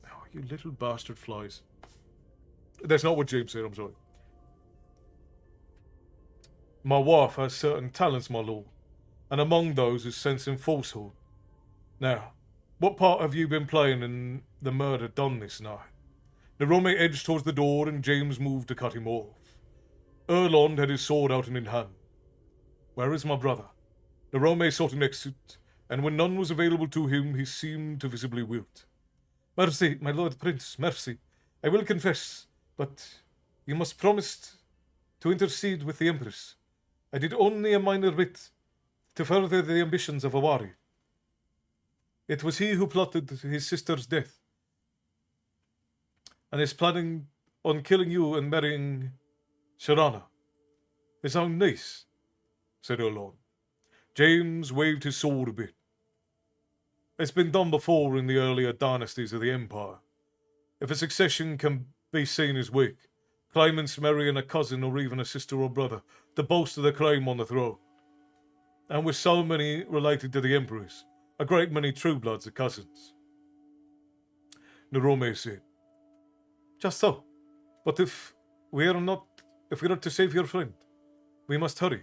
"Oh, you little bastard flies." That's not what James said, I'm sorry. "My wife has certain talents, my lord, and among those is sensing falsehood. Now, what part have you been playing in the murder done this night?" Nerome edged towards the door, and James moved to cut him off. Erlond had his sword out and in hand. "Where is my brother?" Nerome sought an exit, and when none was available to him, he seemed to visibly wilt. "Mercy, my lord prince, mercy. I will confess, but you must promise to intercede with the empress. I did only a minor bit to further the ambitions of Awari. It was he who plotted his sister's death, and is planning on killing you and marrying Sharana, his own niece," said Erlon. James waved his sword a bit. "It's been done before in the earlier dynasties of the Empire. If a succession can be seen as weak, claimants marrying a cousin or even a sister or brother to bolster their claim on the throne. And with so many related to the Empress, a great many true bloods are cousins." Nerome said, Just so. But if we are to save your friend, we must hurry.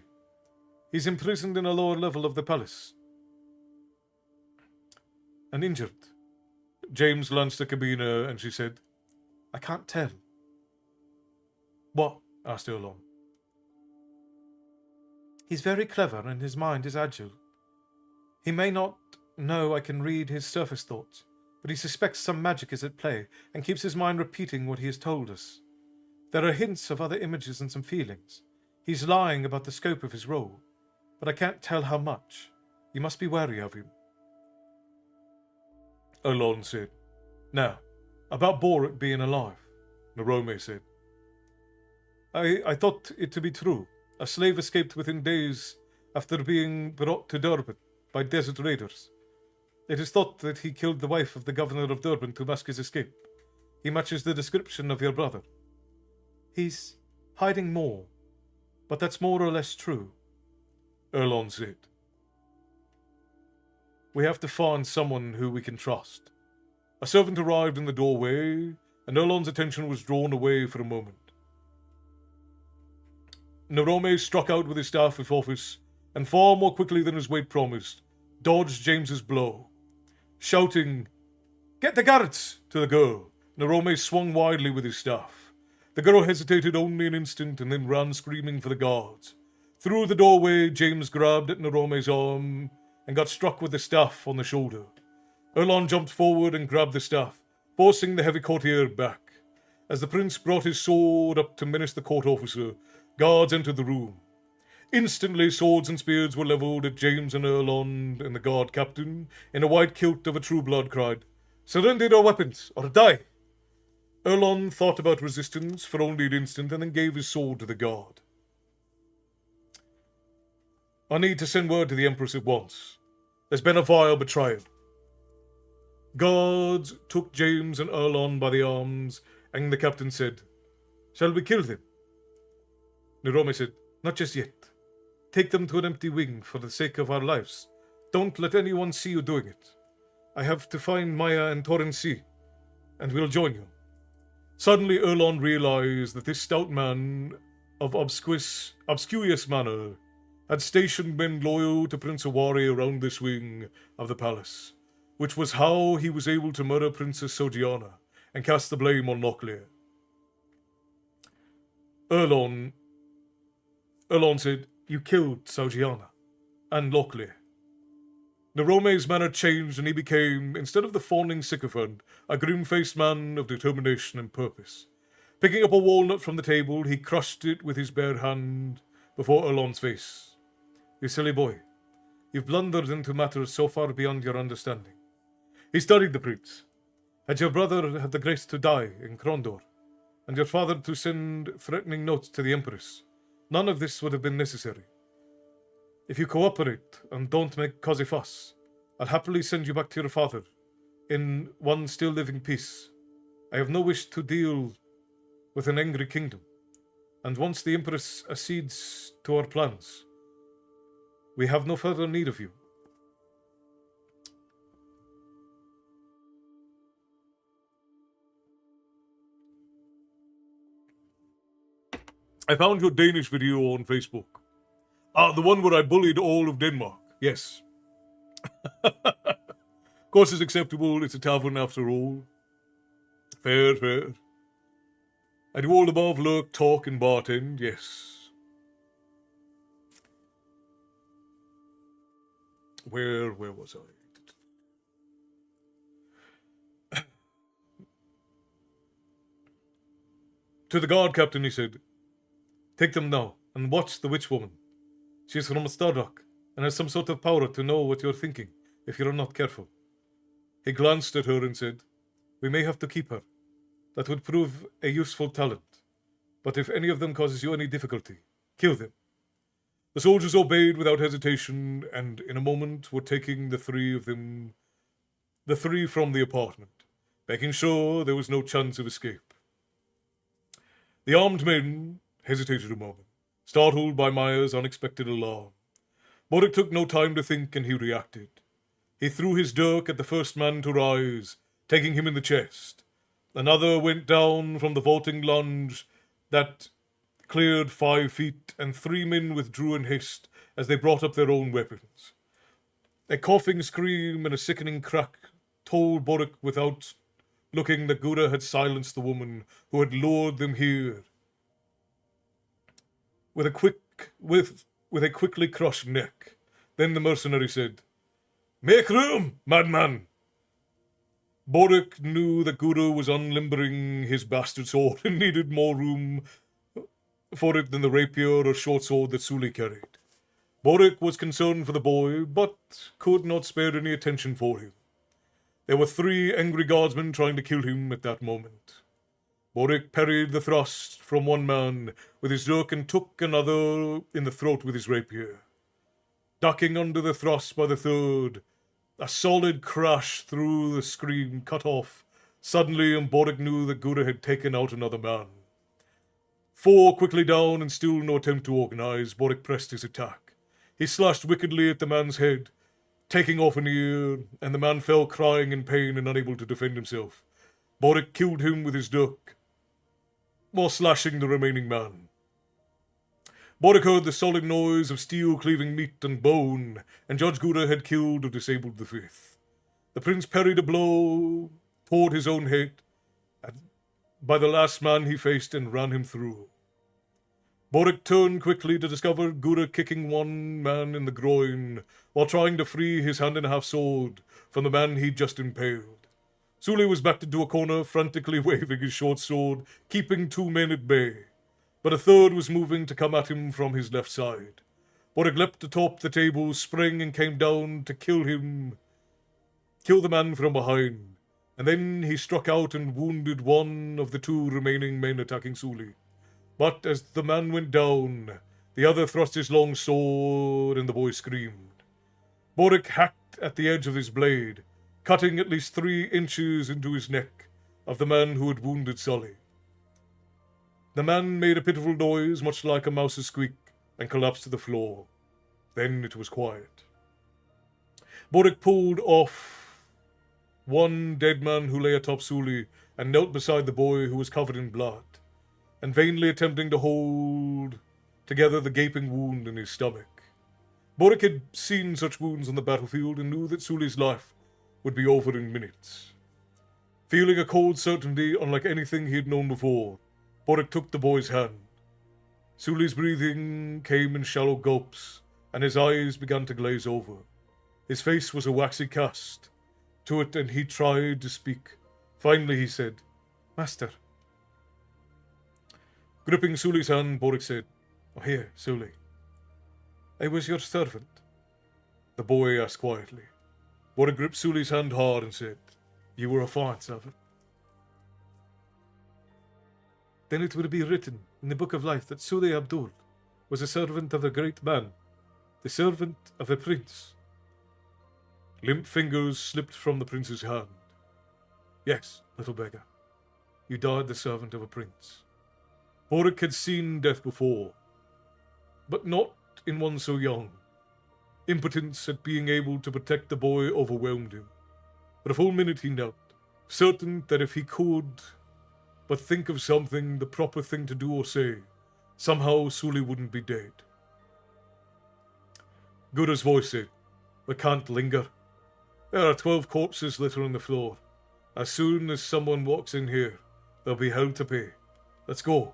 He's imprisoned in a lower level of the palace. And injured. James glanced at Kabina and she said, I can't tell. What? Asked Erlon. He's very clever and his mind is agile. He may not know I can read his surface thoughts, but he suspects some magic is at play and keeps his mind repeating what he has told us. There are hints of other images and some feelings. He's lying about the scope of his role, but I can't tell how much. You must be wary of him. Erlon said. Now, about Borat being alive, Narome said. I thought it to be true. A slave escaped within days after being brought to Durban by desert raiders. It is thought that he killed the wife of the governor of Durban to mask his escape. He matches the description of your brother. He's hiding more, but that's more or less true, Erlon said. We have to find someone who we can trust. A servant arrived in the doorway, and Erlon's attention was drawn away for a moment. Narome struck out with his staff of office, and far more quickly than his weight promised, dodged James's blow. Shouting, Get the guards! To the girl, Narome swung wildly with his staff. The girl hesitated only an instant and then ran screaming for the guards. Through the doorway, James grabbed at Narome's arm and got struck with the staff on the shoulder. Erlon jumped forward and grabbed the staff, forcing the heavy courtier back. As the prince brought his sword up to menace the court officer, guards entered the room. Instantly, swords and spears were levelled at James and Erlon, and the guard captain, in a white kilt of a true blood, cried, Surrender your weapons, or die! Erlon thought about resistance for only an instant, and then gave his sword to the guard. I need to send word to the Empress at once. There's been a vile betrayal. Guards took James and Erlon by the arms, and the captain said, Shall we kill them? Narome said, Not just yet. Take them to an empty wing for the sake of our lives. Don't let anyone see you doing it. I have to find Maya and Torrency, and we'll join you. Suddenly Erlon realized that this stout man of obscurious manner had stationed men loyal to Prince Awari around this wing of the palace, which was how he was able to murder Princess Sojiana and cast the blame on Locklear. Erlon said, You killed Sojiana and Locklear. Narome's manner changed and he became, instead of the fawning sycophant, a grim-faced man of determination and purpose. Picking up a walnut from the table, he crushed it with his bare hand before Erlon's face. You silly boy, you've blundered into matters so far beyond your understanding. He studied the prince. Had your brother had the grace to die in Krondor, and your father to send threatening notes to the Empress, none of this would have been necessary. If you cooperate and don't make cause a fuss, I'll happily send you back to your father in one still living peace. I have no wish to deal with an angry kingdom, and once the Empress accedes to our plans, we have no further need of you. I found your Danish video on Facebook. The one where I bullied all of Denmark. Yes. Of course it's acceptable. It's a tavern after all. Fair, fair. I do all above lurk, talk, and bartend. Yes. Where was I? To the guard captain he said, Take them now, and watch the witch woman. She is from Stardock, and has some sort of power to know what you're thinking, if you're not careful. He glanced at her and said, We may have to keep her. That would prove a useful talent. But if any of them causes you any difficulty, kill them. The soldiers obeyed without hesitation, and in a moment were taking the three from the apartment, making sure there was no chance of escape. The armed men hesitated a moment, startled by Maya's unexpected alarm. But it took no time to think, and he reacted. He threw his dirk at the first man to rise, taking him in the chest. Another went down from the vaulting lunge that cleared 5 feet, and 3 men withdrew in haste as they brought up their own weapons. A coughing scream and a sickening crack told Boric without looking that Gura had silenced the woman who had lured them here. With a quickly crushed neck. Then the mercenary said, "Make room, madman!" Boric knew that Guru was unlimbering his bastard sword and needed more room for it than the rapier or short sword that Suli carried. Boric was concerned for the boy, but could not spare any attention for him. There were 3 angry guardsmen trying to kill him at that moment. Boric parried the thrust from one man with his dirk and took another in the throat with his rapier. Ducking under the thrust by the third, a solid crash through the scream cut off suddenly, and Boric knew that Gura had taken out another man. 4 quickly down and still no attempt to organize, Boric pressed his attack. He slashed wickedly at the man's head, taking off an ear, and the man fell crying in pain and unable to defend himself. Boric killed him with his dirk, while slashing the remaining man. Boric heard the solid noise of steel cleaving meat and bone, and Judge Gura had killed or disabled the 5th. The prince parried a blow toward his own head by the last man he faced and ran him through. Boric turned quickly to discover Gura kicking one man in the groin while trying to free his hand-and-a-half sword from the man he'd just impaled. Suli was backed into a corner, frantically waving his short sword, keeping 2 men at bay. But a third was moving to come at him from his left side. Boric leapt atop the table, sprang and came down to kill the man from behind, and then he struck out and wounded one of the 2 remaining men attacking Suli. But as the man went down, the other thrust his long sword, and the boy screamed. Boric hacked at the edge of his blade, cutting at least 3 inches into his neck of the man who had wounded Sully. The man made a pitiful noise, much like a mouse's squeak, and collapsed to the floor. Then it was quiet. Boric pulled off one dead man who lay atop Suli and knelt beside the boy who was covered in blood, and vainly attempting to hold together the gaping wound in his stomach. Boric had seen such wounds on the battlefield and knew that Suli's life would be over in minutes. Feeling a cold certainty unlike anything he had known before, Boric took the boy's hand. Suli's breathing came in shallow gulps, and his eyes began to glaze over. His face was a waxy cast to it, and he tried to speak. Finally he said, "Master." Gripping Suli's hand, Boric said, "Oh, here, Suli. I was your servant." The boy asked quietly. Boric gripped Suli's hand hard and said, "You were a fine servant." "Then it will be written in the book of life that Suli Abdul was a servant of a great man, the servant of a prince." Limp fingers slipped from the prince's hand. "Yes, little beggar, you died the servant of a prince." Boric had seen death before, but not in one so young. Impotence at being able to protect the boy overwhelmed him. For a full minute he knelt, certain that if he could but think of something, the proper thing to do or say, somehow Suli wouldn't be dead. Gura's voice said, "We can't linger. There are 12 corpses littering the floor. As soon as someone walks in here, there'll be hell to pay. Let's go."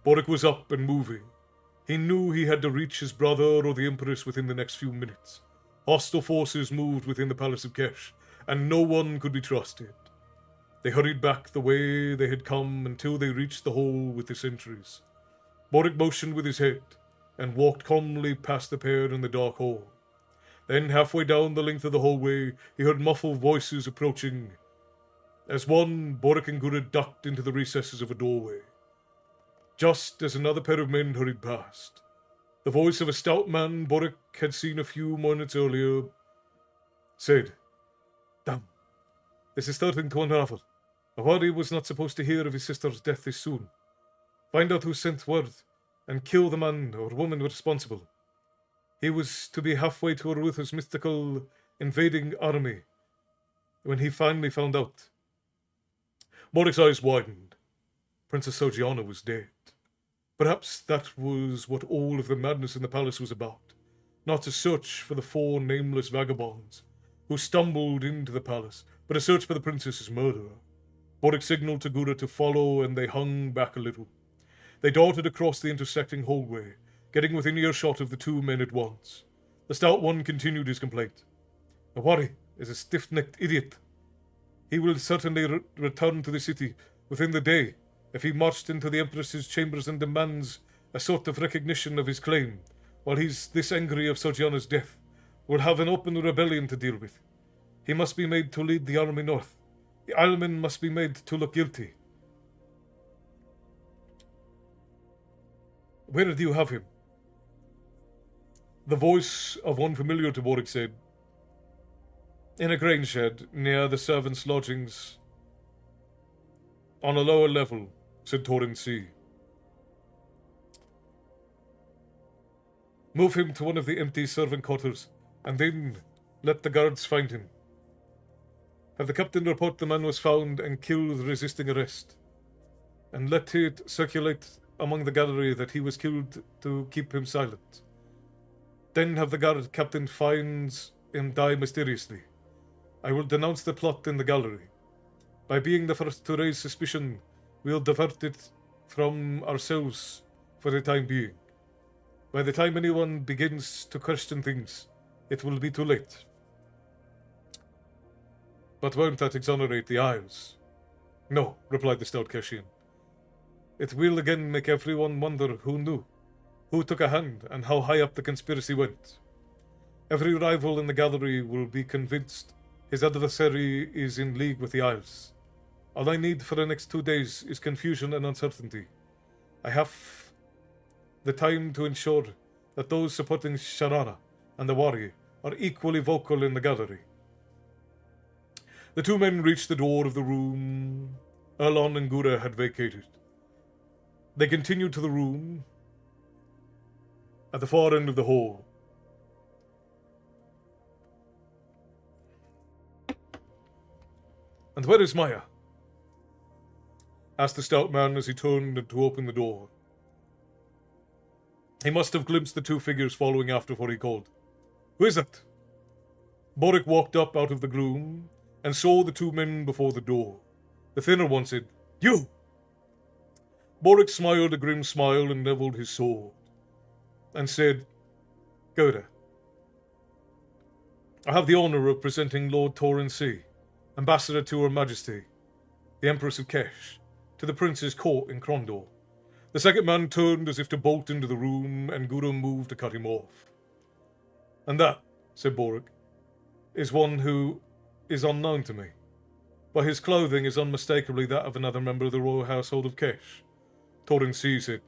Boric was up and moving. He knew he had to reach his brother or the Empress within the next few minutes. Hostile forces moved within the Palace of Kesh, and no one could be trusted. They hurried back the way they had come until they reached the hole with the sentries. Boric motioned with his head and walked calmly past the pair in the dark hall. Then, halfway down the length of the hallway, he heard muffled voices approaching. As one, Boric and Gura ducked into the recesses of a doorway. Just as another pair of men hurried past, the voice of a stout man Boric had seen a few minutes earlier said, "Damn, this is starting to unravel. Awadi was not supposed to hear of his sister's death this soon. Find out who sent word, and kill the man or woman responsible. He was to be halfway to Arutha's mystical invading army when he finally found out." Boric's eyes widened. Princess Sogiana was dead. Perhaps that was what all of the madness in the palace was about. Not a search for the 4 nameless vagabonds who stumbled into the palace, but a search for the princess's murderer. Boric signaled to Gura to follow, and they hung back a little. They darted across the intersecting hallway, getting within earshot of the 2 men at once. The stout one continued his complaint. Awari is a stiff-necked idiot. He will certainly return to the city within the day if he marched into the Empress's chambers and demands a sort of recognition of his claim, while he's this angry of Sogiana's death. We'll have an open rebellion to deal with. He must be made to lead the army north. The Islemen must be made to look guilty. Where do you have him? The voice of one familiar to Boric said, in a grain shed near the servants' lodgings. On a lower level, said Torrin C. Move him to one of the empty servant quarters, and then let the guards find him. Have the captain report the man was found and killed resisting arrest, and let it circulate among the gallery that he was killed to keep him silent. Then have the guard captain finds him die mysteriously. I will denounce the plot in the gallery. By being the first to raise suspicion, we'll divert it from ourselves for the time being. By the time anyone begins to question things, it will be too late. But won't that exonerate the Isles? No, replied the stout Keshian. It will again make everyone wonder who knew, who took a hand, and how high up the conspiracy went. Every rival in the gallery will be convinced his adversary is in league with the Isles. All I need for the next 2 days is confusion and uncertainty. I have the time to ensure that those supporting Sharana and the Wari are equally vocal in the gallery. The 2 men reached the door of the room Erlon and Gura had vacated. They continued to the room at the far end of the hall. And where is Maya? Asked the stout man as he turned to open the door. He must have glimpsed the 2 figures following after, for he called, Who is that? Boric walked up out of the gloom and saw the 2 men before the door. The thinner one said, You! Boric smiled a grim smile and levelled his sword, and said, Goda, I have the honour of presenting Lord Torrin C., Ambassador to Her Majesty, the Empress of Kesh, to the Prince's court in Krondor. The second man turned as if to bolt into the room, and Guru moved to cut him off. And that, said Boric, is one who is unknown to me, but his clothing is unmistakably that of another member of the royal household of Kesh. Torrin C. said,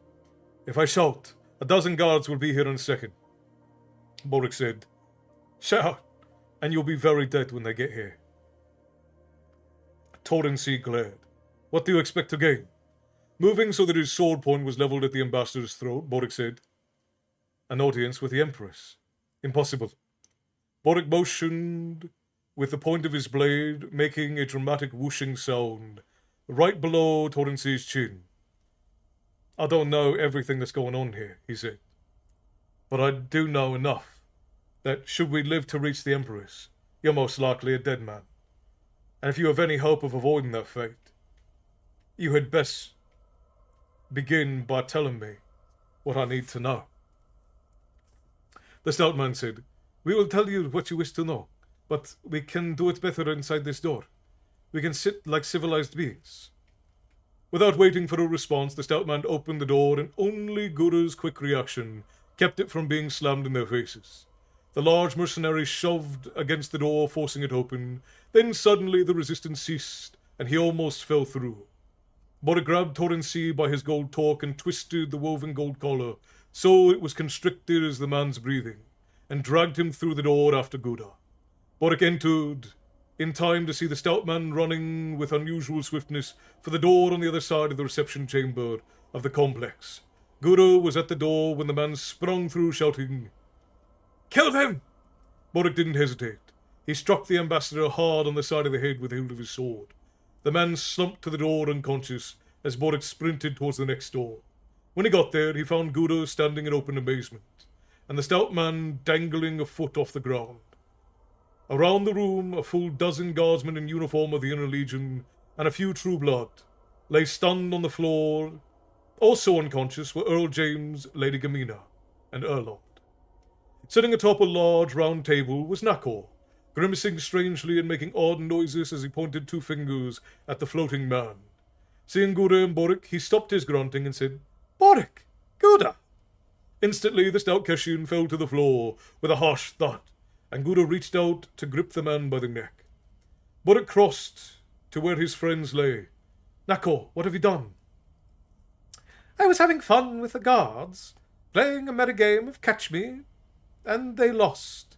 If I shout, 12 guards will be here in a second. Boric said, Shout, and you'll be very dead when they get here. Torrin C. glared. What do you expect to gain? Moving so that his sword point was levelled at the ambassador's throat, Boric said, An audience with the Empress. Impossible. Boric motioned with the point of his blade, making a dramatic whooshing sound, right below Torrin C.'s chin. I don't know everything that's going on here, he said, but I do know enough that should we live to reach the Empress, you're most likely a dead man. And if you have any hope of avoiding that fate, you had best begin by telling me what I need to know. The stout man said, We will tell you what you wish to know, but we can do it better inside this door. We can sit like civilized beings. Without waiting for a response, the stout man opened the door, and only Guru's quick reaction kept it from being slammed in their faces. The large mercenary shoved against the door, forcing it open. Then suddenly the resistance ceased, and he almost fell through. Boric grabbed Torrin C. by his gold torque and twisted the woven gold collar, so it was constricted as the man's breathing, and dragged him through the door after Gura. Boric entered in time to see the stout man running with unusual swiftness for the door on the other side of the reception chamber of the complex. Guru was at the door when the man sprung through, shouting, Kill him! Boric didn't hesitate. He struck the ambassador hard on the side of the head with the hilt of his sword. The man slumped to the door unconscious as Boric sprinted towards the next door. When he got there, he found Gouda standing in open amazement, and the stout man dangling a foot off the ground. Around the room, a full dozen guardsmen in uniform of the Inner Legion and a few true blood lay stunned on the floor. Also unconscious were Earl James, Lady Gamina, and Erlond. Sitting atop a large round table was Nakor, grimacing strangely and making odd noises as he pointed two fingers at the floating man. Seeing Gouda and Boric, he stopped his grunting and said, "Boric! Gouda!" Instantly, the stout Keshin fell to the floor with a harsh thud, and Gouda reached out to grip the man by the neck. Boric crossed to where his friends lay. "Nakor, what have you done?" "I was having fun with the guards, playing a merry game of catch me, and they lost.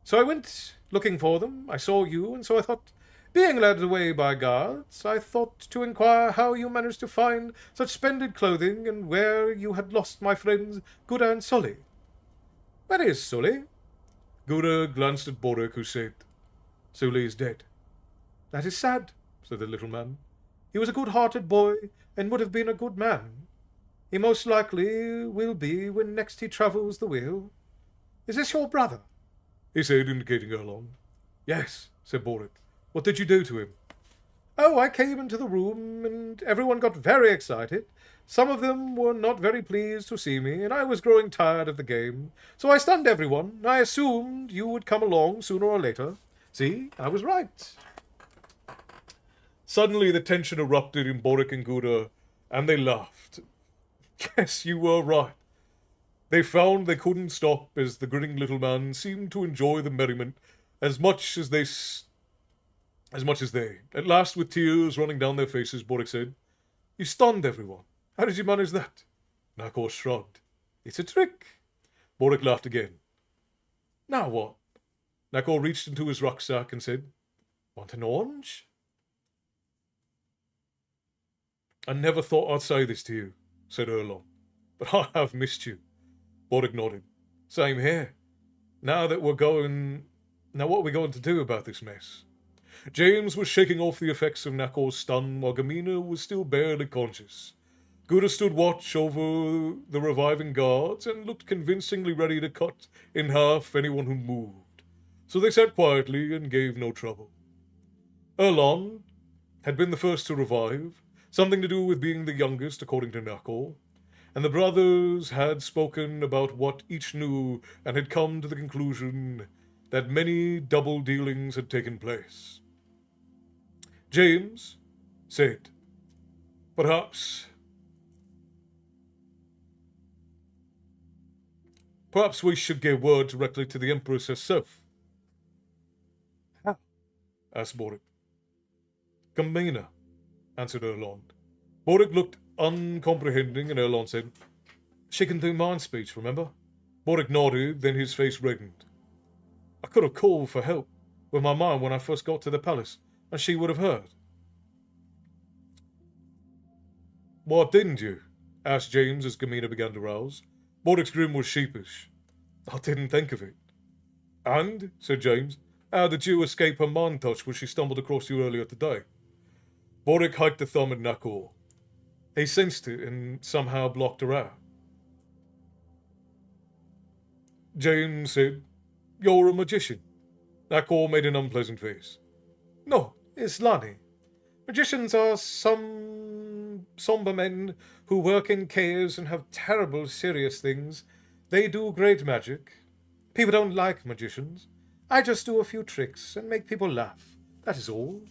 So I went looking for them. I saw you, and so I thought, being led away by guards, I thought to inquire how you managed to find such splendid clothing and where you had lost my friends Gouda and Sully." "Where is Sully?" Gouda glanced at Boric, who said, "Sully is dead." "That is sad," said the little man. "He was a good-hearted boy and would have been a good man. He most likely will be when next he travels the wheel. Is this your brother?" he said, indicating Erlond. "Yes," said Boric. "What did you do to him?" "Oh, I came into the room, and everyone got very excited. Some of them were not very pleased to see me, and I was growing tired of the game. So I stunned everyone. I assumed you would come along sooner or later. See, I was right." Suddenly the tension erupted in Boric and Gouda, and they laughed. "Yes, you were right." They found they couldn't stop as the grinning little man seemed to enjoy the merriment as much as they. At last, with tears running down their faces, Boric said, "You stunned everyone. How did you manage that?" Nakor shrugged. "It's a trick." Boric laughed again. "Now what?" Nakor reached into his rucksack and said, "Want an orange?" "I never thought I'd say this to you," said Erlong, "but I have missed you." Boric nodded. "Same here. Now what are we going to do about this mess?" James was shaking off the effects of Nakor's stun while Gamina was still barely conscious. Gouda stood watch over the reviving guards and looked convincingly ready to cut in half anyone who moved. So they sat quietly and gave no trouble. Erlon had been the first to revive, something to do with being the youngest, according to Nakor, and the brothers had spoken about what each knew and had come to the conclusion that many double dealings had taken place. James said, Perhaps we should give word directly to the Empress herself." "How?" asked Boric. "Gamina," answered Erlond. Boric looked uncomprehending, and Erlond said, "She can do mind speech, remember?" Boric nodded, then his face reddened. "I could have called for help with my mind when I first got to the palace, and she would have heard." "Why didn't you?" asked James as Gamina began to rouse. Boric's grin was sheepish. "I didn't think of it." "And," said James, "how did you escape her mind touch when she stumbled across you earlier today?" Boric hiked a thumb at Nakor. "He sensed it and somehow blocked her out." James said, "You're a magician." Nakor made an unpleasant face. "No, it's Lani. Magicians are some somber men who work in caves and have terrible, serious things. They do great magic. People don't like magicians. I just do a few tricks and make people laugh. That is all."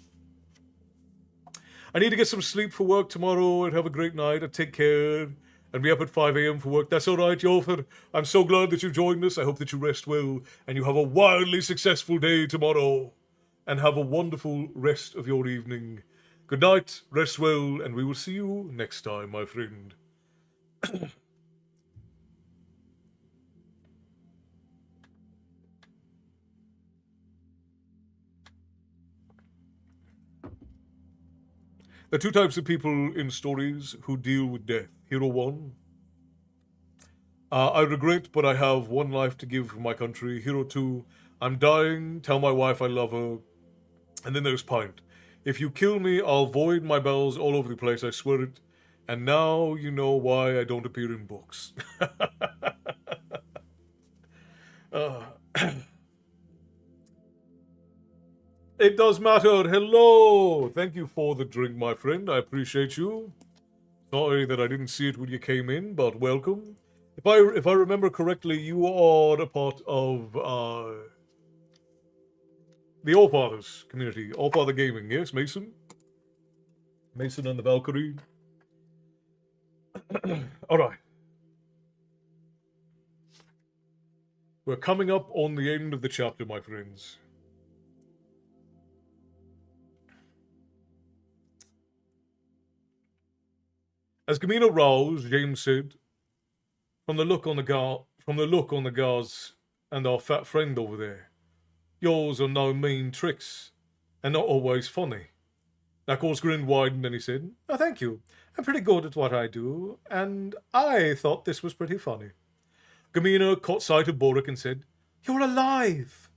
"I need to get some sleep for work tomorrow and have a great night and take care and be up at 5 a.m. for work. That's all right, Yolford. I'm so glad that you joined us. I hope that you rest well and you have a wildly successful day tomorrow and have a wonderful rest of your evening. Good night, rest well, and we will see you next time, my friend." There are two types of people in stories who deal with death. Hero 1. I regret, but I have one life to give for my country. Hero 2. I'm dying, tell my wife I love her. And then there's Pint. If you kill me, I'll void my bells all over the place, I swear it. And now you know why I don't appear in books. It does matter. Hello. Thank you for the drink, my friend. I appreciate you. Sorry that I didn't see it when you came in, but welcome. If I remember correctly, you are a part of the All Fathers community, All Father Gaming. Yes, Mason. Mason and the Valkyrie. All right. We're coming up on the end of the chapter, my friends. As Gamina roused, James said, From the look on the guards and our fat friend over there, yours are no mean tricks, and not always funny." Knuckles grinned wide, and then he said, "Oh, thank you. I'm pretty good at what I do, and I thought this was pretty funny." Gamina caught sight of Boric and said, "You're alive!"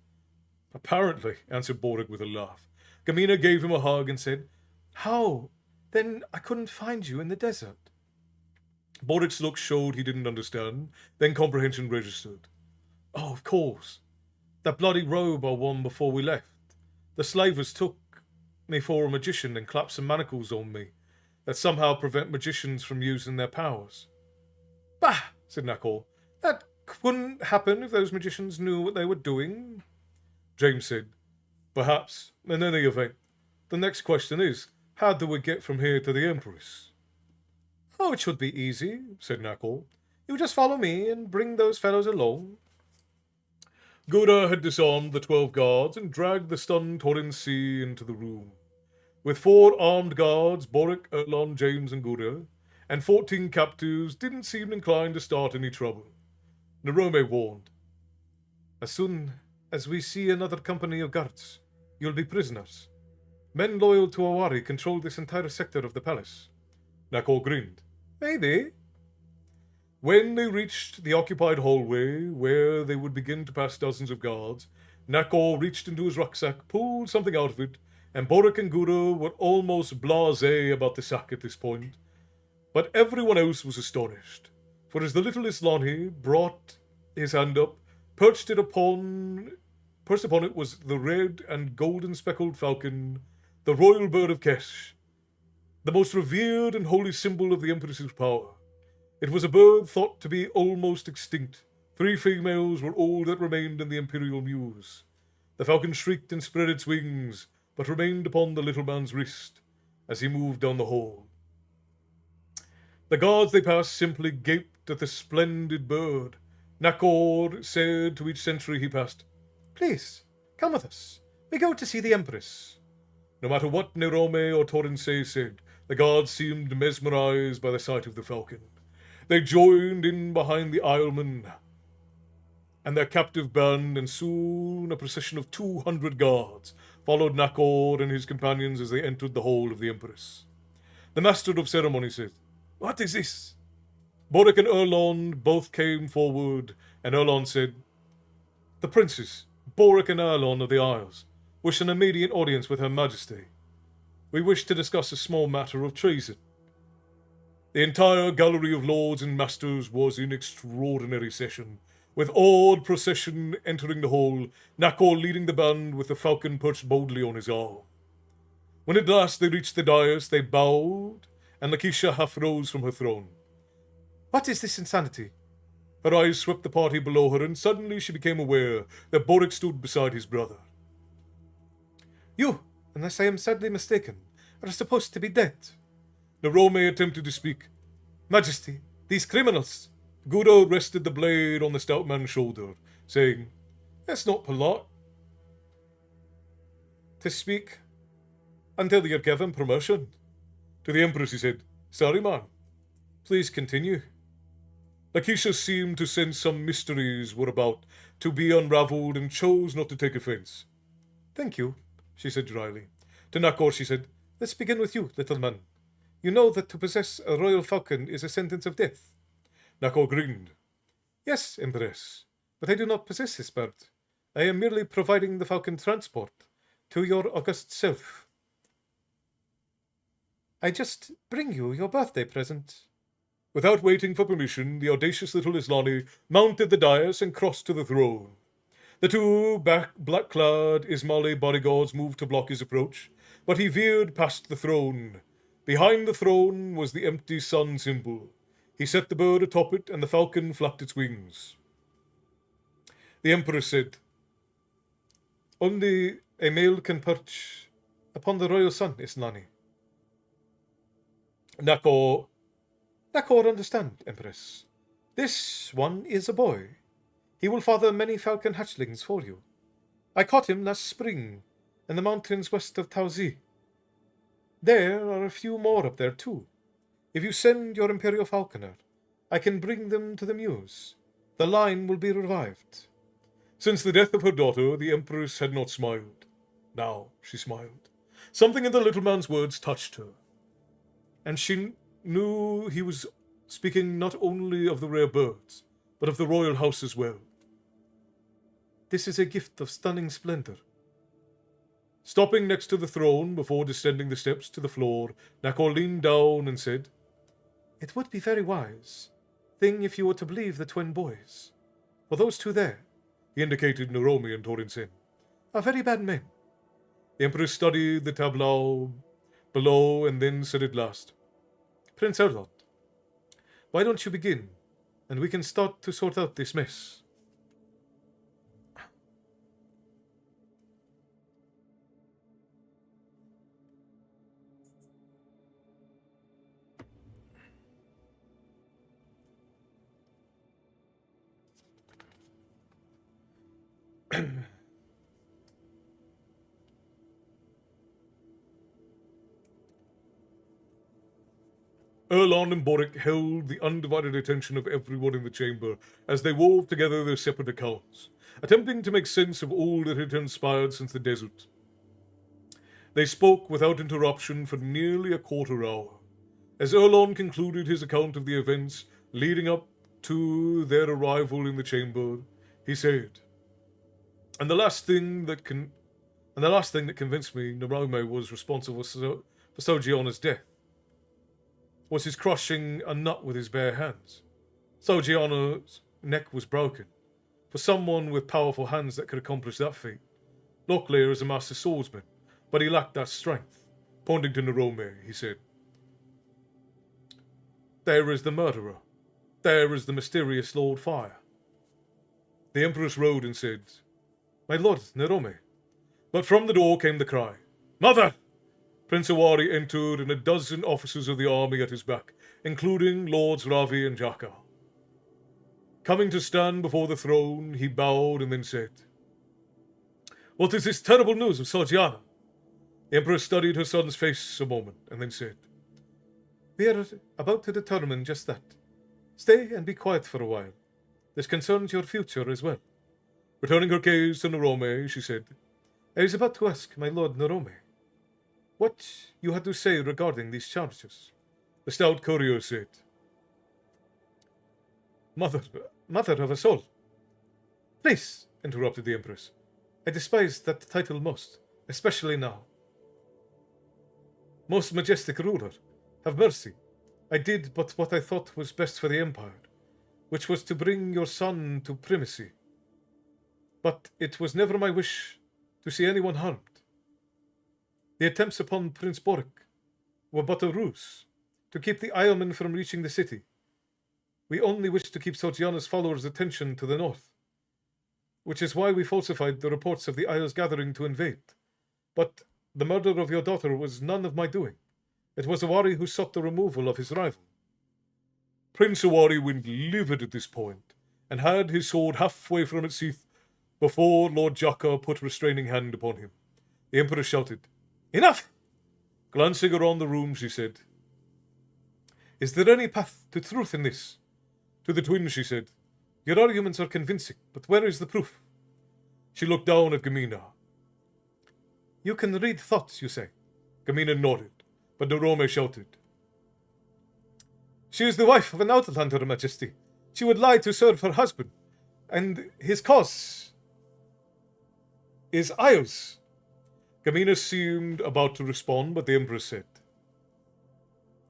"Apparently," answered Boric with a laugh. Gamina gave him a hug and said, "How? Then I couldn't find you in the desert." Boric's look showed he didn't understand, then comprehension registered. "Oh, of course. That bloody robe I won before we left. The slavers took me for a magician and clapped some manacles on me that somehow prevent magicians from using their powers." "Bah!" said Knuckle. "That couldn't happen if those magicians knew what they were doing." James said, "Perhaps. In any event, the next question is, how do we get from here to the Empress?" "Oh, it should be easy," said Knuckle. "You just follow me and bring those fellows along." Gouda had disarmed the 12 guards and dragged the stunned Torin C into the room. With 4 armed guards, Boric, Erlon, James, and Gouda, and 14 captives didn't seem inclined to start any trouble. Nerome warned, "As soon as we see another company of guards, you'll be prisoners. Men loyal to Awari control this entire sector of the palace." Knuckle grinned. "Maybe." When they reached the occupied hallway, where they would begin to pass dozens of guards, Knuckle reached into his rucksack, pulled something out of it, and Boric and Gouda were almost blasé about the sack at this point. But everyone else was astonished, for as the little Islani brought his hand up, perched upon it was the red and golden speckled falcon, the royal bird of Kesh, the most revered and holy symbol of the Empress's power. It was a bird thought to be almost extinct. 3 females were all that remained in the Imperial Mews. The falcon shrieked and spread its wings, but remained upon the little man's wrist as he moved down the hall. The guards they passed simply gaped at the splendid bird. Nakor said to each sentry he passed, "Please, come with us. We go to see the Empress." No matter what Nerome or Torrensay said, the guards seemed mesmerized by the sight of the falcon. They joined in behind the Isleman and their captive band, and soon a procession of 200 guards followed Nakor and his companions as they entered the hall of the Empress. The master of ceremony said, "What is this?" Boric and Erlon both came forward, and Erlon said, "The princes, Boric and Erlon of the Isles, wish an immediate audience with Her Majesty. We wish to discuss a small matter of treason." The entire gallery of lords and masters was in extraordinary session, with awed procession entering the hall, Nakor leading the band with the falcon perched boldly on his arm. When at last they reached the dais, they bowed, and Lakeisha half rose from her throne. "What is this insanity?" Her eyes swept the party below her, and suddenly she became aware that Boric stood beside his brother. "You, unless I am sadly mistaken, are supposed to be dead." Nerome attempted to speak. "Majesty, these criminals." Gouda rested the blade on the stout man's shoulder, saying, "It's not polite to speak until you're given permission." To the Empress he said, "Sorry, man. Please continue." Lakeisha seemed to sense some mysteries were about to be unravelled and chose not to take offence. "Thank you," she said dryly. To Nakor she said, "Let's begin with you, little man. You know that to possess a royal falcon is a sentence of death." Nakor grinned. "Yes, Empress, but I do not possess this bird. I am merely providing the falcon transport to your august self." I just bring you your birthday present. Without waiting for permission, the audacious little Islani mounted the dais and crossed to the throne. The two black-clad Ismaili bodyguards moved to block his approach, but he veered past the throne. Behind the throne was the empty sun symbol. He set the bird atop it, and the falcon flapped its wings. The emperor said, "Only a male can perch upon the royal sun, Islani." Nakor understand, Empress. This one is a boy. He will father many falcon hatchlings for you. I caught him last spring in the mountains west of Tauzi. There are a few more up there too. If you send your imperial falconer, I can bring them to the Muse. The line will be revived. Since the death of her daughter, the Empress had not smiled. Now she smiled. Something in the little man's words touched her, and she knew he was speaking not only of the rare birds, but of the royal house as well. This is a gift of stunning splendor. Stopping next to the throne before descending the steps to the floor, Nakor leaned down and said, "It would be very wise thing if you were to believe the twin boys. For those two there," he indicated Naromi and Torinsen, "are very bad men." The Empress studied the tableau below and then said at last, "Prince Erland, why don't you begin, and we can start to sort out this mess." Erlon and Boric held the undivided attention of everyone in the chamber as they wove together their separate accounts, attempting to make sense of all that had transpired since the desert. They spoke without interruption for nearly a quarter hour. As Erlon concluded his account of the events leading up to their arrival in the chamber, he said, And the last thing that convinced me Narome was responsible for Sojiana's death was his crushing a nut with his bare hands. Sojiana's neck was broken. For someone with powerful hands that could accomplish that feat, Locklear is a master swordsman, but he lacked that strength. Pointing to Narome, he said, "There is the murderer. There is the mysterious Lord Fire." The Empress rode and said, "My lord, Narome." But from the door came the cry, "Mother!" Prince Awari entered, and a dozen officers of the army at his back, including Lords Ravi and Jaka. Coming to stand before the throne, he bowed and then said, "What is this terrible news of Sojiana?" The Empress studied her son's face a moment, and then said, "We are about to determine just that. Stay and be quiet for a while. This concerns your future as well." Returning her gaze to Narome, she said, "I was about to ask my lord Narome what you had to say regarding these charges." The stout courier said, Mother of us all." "Please," interrupted the Empress. "I despise that title most, especially now." "Most majestic ruler, have mercy. I did but what I thought was best for the Empire, which was to bring your son to primacy. But it was never my wish to see anyone harmed. The attempts upon Prince Boric were but a ruse, to keep the Islemen from reaching the city. We only wished to keep Sojiana's followers' attention to the north, which is why we falsified the reports of the Isles gathering to invade. But the murder of your daughter was none of my doing. It was Awari who sought the removal of his rival." Prince Awari went livid at this point, and had his sword halfway from its sheath before Lord Jaka put restraining hand upon him. The Emperor shouted, "Enough!" Glancing around the room, she said, "Is there any path to truth in this?" To the twins, she said, "Your arguments are convincing, but where is the proof?" She looked down at Gamina. "You can read thoughts, you say?" Gamina nodded, but Narome shouted, "She is the wife of an outlander, Majesty. She would lie to serve her husband, and his cause is Isles." Gamina seemed about to respond, but the Empress said,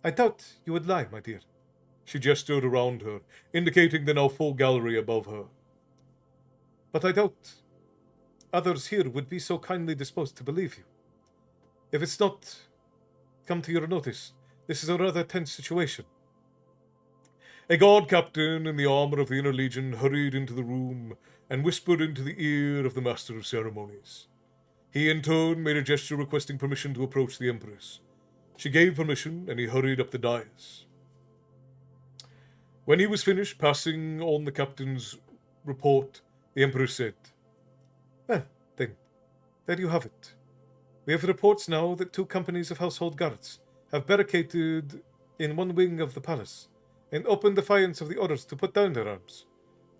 I doubt you would lie, my dear. She gestured around her, indicating the now full gallery above her. But I doubt others here would be so kindly disposed to believe you. If it's not come to your notice, this is a rather tense situation. A guard captain in the armor of the Inner Legion hurried into the room and whispered into the ear of the Master of Ceremonies. He in turn made a gesture requesting permission to approach the Empress. She gave permission, and he hurried up the dais. When he was finished passing on the captain's report, the Empress said, Well, then, there you have it. We have reports now that 2 companies of household guards have barricaded in one wing of the palace and open defiance of the orders to put down their arms,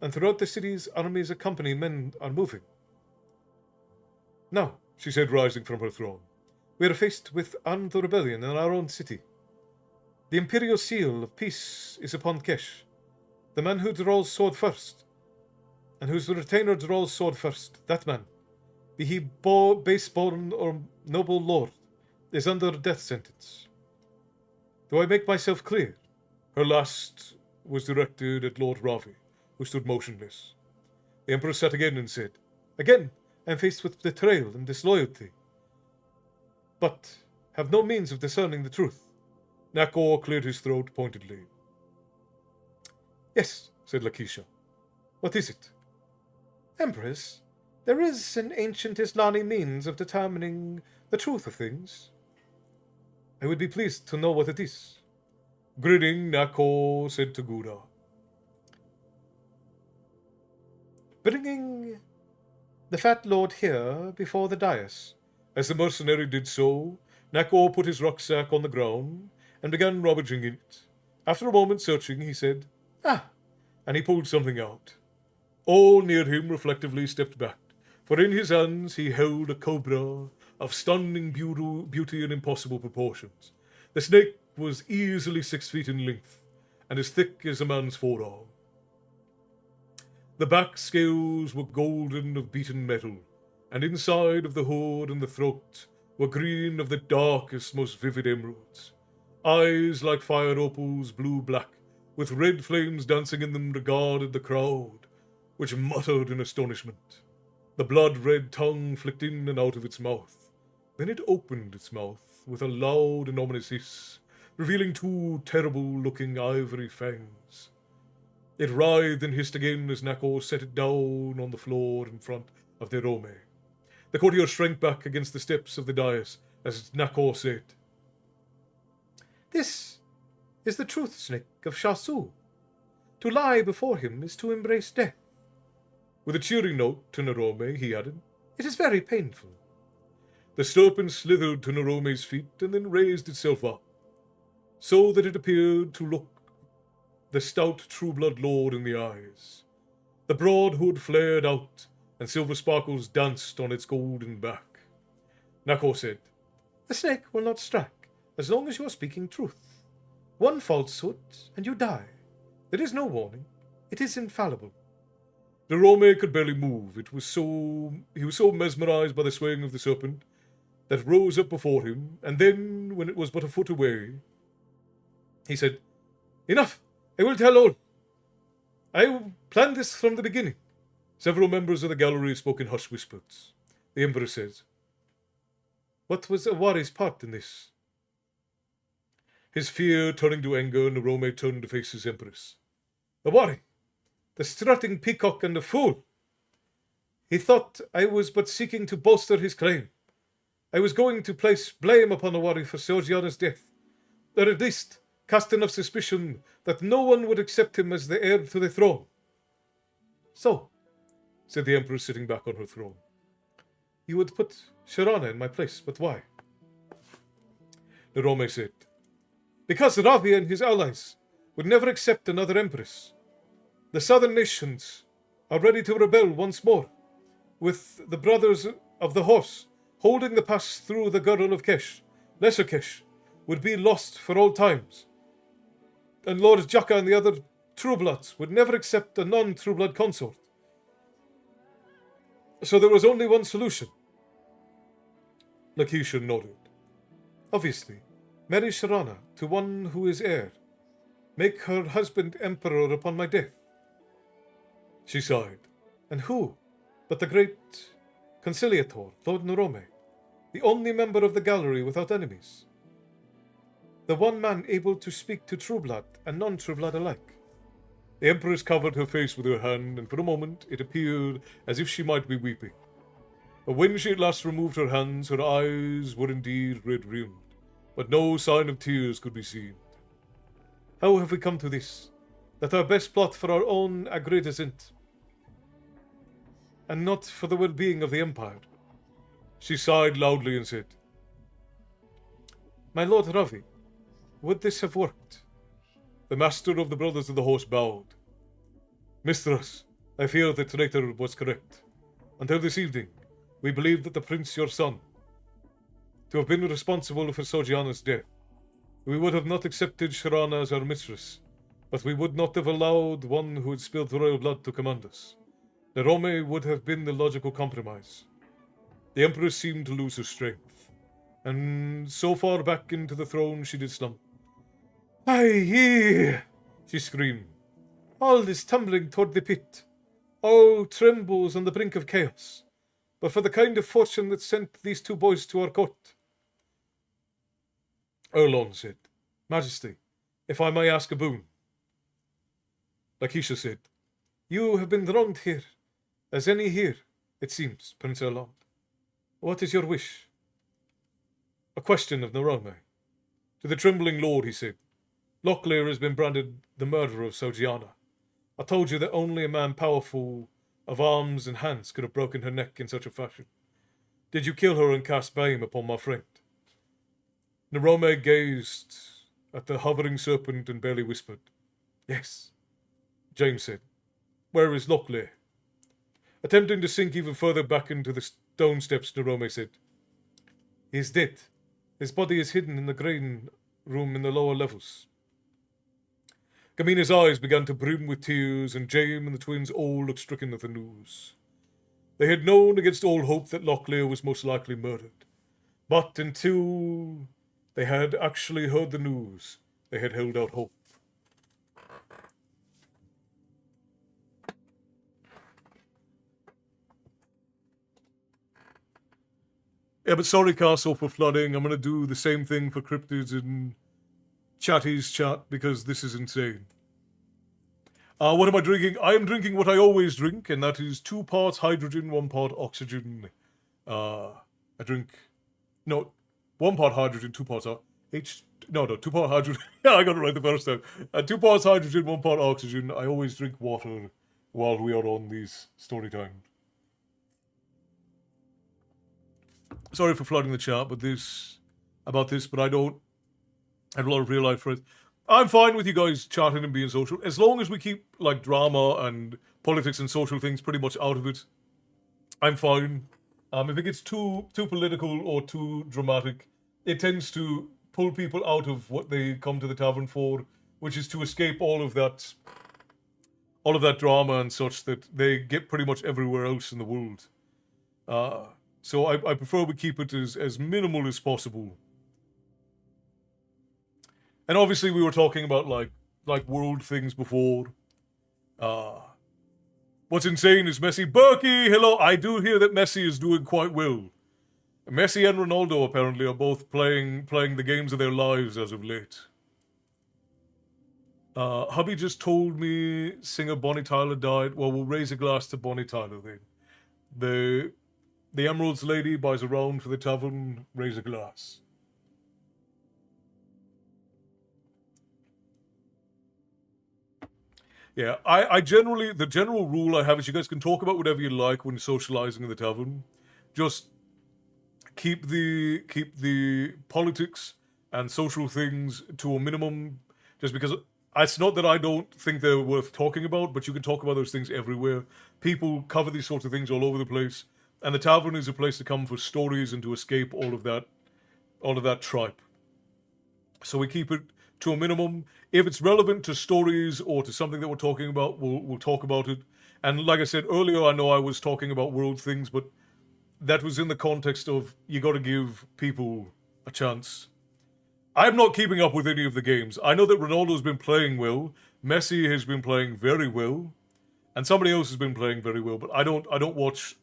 and throughout the city's armies accompanying men are moving. Now, she said, rising from her throne, we are faced with armed rebellion in our own city. The imperial seal of peace is upon Kesh, the man who draws sword first, and whose retainer draws sword first, that man, be he base-born or noble lord, is under death sentence. Do I make myself clear? Her last was directed at Lord Ravi, who stood motionless. The Empress sat again and said, Again, I am faced with betrayal and disloyalty, but have no means of discerning the truth. Nakor cleared his throat pointedly. Yes, said Lakeisha. What is it? Empress, there is an ancient Islami means of determining the truth of things. I would be pleased to know what it is. Grinning, Nakor said to Gura, Bringing the fat lord here before the dais. As the mercenary did so, Nakor put his rucksack on the ground and began rummaging in it. After a moment searching, he said, Ah! And he pulled something out. All near him reflectively stepped back, for in his hands he held a cobra of stunning beauty and impossible proportions. The snake was easily 6 feet in length, and as thick as a man's forearm. The back scales were golden of beaten metal, and inside of the hood and the throat were green of the darkest, most vivid emeralds. Eyes like fire opals, blue-black, with red flames dancing in them, regarded the crowd, which muttered in astonishment. The blood-red tongue flicked in and out of its mouth. Then it opened its mouth with a loud and ominous hiss, revealing 2 terrible-looking ivory fangs. It writhed and hissed again as Nakor set it down on the floor in front of Derome. The courtier shrank back against the steps of the dais as Nakor said, This is the truth snake of Shasu. To lie before him is to embrace death. With a cheering note to Nerome, he added, It is very painful. The serpent slithered to Nerome's feet and then raised itself up, so that it appeared to look the stout true-blood lord in the eyes. The broad hood flared out, and silver sparkles danced on its golden back. Nakor said, The snake will not strike, as long as you are speaking truth. One falsehood, and you die. There is no warning. It is infallible. Nerome could barely move. He was so mesmerized by the swaying of the serpent that rose up before him, and then, when it was but a foot away, he said, Enough! I will tell all. I planned this from the beginning. Several members of the gallery spoke in hushed whispers. The Emperor says, What was Awari's part in this? His fear turning to anger, Nerome turned to face his Empress. Awari, the strutting peacock and the fool. He thought I was but seeking to bolster his claim. I was going to place blame upon Awari for Georgiana's death, or at least cast enough suspicion that no one would accept him as the heir to the throne. So, said the Empress sitting back on her throne, you would put Sharana in my place, but why? Nerome said, Because Ravi and his allies would never accept another empress. The southern nations are ready to rebel once more, with the brothers of the horse holding the pass through the girdle of Kesh. Lesser Kesh would be lost for all times, and Lord Jaka and the other Truebloods would never accept a non-Trueblood consort. So there was only one solution. Lakeisha nodded. Obviously, Marry Sharana to one who is heir. Make her husband emperor upon my death. She sighed. And who but the great conciliator, Lord Nerome, the only member of the gallery without enemies? The one man able to speak to true blood and non-true blood alike. The Empress covered her face with her hand, and for a moment it appeared as if she might be weeping. But when she at last removed her hands, her eyes were indeed red-rimmed, but no sign of tears could be seen. How have we come to this? That our best plot for our own aggrandizement, and not for the well-being of the Empire? She sighed loudly and said, My Lord Ravi, would this have worked? The master of the Brothers of the Horse bowed. Mistress, I fear the traitor was correct. Until this evening, we believed that the prince, your son, to have been responsible for Sojiana's death. We would have not accepted Sharana as our mistress, but we would not have allowed one who had spilled royal blood to command us. Nerome would have been the logical compromise. The Empress seemed to lose her strength, and so far back into the throne she did slump. Aye, She screamed. all is tumbling toward the pit. All trembles on the brink of chaos. But for the kind of fortune that sent these two boys to our court. Erlon said, Majesty, if I may ask a boon. Lakeisha said, You have been wronged here, as any here, it seems, Prince Erlon. What is your wish? A question of Nerome. To the trembling lord he said, Locklear has been branded the murderer of Sojiana. I told you that only a man powerful of arms and hands could have broken her neck in such a fashion. Did you kill her and cast blame upon my friend? Nerome gazed at the hovering serpent and barely whispered, Yes. James said, Where is Locklear? Attempting to sink even further back into the stone steps, Nerome said, He is dead. His body is hidden in the grain room in the lower levels. Gamina's eyes began to brim with tears, and James and the twins all looked stricken at the news. They had known against all hope that Locklear was most likely murdered. But until they had actually heard the news, they had held out hope. Yeah, but sorry, Castle, for flooding. I'm going to do the same thing for cryptids in Chatty's chat, because this is insane. What am I drinking? I am drinking what I always drink, and that is 2 parts hydrogen, 1 part oxygen. I drink... No, 1 part hydrogen, 2 parts... 2 part hydrogen. Yeah, I got it right the first time. 2 parts hydrogen, 1 part oxygen. I always drink water while we are on these story times. Sorry for flooding the chat, but but I don't have a lot of real life friends. I'm fine with you guys chatting and being social, as long as we keep like drama and politics and social things pretty much out of it. I'm fine. If it gets too political or too dramatic, it tends to pull people out of what they come to the tavern for, which is to escape all of that drama and such that they get pretty much everywhere else in the world. So I prefer we keep it as minimal as possible. And obviously we were talking about like world things before. What's insane is Messi. Berkey, hello. I do hear that Messi is doing quite well. Messi and Ronaldo apparently are both playing the games of their lives as of late. Hubby just told me singer Bonnie Tyler died. Well, we'll raise a glass to Bonnie Tyler then. The Emeralds lady buys a round for the tavern. Raise a glass. Yeah, I generally, the general rule I have is you guys can talk about whatever you like when socializing in the tavern. Just keep the politics and social things to a minimum, just because it's not that I don't think they're worth talking about, but you can talk about those things everywhere. People cover these sorts of things all over the place, and the tavern is a place to come for stories and to escape all of that tripe. So we keep it to a minimum. If it's relevant to stories or to something that we're talking about, we'll talk about it. And like I said earlier, I know I was talking about world things, but that was in the context of you got to give people a chance. I'm not keeping up with any of the games. I know that Ronaldo's been playing well, Messi has been playing very well, and somebody else has been playing very well. But I don't watch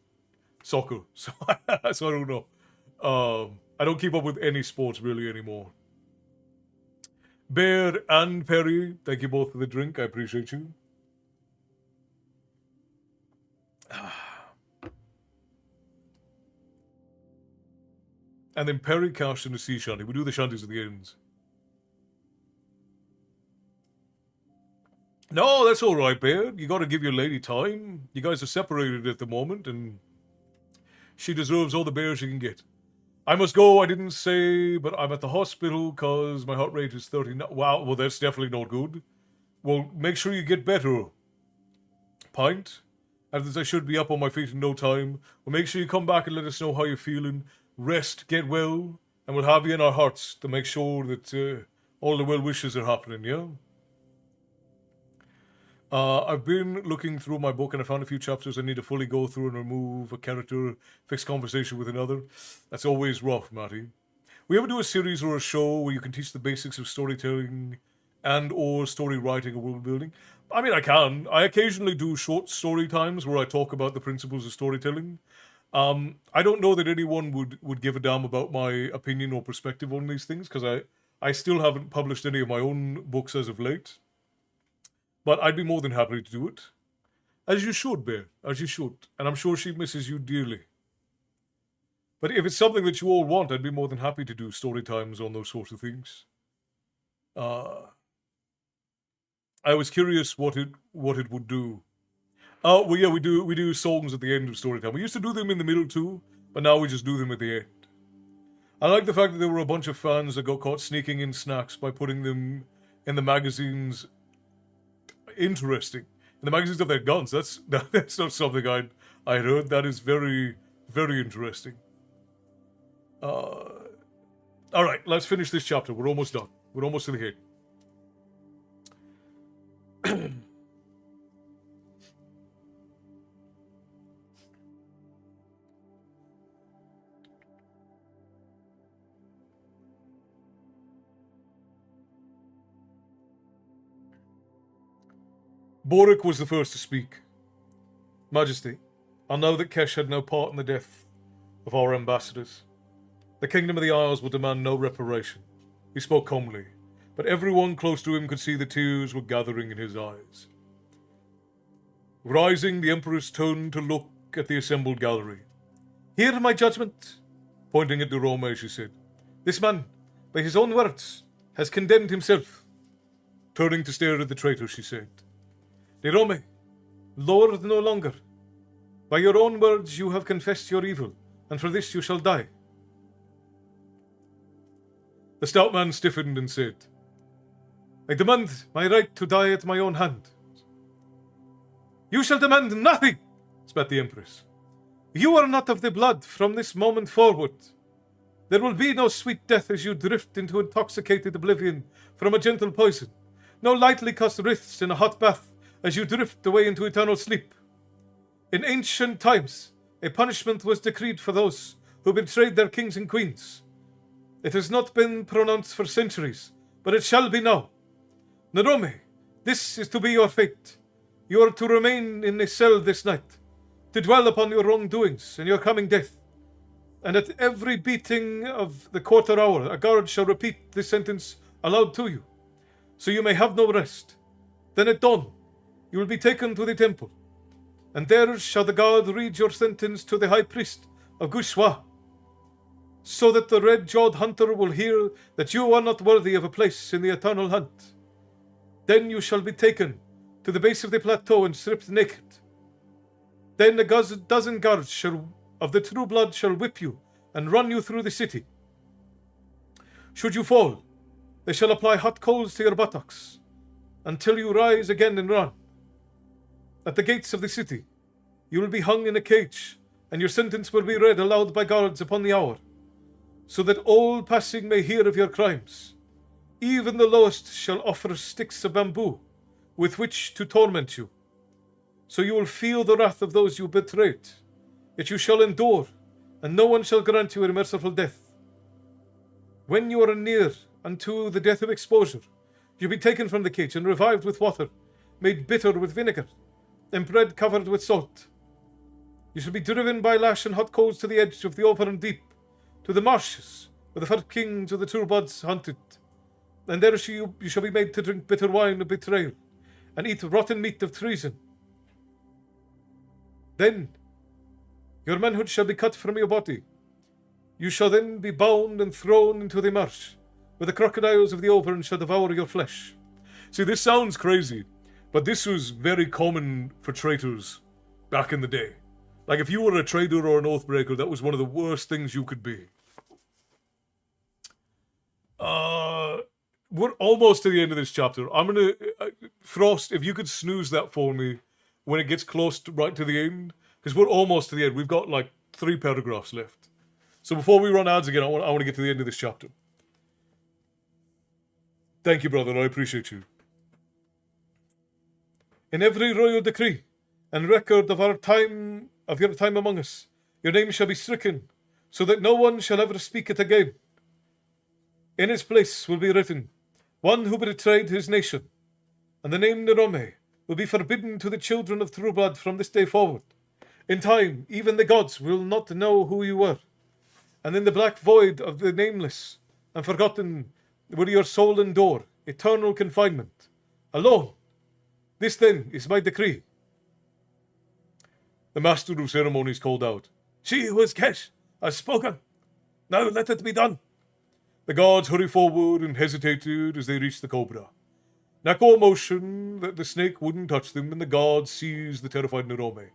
soccer, so I don't know. I don't keep up with any sports really anymore. Bear and Perry, thank you both for the drink. I appreciate you. And then Perry cashed in a sea shanty. We do the shanties at the ends. No, that's all right, Bear. You got to give your lady time. You guys are separated at the moment, and she deserves all the bears she can get. I must go, I didn't say, but I'm at the hospital because my heart rate is 39. Wow, well, that's definitely not good. Well, make sure you get better. Pint? As I should be up on my feet in no time. Well, make sure you come back and let us know how you're feeling. Rest, get well, and we'll have you in our hearts to make sure that all the well wishes are happening, yeah? I've been looking through my book and I found a few chapters I need to fully go through and remove a character, fix conversation with another. That's always rough, Matty. We ever do a series or a show where you can teach the basics of storytelling and or story writing or world building? I mean, I can. I occasionally do short story times where I talk about the principles of storytelling. I don't know that anyone would give a damn about my opinion or perspective on these things because I still haven't published any of my own books as of late. But I'd be more than happy to do it. As you should, Bear. As you should. And I'm sure she misses you dearly. But if it's something that you all want, I'd be more than happy to do story times on those sorts of things. I was curious what it would do. Well, yeah, we do songs at the end of story time. We used to do them in the middle too, but now we just do them at the end. I like the fact that there were a bunch of fans that got caught sneaking in snacks by putting them in the magazines. Interesting. In the magazines of their guns. That's not something I heard. That is very, very interesting. All right, let's finish this chapter. We're almost done. We're almost to the gate. Boric was the first to speak. Majesty, I know that Kesh had no part in the death of our ambassadors. The Kingdom of the Isles will demand no reparation. He spoke calmly, but everyone close to him could see the tears were gathering in his eyes. Rising, the Empress turned to look at the assembled gallery. Hear my judgment, pointing at Rome, she said. This man, by his own words, has condemned himself. Turning to stare at the traitor, she said. Rome, Lord no longer. By your own words you have confessed your evil, and for this you shall die. The stout man stiffened and said, I demand my right to die at my own hand. You shall demand nothing, spat the Empress. You are not of the blood from this moment forward. There will be no sweet death as you drift into intoxicated oblivion from a gentle poison, no lightly cussed wreaths in a hot bath as you drift away into eternal sleep. In ancient times, a punishment was decreed for those who betrayed their kings and queens. It has not been pronounced for centuries, but it shall be now. Narome, this is to be your fate. You are to remain in a cell this night, to dwell upon your wrongdoings and your coming death. And at every beating of the quarter hour, a guard shall repeat this sentence aloud to you, so you may have no rest. Then at dawn, you will be taken to the temple, and there shall the guard read your sentence to the high priest of Gushwa, so that the red-jawed hunter will hear that you are not worthy of a place in the eternal hunt. Then you shall be taken to the base of the plateau and stripped naked. Then a dozen guards of the true blood shall whip you and run you through the city. Should you fall, they shall apply hot coals to your buttocks until you rise again and run. At the gates of the city, you will be hung in a cage, and your sentence will be read aloud by guards upon the hour, so that all passing may hear of your crimes. Even the lowest shall offer sticks of bamboo with which to torment you. So you will feel the wrath of those you betrayed, yet you shall endure, and no one shall grant you a merciful death. When you are near unto the death of exposure. You shall be taken from the cage and revived with water, made bitter with vinegar, and bread covered with salt. You shall be driven by lash and hot coals to the edge of the Overn deep, to the marshes, where the fat kings of the Turbods hunted. And there you shall be made to drink bitter wine of betrayal, and eat rotten meat of treason. Then your manhood shall be cut from your body. You shall then be bound and thrown into the marsh, where the crocodiles of the Overn shall devour your flesh. See, this sounds crazy, but this was very common for traitors back in the day. Like, if you were a traitor or an oathbreaker, that was one of the worst things you could be. We're almost to the end of this chapter. I'm gonna... Frost, if you could snooze that for me when it gets close to, right to the end, because we're almost to the end. We've got, like, 3 paragraphs left. So before we run ads again, I want to get to the end of this chapter. Thank you, brother. I appreciate you. In every royal decree and record of your time among us, your name shall be stricken, so that no one shall ever speak it again. In its place will be written, one who betrayed his nation, and the name Nerome will be forbidden to the children of true blood from this day forward. In time, even the gods will not know who you were, and in the black void of the nameless and forgotten will your soul endure eternal confinement, alone. This then is my decree. The master of ceremonies called out, She who is Kesh has spoken. Now let it be done. The guards hurried forward and hesitated as they reached the cobra. Nako motioned that the snake wouldn't touch them, and the guards seized the terrified Nerome.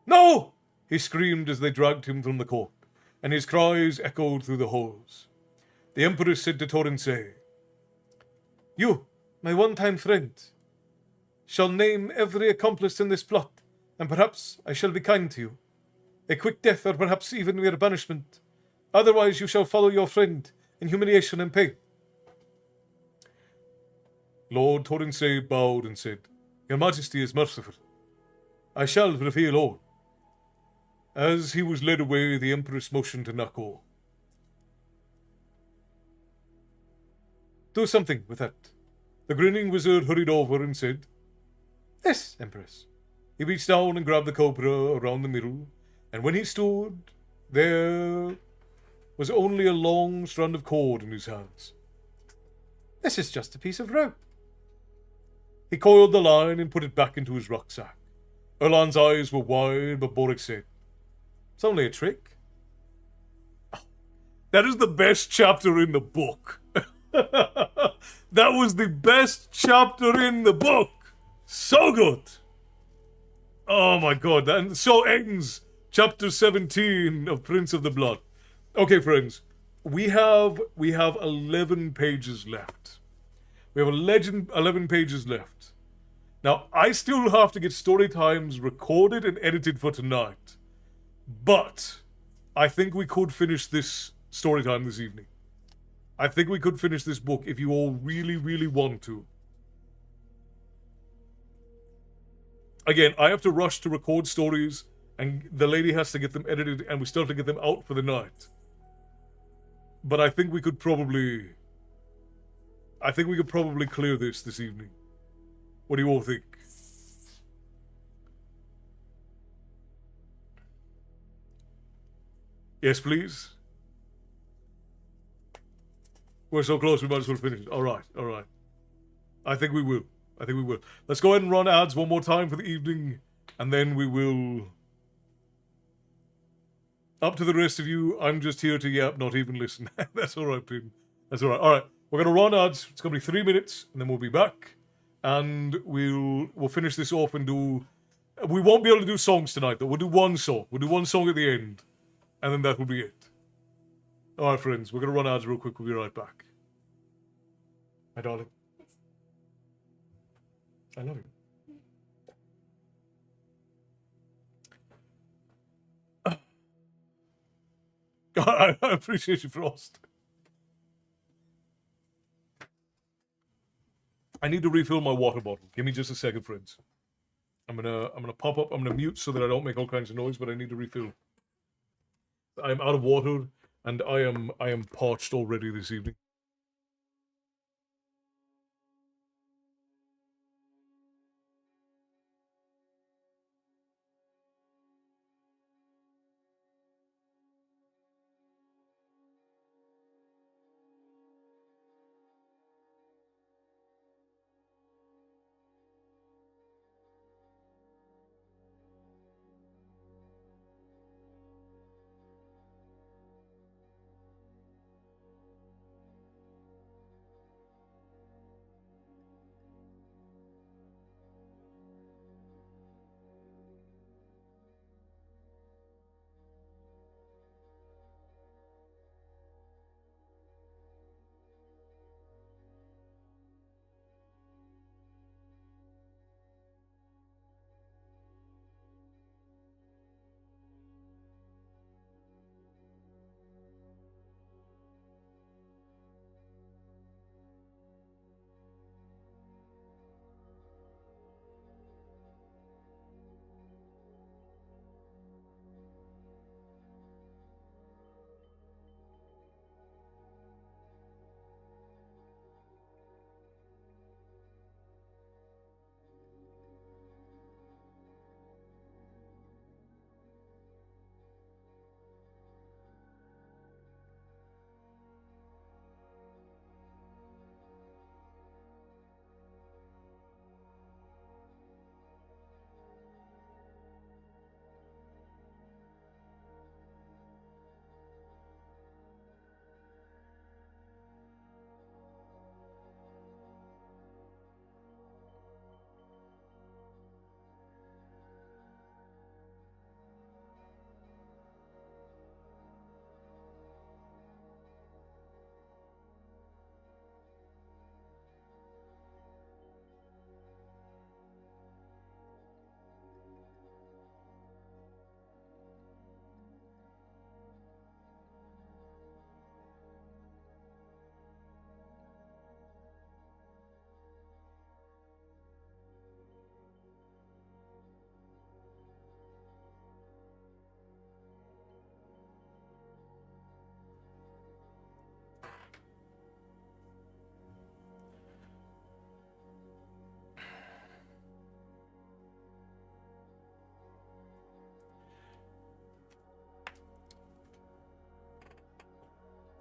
No! He screamed as they dragged him from the court, and his cries echoed through the halls. The Empress said to Torrensay, You, my one-time friend, shall name every accomplice in this plot, and perhaps I shall be kind to you. A quick death, or perhaps even mere banishment. Otherwise you shall follow your friend in humiliation and pain. Lord Torrensay bowed and said, Your Majesty is merciful. I shall reveal all. As he was led away, the Empress motioned to Nako. Do something with that. The grinning wizard hurried over and said, Yes, Empress. He reached down and grabbed the cobra around the middle, and when he stood, there was only a long strand of cord in his hands. This is just a piece of rope. He coiled the line and put it back into his rucksack. Erlan's eyes were wide, but Boric said, It's only a trick. That is the best chapter in the book. That was the best chapter in the book. So good. Oh my god. And so ends chapter 17 of Prince of the Blood. Okay, friends. We have 11 pages left. We have 11 pages left. Now, I still have to get story times recorded and edited for tonight. But I think we could finish this story time this evening. I think we could finish this book if you all really, really want to. Again, I have to rush to record stories, and the lady has to get them edited, and we still have to get them out for the night. But I think we could probably clear this evening. What do you all think? Yes, please? We're so close, we might as well finish it. Alright. I think we will. Let's go ahead and run ads one more time for the evening, and then we will... Up to the rest of you, I'm just here to yap, not even listen. That's alright, Pim. That's alright. Alright, we're going to run ads. It's going to be 3 minutes, and then we'll be back. And we'll finish this off and do... We won't be able to do songs tonight, though. We'll do one song. We'll do one song at the end. And then that will be it. Alright, friends. We're going to run ads real quick. We'll be right back. My darling. I love you. I appreciate you, Frost. I need to refill my water bottle. Give me just a second, friends. I'm gonna pop up. I'm gonna mute so that I don't make all kinds of noise, but I need to refill. I'm out of water, and I am parched already this evening.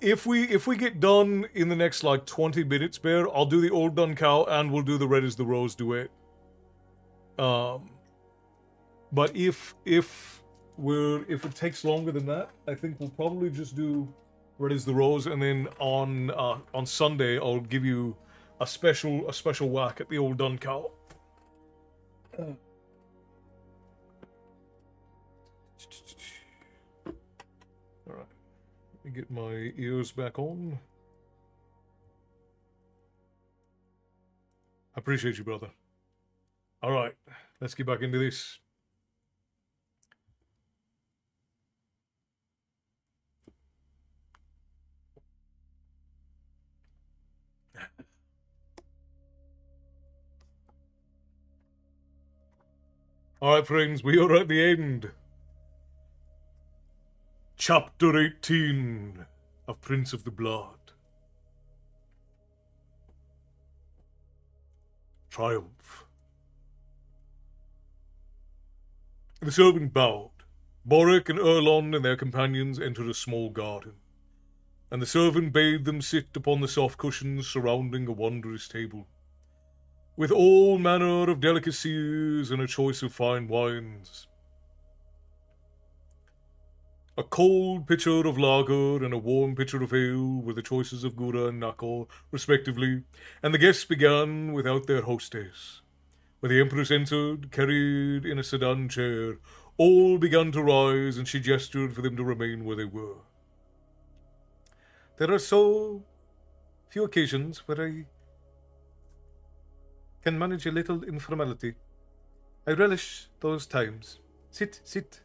if we get done in the next like 20 minutes, Bear, I'll do the Old Dun Cow and we'll do the Red as the Rose duet. But if it takes longer than that, I think we'll probably just do Red as the Rose, and then on Sunday I'll give you a special whack at the Old Dun Cow. Alright. Let me get my ears back on. I appreciate you, brother. Alright, let's get back into this. Alright, friends, we are at the end. Chapter 18 of Prince of the Blood. Triumph. The servant bowed. Boric and Erlon and their companions entered a small garden, and the servant bade them sit upon the soft cushions surrounding a wondrous table, with all manner of delicacies and a choice of fine wines. A cold pitcher of lager and a warm pitcher of ale were the choices of Gura and Nako, respectively, and the guests began without their hostess. When the Empress entered, carried in a sedan chair, all began to rise, and she gestured for them to remain where they were. There are so few occasions where I can manage a little informality. I relish those times. Sit, sit.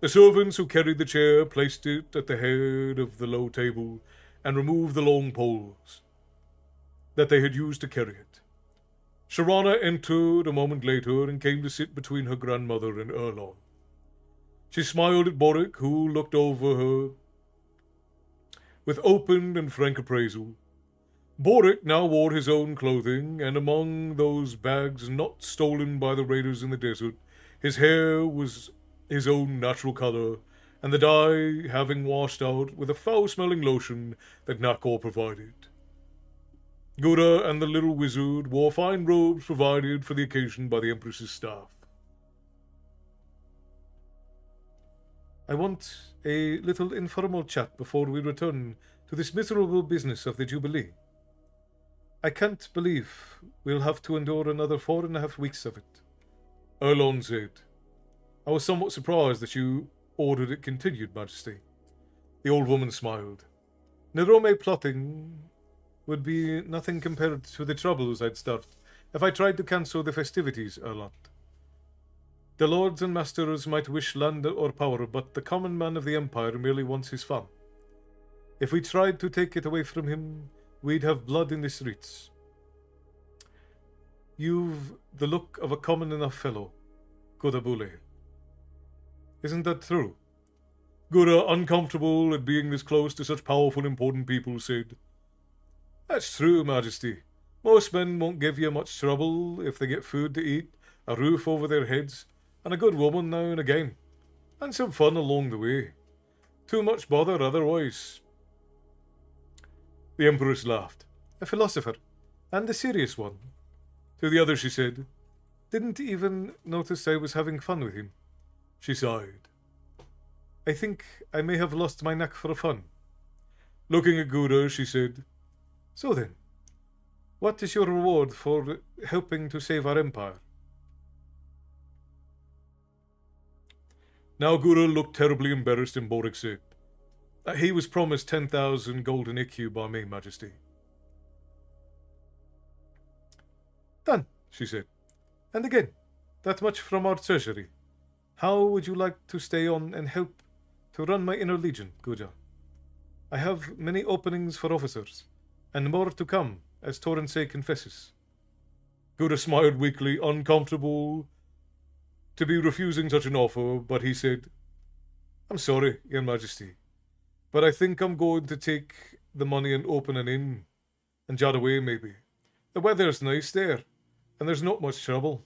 The servants who carried the chair placed it at the head of the low table and removed the long poles that they had used to carry it. Sharana entered a moment later and came to sit between her grandmother and Erlon. She smiled at Boric, who looked over her with open and frank appraisal. Boric now wore his own clothing, and among those bags not stolen by the raiders in the desert, his hair was his own natural color, and the dye having washed out with a foul-smelling lotion that Nakor provided. Gura and the little wizard wore fine robes provided for the occasion by the Empress's staff. I want a little informal chat before we return to this miserable business of the Jubilee. I can't believe we'll have to endure another 4.5 weeks of it. Erlon said, I was somewhat surprised that you ordered it continued, Majesty. The old woman smiled. Nerome plotting would be nothing compared to the troubles I'd start if I tried to cancel the festivities, Erland. The lords and masters might wish land or power, but the common man of the Empire merely wants his fun. If we tried to take it away from him, we'd have blood in the streets. You've the look of a common enough fellow, Godabule. Isn't that true? Gura, uncomfortable at being this close to such powerful, important people, said, That's true, Majesty. Most men won't give you much trouble if they get food to eat, a roof over their heads, and a good woman now and again, and some fun along the way. Too much bother otherwise. The Empress laughed. A philosopher, and a serious one. To the other she said, Didn't even notice I was having fun with him. She sighed. I think I may have lost my knack for fun. Looking at Gura, she said, So then, what is your reward for helping to save our empire? Now Gura looked terribly embarrassed, and Boric said, He was promised 10,000 golden IQ by me, Majesty. Done, she said. And again, that much from our treasury. How would you like to stay on and help to run my inner legion, Guja? I have many openings for officers, and more to come, as Torrensay confesses. Guda smiled weakly, uncomfortable to be refusing such an offer, but he said, I'm sorry, Your Majesty, but I think I'm going to take the money and open an inn, and jot away maybe. The weather's nice there, and there's not much trouble.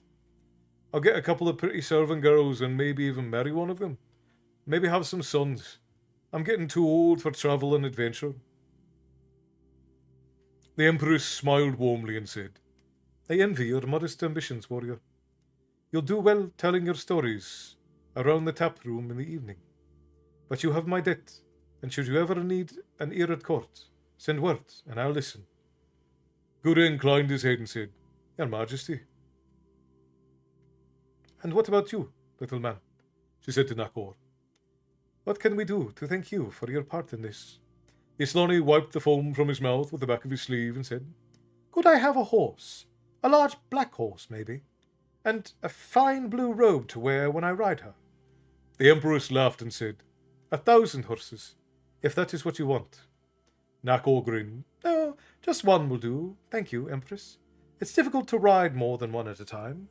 I'll get a couple of pretty servant girls and maybe even marry one of them. Maybe have some sons. I'm getting too old for travel and adventure. The Empress smiled warmly and said, I envy your modest ambitions, warrior. You'll do well telling your stories around the tap room in the evening. But you have my debt, and should you ever need an ear at court, send word, and I'll listen. Gura inclined his head and said, Your Majesty. And what about you, little man? She said to Nakor. What can we do to thank you for your part in this? Islani wiped the foam from his mouth with the back of his sleeve and said, Could I have a horse? A large black horse, maybe? And a fine blue robe to wear when I ride her? The Empress laughed and said, 1,000 horses, if that is what you want. Nakor grinned. No, just one will do. Thank you, Empress. It's difficult to ride more than one at a time.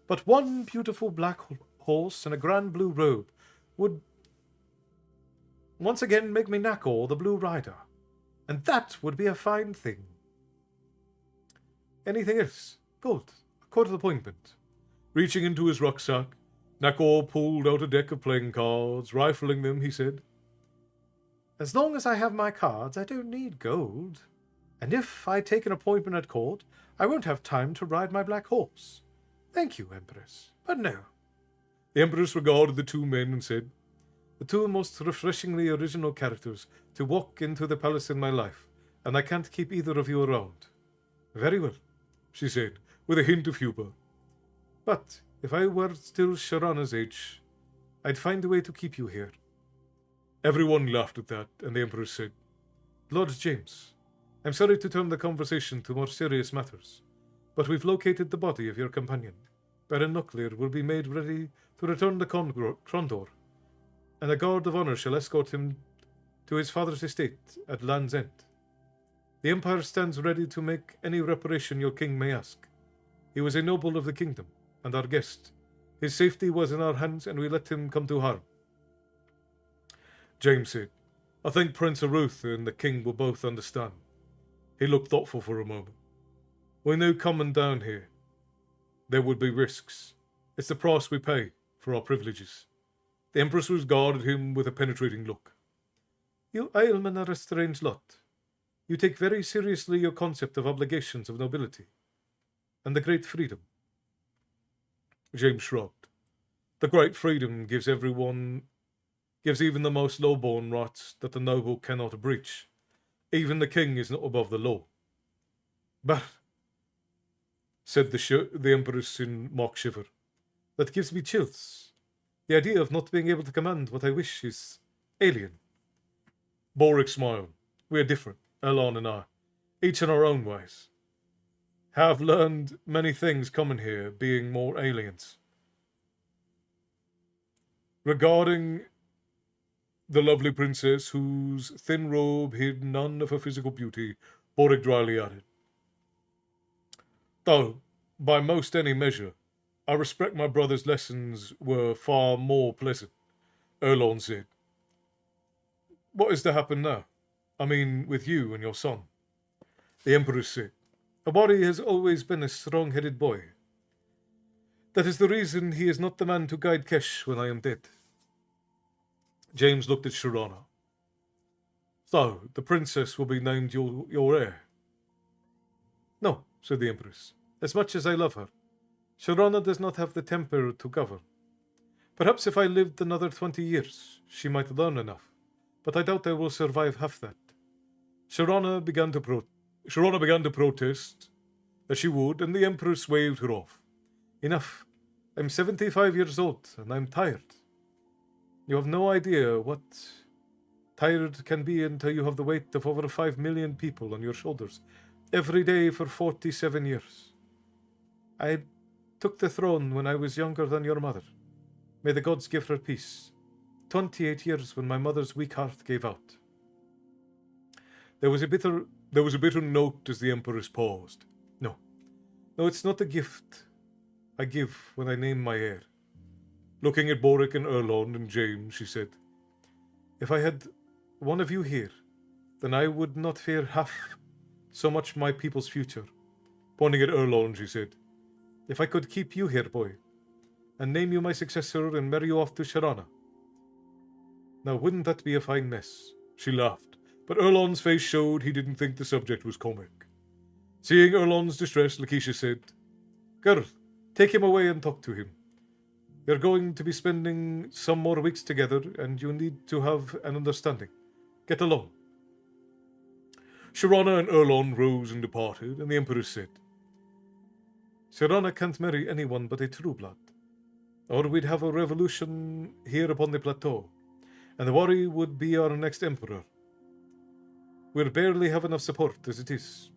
But one beautiful black horse and a grand blue robe would once again make me Nakor the Blue Rider. And that would be a fine thing. Anything else? Good. A court appointment. Reaching into his rucksack, Nakor pulled out a deck of playing cards. Rifling them, he said, As long as I have my cards, I don't need gold. And if I take an appointment at court, I won't have time to ride my black horse. Thank you, Empress, but no. The Empress regarded the two men and said, The two most refreshingly original characters to walk into the palace in my life, and I can't keep either of you around. Very well, she said, with a hint of humour. But if I were still Sharana's age, I'd find a way to keep you here. Everyone laughed at that, and the Empress said, Lord James, I'm sorry to turn the conversation to more serious matters, but we've located the body of your companion. Baron Nuclear will be made ready to return the Crondor, and a guard of honour shall escort him to his father's estate at Land's End. The Empire stands ready to make any reparation your king may ask. He was a noble of the kingdom, and our guest. His safety was in our hands, and we let him come to harm. James said, I think Prince Arutha and the king will both understand. He looked thoughtful for a moment. We knew coming down here there would be risks. It's the price we pay for our privileges. The Empress regarded him with a penetrating look. You Ailmen are a strange lot. You take very seriously your concept of obligations of nobility and the great freedom. James shrugged. The great freedom gives even the most low-born rights that the noble cannot breach. Even the king is not above the law. But, said the Empress in mock shiver, that gives me chills. The idea of not being able to command what I wish is alien. Boric smiled. We are different, Elon and I, each in our own ways. Have learned many things coming here, being more aliens. Regarding the lovely princess whose thin robe hid none of her physical beauty, Boric dryly added, Though, by most any measure, I respect my brother's lessons were far more pleasant, Erlon said. What is to happen now? I mean, with you and your son. The Empress said, Abari has always been a strong-headed boy. That is the reason he is not the man to guide Kesh when I am dead. James looked at Sharana. So, the princess will be named your heir? No, said the Empress. As much as I love her, Sharana does not have the temper to govern. Perhaps if I lived another 20 years, she might learn enough, but I doubt I will survive half that. Sharana began to protest that she would, and the Empress waved her off. Enough. I'm 75 years old, and I'm tired. You have no idea what tired can be until you have the weight of over 5 million people on your shoulders, every day for 47 years. I took the throne when I was younger than your mother. May the gods give her peace. 28 years when my mother's weak heart gave out. There was a bitter note as the Empress paused. No, it's not a gift I give when I name my heir. Looking at Boric and Erlon and James, she said, If I had one of you here, then I would not fear half so much my people's future. Pointing at Erlon, she said, If I could keep you here, boy, and name you my successor and marry you off to Sharana. Now, wouldn't that be a fine mess? She laughed, but Erlon's face showed he didn't think the subject was comic. Seeing Erlon's distress, Lakeisha said, Girl, take him away and talk to him. You're going to be spending some more weeks together, and you need to have an understanding. Get along. Sharana and Erlon rose and departed, and the Empress said, Sharana can't marry anyone but a true blood, or we'd have a revolution here upon the plateau, and the Wari would be our next emperor. We'll barely have enough support as it is.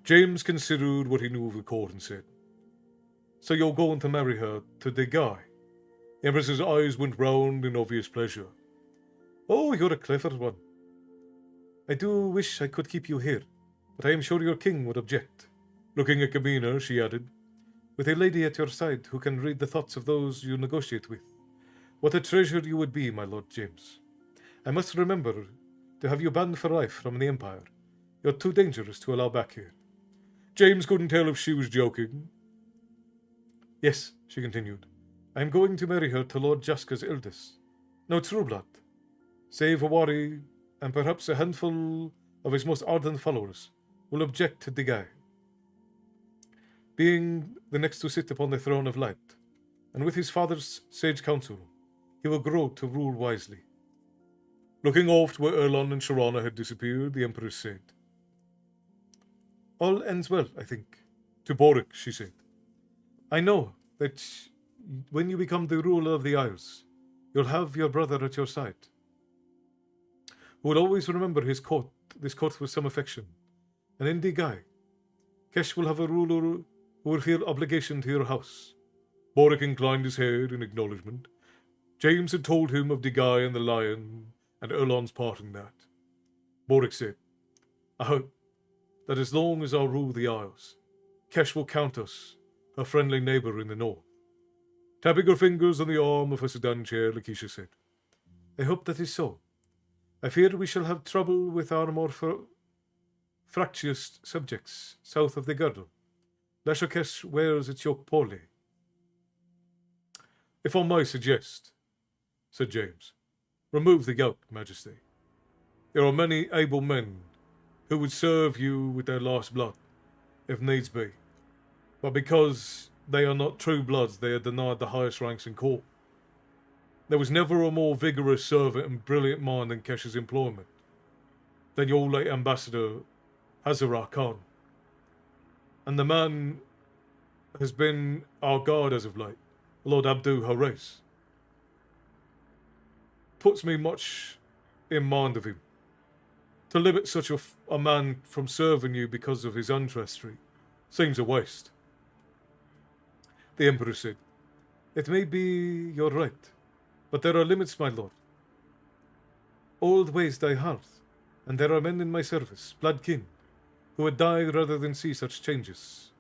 James considered what he knew of the court and said, So you're going to marry her to the guy? The Empress's eyes went round in obvious pleasure. Oh, you're a clever one. I do wish I could keep you here, but I am sure your king would object. Looking at Kamina, she added, With a lady at your side who can read the thoughts of those you negotiate with, what a treasure you would be, my Lord James. I must remember to have you banned for life from the Empire. You're too dangerous to allow back here. James couldn't tell if she was joking. Yes, she continued, I am going to marry her to Lord Jaska's eldest. No true blood, save a Wari and perhaps a handful of his most ardent followers will object to the guy. Being the next to sit upon the throne of light, and with his father's sage counsel, he will grow to rule wisely. Looking off to where Erlon and Sharana had disappeared, the Empress said, All ends well, I think. To Boric, she said, I know that when you become the ruler of the Isles, you'll have your brother at your side, who will always remember this court with some affection. And in the guy, Kesh will have a ruler who will feel obligation to your house. Boric inclined his head in acknowledgement. James had told him of the guy and the lion, and Erlon's part in that. Boric said, I hope that as long as I rule the Isles, Kesh will count us her friendly neighbour in the north. Tapping her fingers on the arm of her sedan chair, Lakeisha said, I hope that is so. I fear we shall have trouble with our more fractious subjects south of the girdle. Lashokesh wears its yoke poorly. If I may suggest, said James, remove the yoke, Majesty. There are many able men who would serve you with their last blood, if needs be. But because they are not true bloods, they are denied the highest ranks in court. There was never a more vigorous servant and brilliant mind in Kesh's employment than your late ambassador, Hazara Khan. And the man has been our guard as of late, Lord Abdu Haris. Puts me much in mind of him. To limit such a man from serving you because of his ancestry seems a waste. The Emperor said, It may be you're right, but there are limits, my lord. Old ways die hard, and there are men in my service, blood kin, who would die rather than see such changes.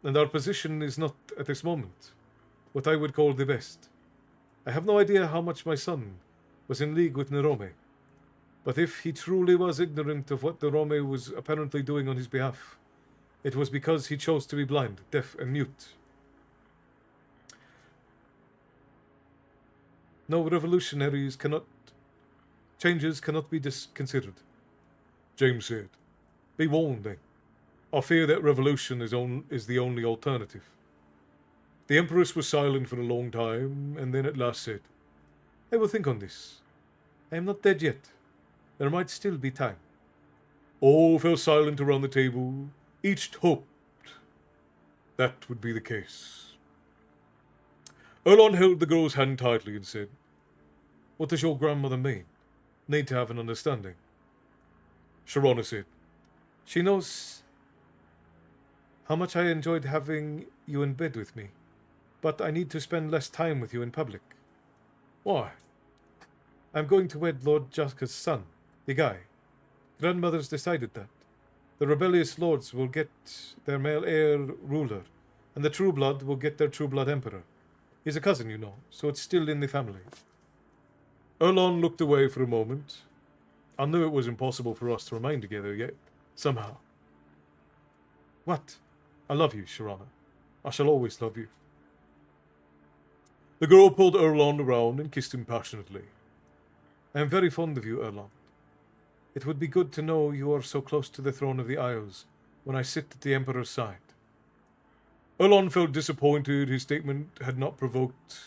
And our position is not, at this moment, what I would call the best. I have no idea how much my son was in league with Nerome, but if he truly was ignorant of what Nerome was apparently doing on his behalf, it was because he chose to be blind, deaf, and mute. No, changes cannot be considered. James said, Be warned, then. I fear that revolution is the only alternative. The Empress was silent for a long time, and then at last said, I will think on this. I am not dead yet. There might still be time. All fell silent around the table. Each hoped that would be the case. Erlon held the girl's hand tightly and said, What does your grandmother mean? Need to have an understanding. Sharona said, She knows how much I enjoyed having you in bed with me, but I need to spend less time with you in public. Why? I'm going to wed Lord Jaska's son, the guy. Grandmother's decided that. The rebellious lords will get their male heir ruler, and the true blood will get their true blood emperor. He's a cousin, you know, so it's still in the family. Erlon looked away for a moment. I knew it was impossible for us to remain together yet, somehow. What? I love you, Sharana. I shall always love you. The girl pulled Erlon around and kissed him passionately. I am very fond of you, Erlon. It would be good to know you are so close to the throne of the Isles when I sit at the Emperor's side. Erlon felt disappointed his statement had not provoked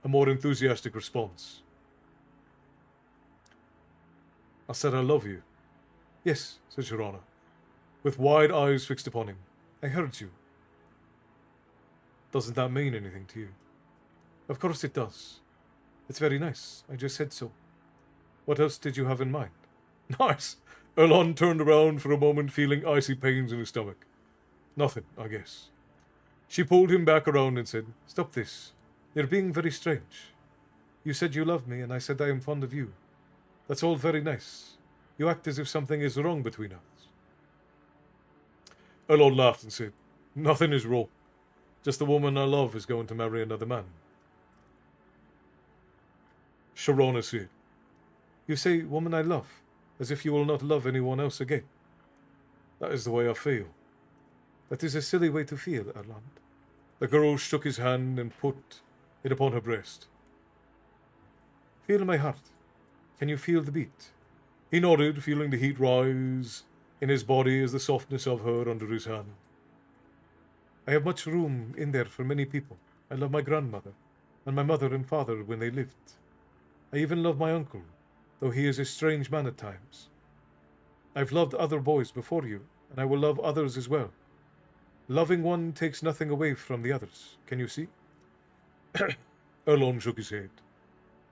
a more enthusiastic response. I said I love you. Yes, said Sharana, with wide eyes fixed upon him. I heard you. Doesn't that mean anything to you? Of course it does. It's very nice. I just said so. What else did you have in mind? Nice. Erlon turned around for a moment, feeling icy pains in his stomach. Nothing, I guess. She pulled him back around and said, Stop this. You're being very strange. You said you love me, and I said I am fond of you. That's all very nice. You act as if something is wrong between us. Erlon laughed and said, Nothing is wrong. Just the woman I love is going to marry another man. Sharona said, You say, woman I love, as if you will not love anyone else again. That is the way I feel. That is a silly way to feel, Erlon. The girl shook his hand and put it upon her breast. Feel my heart. Can you feel the beat? He nodded, feeling the heat rise in his body as the softness of her under his hand. I have much room in there for many people. I love my grandmother, and my mother and father when they lived. I even love my uncle, though he is a strange man at times. I've loved other boys before you, and I will love others as well. Loving one takes nothing away from the others. Can you see? Erlon shook his head.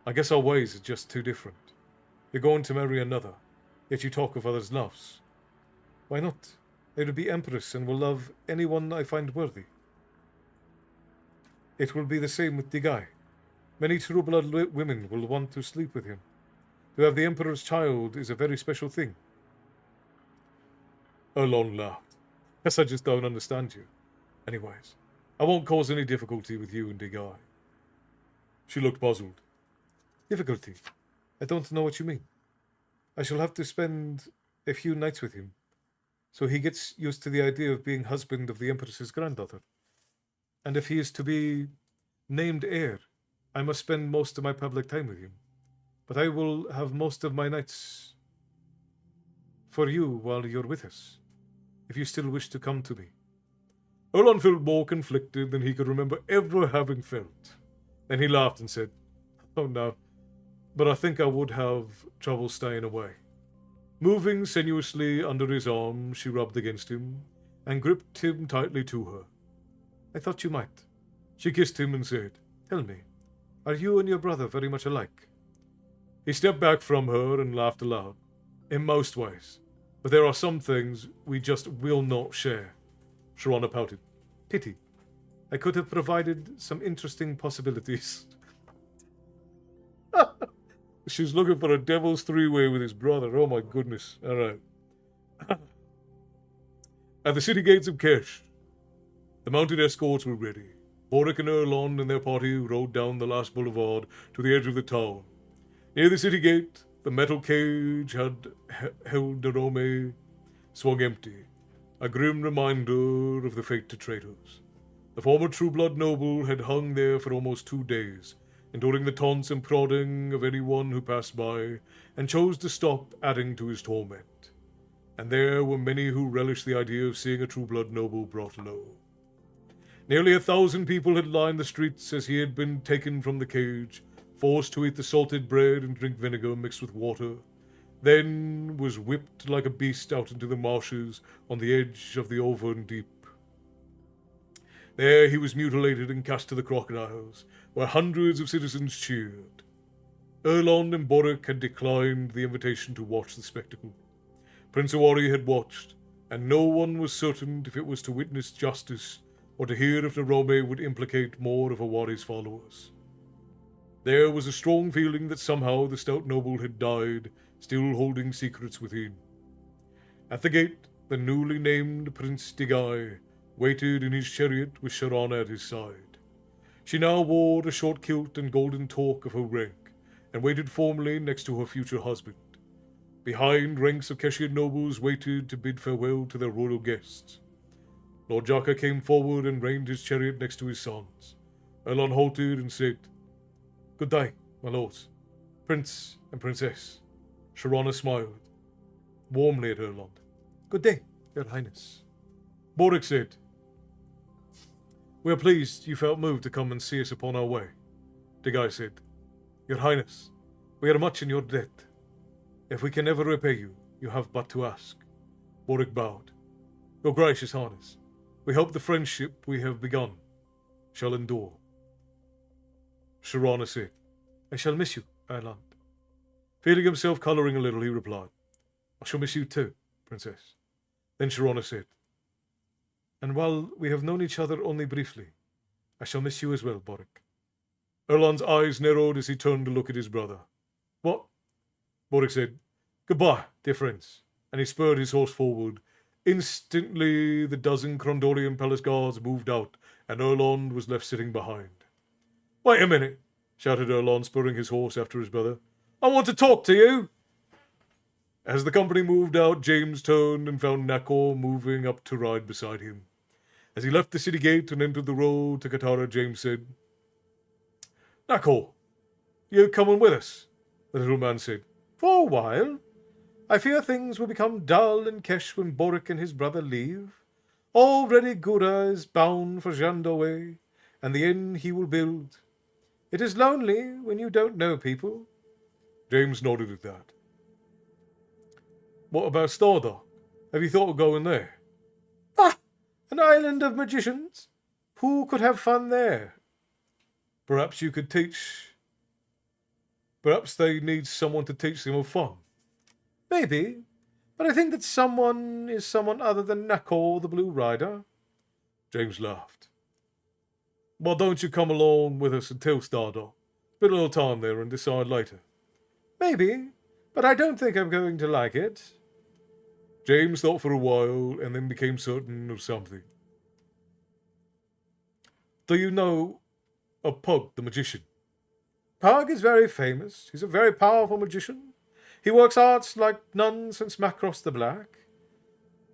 I guess our ways are just too different. You're going to marry another, yet you talk of others' loves. Why not? I will be empress and will love anyone I find worthy. It will be the same with Digai. Many true-blood women will want to sleep with him. To have the emperor's child is a very special thing. Erlon laughed. Guess I just don't understand you. Anyways, I won't cause any difficulty with you and Digai. She looked puzzled. Difficulty? I don't know what you mean. I shall have to spend a few nights with him, so he gets used to the idea of being husband of the Empress's granddaughter. And if he is to be named heir, I must spend most of my public time with him. But I will have most of my nights for you while you're with us, if you still wish to come to me. Erlon felt more conflicted than he could remember ever having felt. Then he laughed and said, Oh no, but I think I would have trouble staying away. Moving sinuously under his arm, she rubbed against him and gripped him tightly to her. I thought you might. She kissed him and said, Tell me, are you and your brother very much alike? He stepped back from her and laughed aloud. In most ways. But there are some things we just will not share. Sharana pouted. Pity. I could have provided some interesting possibilities. She's looking for a devil's three-way with his brother. Oh my goodness. All right. At the city gates of Kesh, the mounted escorts were ready. Boric and Erlon and their party rode down the last boulevard to the edge of the town. Near the city gate, the metal cage had held Darome swung empty, a grim reminder of the fate to traitors. The former true-blood noble had hung there for almost 2 days, enduring the taunts and prodding of anyone who passed by, and chose to stop adding to his torment. And there were many who relished the idea of seeing a true-blood noble brought low. Nearly 1,000 people had lined the streets as he had been taken from the cage, forced to eat the salted bread and drink vinegar mixed with water, then was whipped like a beast out into the marshes on the edge of the Auvergne Deep. There he was mutilated and cast to the crocodiles, where hundreds of citizens cheered. Erlon and Boric had declined the invitation to watch the spectacle. Prince Awari had watched, and no one was certain if it was to witness justice or to hear if Darome would implicate more of Awari's followers. There was a strong feeling that somehow the stout noble had died, still holding secrets within. At the gate, the newly named Prince Digai waited in his chariot with Sharana at his side. She now wore a short kilt and golden torque of her rank, and waited formally next to her future husband. Behind, ranks of Keshian nobles waited to bid farewell to their royal guests. Lord Jaka came forward and reined his chariot next to his sons, Erlon halted and said, "Good day, my lords, Prince and Princess." Sharona smiled warmly at Erlon. "Good day, your highness." Boric said, "We are pleased you felt moved to come and see us upon our way." The guy said, "Your highness, we are much in your debt. If we can ever repay you, you have but to ask." Boric bowed. "Your gracious highness, we hope the friendship we have begun shall endure." Sharona said, "I shall miss you, Erland." Feeling himself colouring a little, he replied, "I shall miss you too, Princess." Then Sharona said, "And while we have known each other only briefly, I shall miss you as well, Boric." Erland's eyes narrowed as he turned to look at his brother. "What?" Boric said, "Goodbye, dear friends," and he spurred his horse forward. Instantly, the dozen Crondorian palace guards moved out, and Erland was left sitting behind. "Wait a minute," shouted Erland, spurring his horse after his brother. "I want to talk to you." As the company moved out, James turned and found Nakor moving up to ride beside him. As he left the city gate and entered the road to Katara, James said, "Nakor, you coming with us?" The little man said, "For a while. I fear things will become dull in Kesh when Boric and his brother leave. Already Gura is bound for Jandowe, and the inn he will build. It is lonely when you don't know people." James nodded at that. "What about Stardock? Have you thought of going there?" "Ah, an island of magicians. Who could have fun there?" Perhaps you could teach. Perhaps they need someone to teach them of fun." "Maybe, but I think that someone is someone other than Nakor the Blue Rider." James laughed. "Why don't you come along with us until Stardock? Spend a little time there and decide later." "Maybe, but I don't think I'm going to like it." James thought for a while and then became certain of something. "Do you know of Pug the magician?" "Pug is very famous. He's a very powerful magician. He works arts like none since Macross the Black.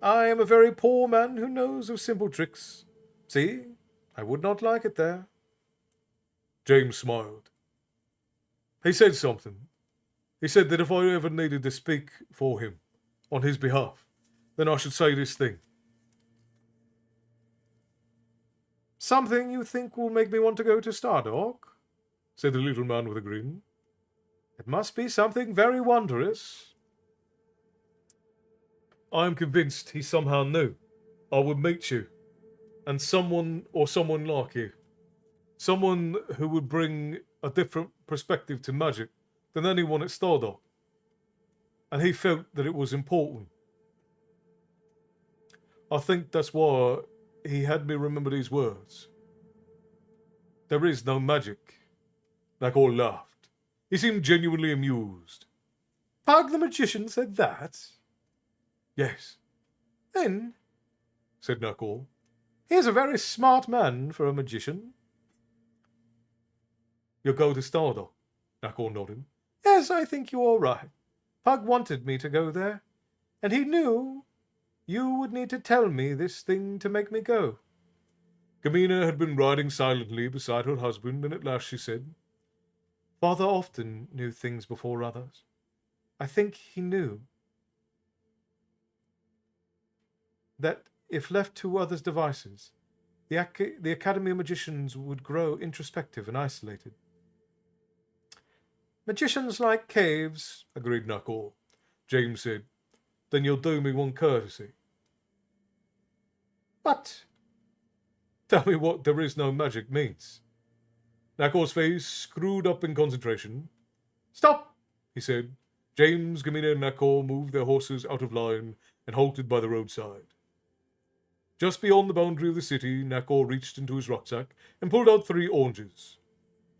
I am a very poor man who knows of simple tricks. See, I would not like it there." James smiled. He said something. He said that if I ever needed to speak for him, on his behalf, then I should say this thing. "Something you think will make me want to go to Stardock?" said the little man with a grin. "It must be something very wondrous." "I am convinced he somehow knew I would meet you, and someone like you. Someone who would bring a different perspective to magic than anyone at Stardock. And he felt that it was important. I think that's why he had me remember these words. There is no magic." Nakor laughed. He seemed genuinely amused. "Pug the magician said that?" "Yes." "Then," said Nakor, "he is a very smart man for a magician." "You'll go to Stardock?" Nakor nodded. "Yes, I think you are right. Pug wanted me to go there, and he knew you would need to tell me this thing to make me go." Gamina had been riding silently beside her husband, and at last she said, "Father often knew things before others. I think he knew that if left to others' devices, the Academy of Magicians would grow introspective and isolated." "Magicians like caves," agreed Nakor. James said, "Then you'll do me one courtesy." "But tell me what there is no magic means." Nakor's face screwed up in concentration. "Stop," he said. James, Gamina, and Nakor moved their horses out of line and halted by the roadside. Just beyond the boundary of the city, Nakor reached into his rucksack and pulled out 3 oranges.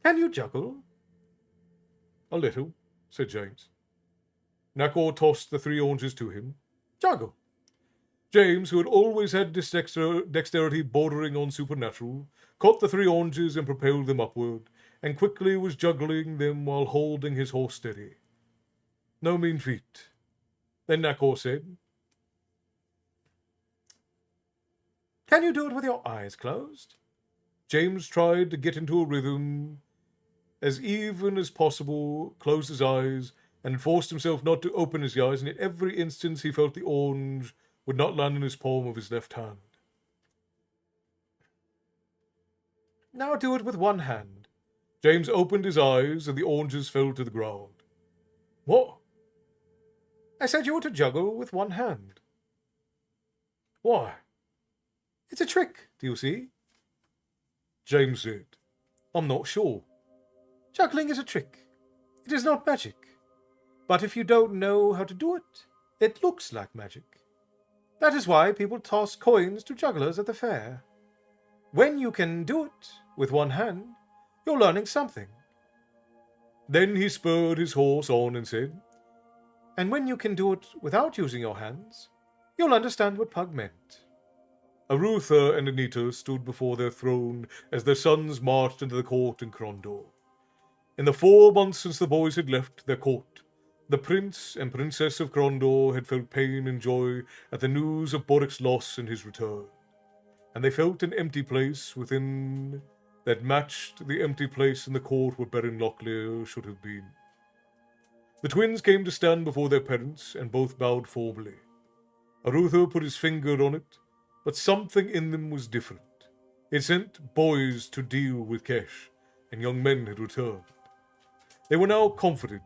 "Can you juggle?" "A little," said James. Nakor tossed the 3 oranges to him. "Juggle." James, who had always had dexterity bordering on supernatural, caught the 3 oranges and propelled them upward, and quickly was juggling them while holding his horse steady. No mean feat. Then Nakor said, "Can you do it with your eyes closed?" James tried to get into a rhythm as even as possible, closed his eyes, and forced himself not to open his eyes, and at every instant he felt the orange would not land in his palm of his left hand. Now do it with one hand. James opened his eyes, and the oranges fell to the ground. What? I said you were to juggle with one hand. Why? It's a trick, do you see? James said, I'm not sure. Juggling is a trick. It is not magic. But if you don't know how to do it, it looks like magic. That is why people toss coins to jugglers at the fair. When you can do it with one hand, you're learning something. Then he spurred his horse on and said, and when you can do it without using your hands, you'll understand what Pug meant. Arutha and Anita stood before their throne as their sons marched into the court in Crondor. In the 4 months since the boys had left their court, the prince and princess of Crondor had felt pain and joy at the news of Boric's loss and his return, and they felt an empty place within that matched the empty place in the court where Baron Locklear should have been. The twins came to stand before their parents, and both bowed formally. Arutha put his finger on it, but something in them was different. It sent boys to deal with Kesh, and young men had returned. They were now confident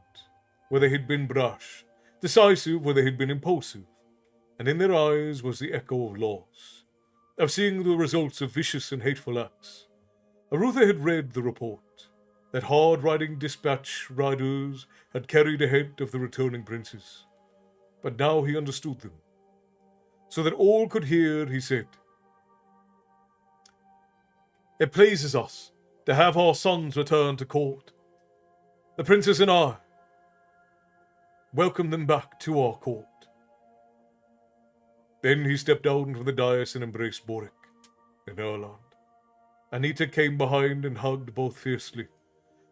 where they had been brash, decisive where they had been impulsive, and in their eyes was the echo of loss, of seeing the results of vicious and hateful acts. Arutha had read the report, that hard-riding dispatch riders had carried ahead of the returning princes, but now he understood them. So that all could hear, he said, It pleases us to have our sons return to court. The princess and I welcome them back to our court. Then he stepped down from the dais and embraced Boric and Erland. Anita came behind and hugged both fiercely,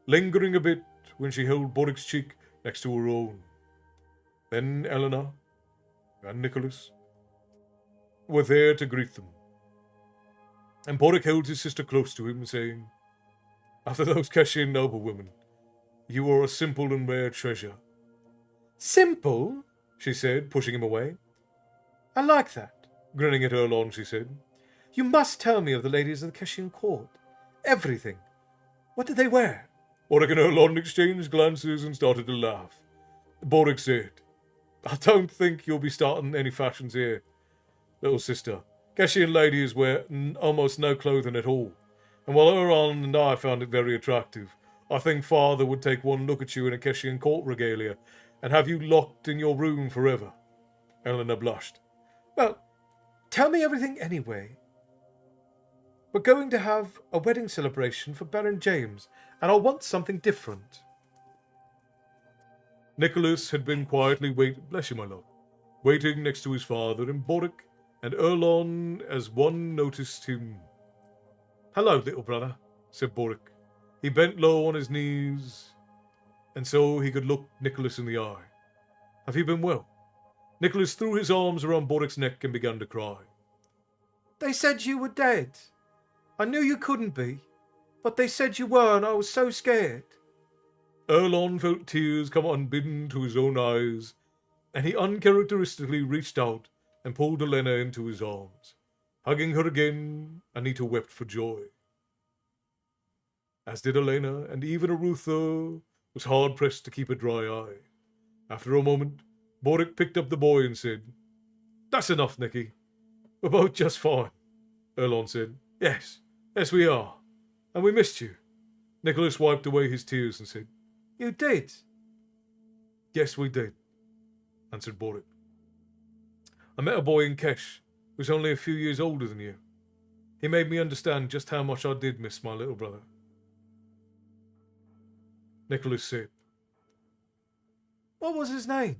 lingering a bit when she held Boric's cheek next to her own. Then Eleanor and Nicholas were there to greet them. And Boric held his sister close to him, saying, After those Keshian noblewomen, you are a simple and rare treasure. Simple? She said, pushing him away. I like that. Grinning at Erlon, she said. You must tell me of the ladies of the Keshian court. Everything. What did they wear? Boric and Erlon exchanged glances and started to laugh. Boric said, I don't think you'll be starting any fashions here, little sister. Keshian ladies wear almost no clothing at all. And while Erlon and I found it very attractive, I think father would take one look at you in a Keshian court regalia and have you locked in your room forever. Eleanor blushed. Well, tell me everything anyway. We're going to have a wedding celebration for Baron James, and I'll want something different. Nicholas had been quietly waiting, bless you, my love, waiting next to his father, and Boric and Erlon as one noticed him. Hello, little brother, said Boric. He bent low on his knees, and so he could look Nicholas in the eye. Have you been well? Nicholas threw his arms around Boric's neck and began to cry. They said you were dead. I knew you couldn't be, but they said you were, and I was so scared. Erlon felt tears come unbidden to his own eyes, and he uncharacteristically reached out and pulled Elena into his arms. Hugging her again, Anita wept for joy. As did Elena, and even Arutha was hard-pressed to keep a dry eye. After a moment, Boric picked up the boy and said, That's enough, Nicky. We're both just fine. Erlon said, Yes, we are. And we missed you. Nicholas wiped away his tears and said, You did? Yes, we did, answered Boric. I met a boy in Kesh who was only a few years older than you. He made me understand just how much I did miss my little brother. Nicholas said, What was his name?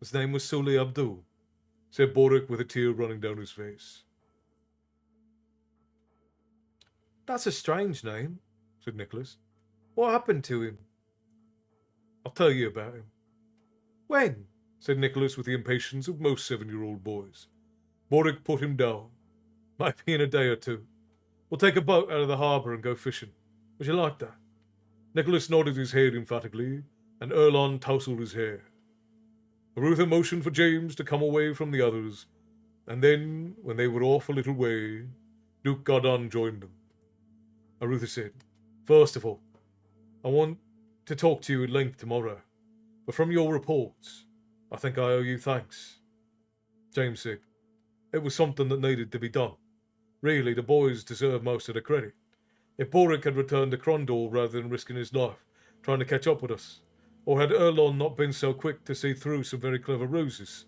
His name was Sully Abdul, said Boric with a tear running down his face. That's a strange name, said Nicholas. What happened to him? I'll tell you about him. When? Said Nicholas with the impatience of most 7-year-old boys. Boric put him down. Might be in a day or two. We'll take a boat out of the harbour and go fishing. Would you like that? Nicholas nodded his head emphatically, and Erlon tousled his hair. Arutha motioned for James to come away from the others, and then, when they were off a little way, Duke Godon joined them. Arutha said, "First of all, I want to talk to you at length tomorrow, but from your reports, I think I owe you thanks." James said, "It was something that needed to be done. Really, the boys deserve most of the credit. If Boric had returned to Crondor rather than risking his life, trying to catch up with us, or had Erlon not been so quick to see through some very clever ruses,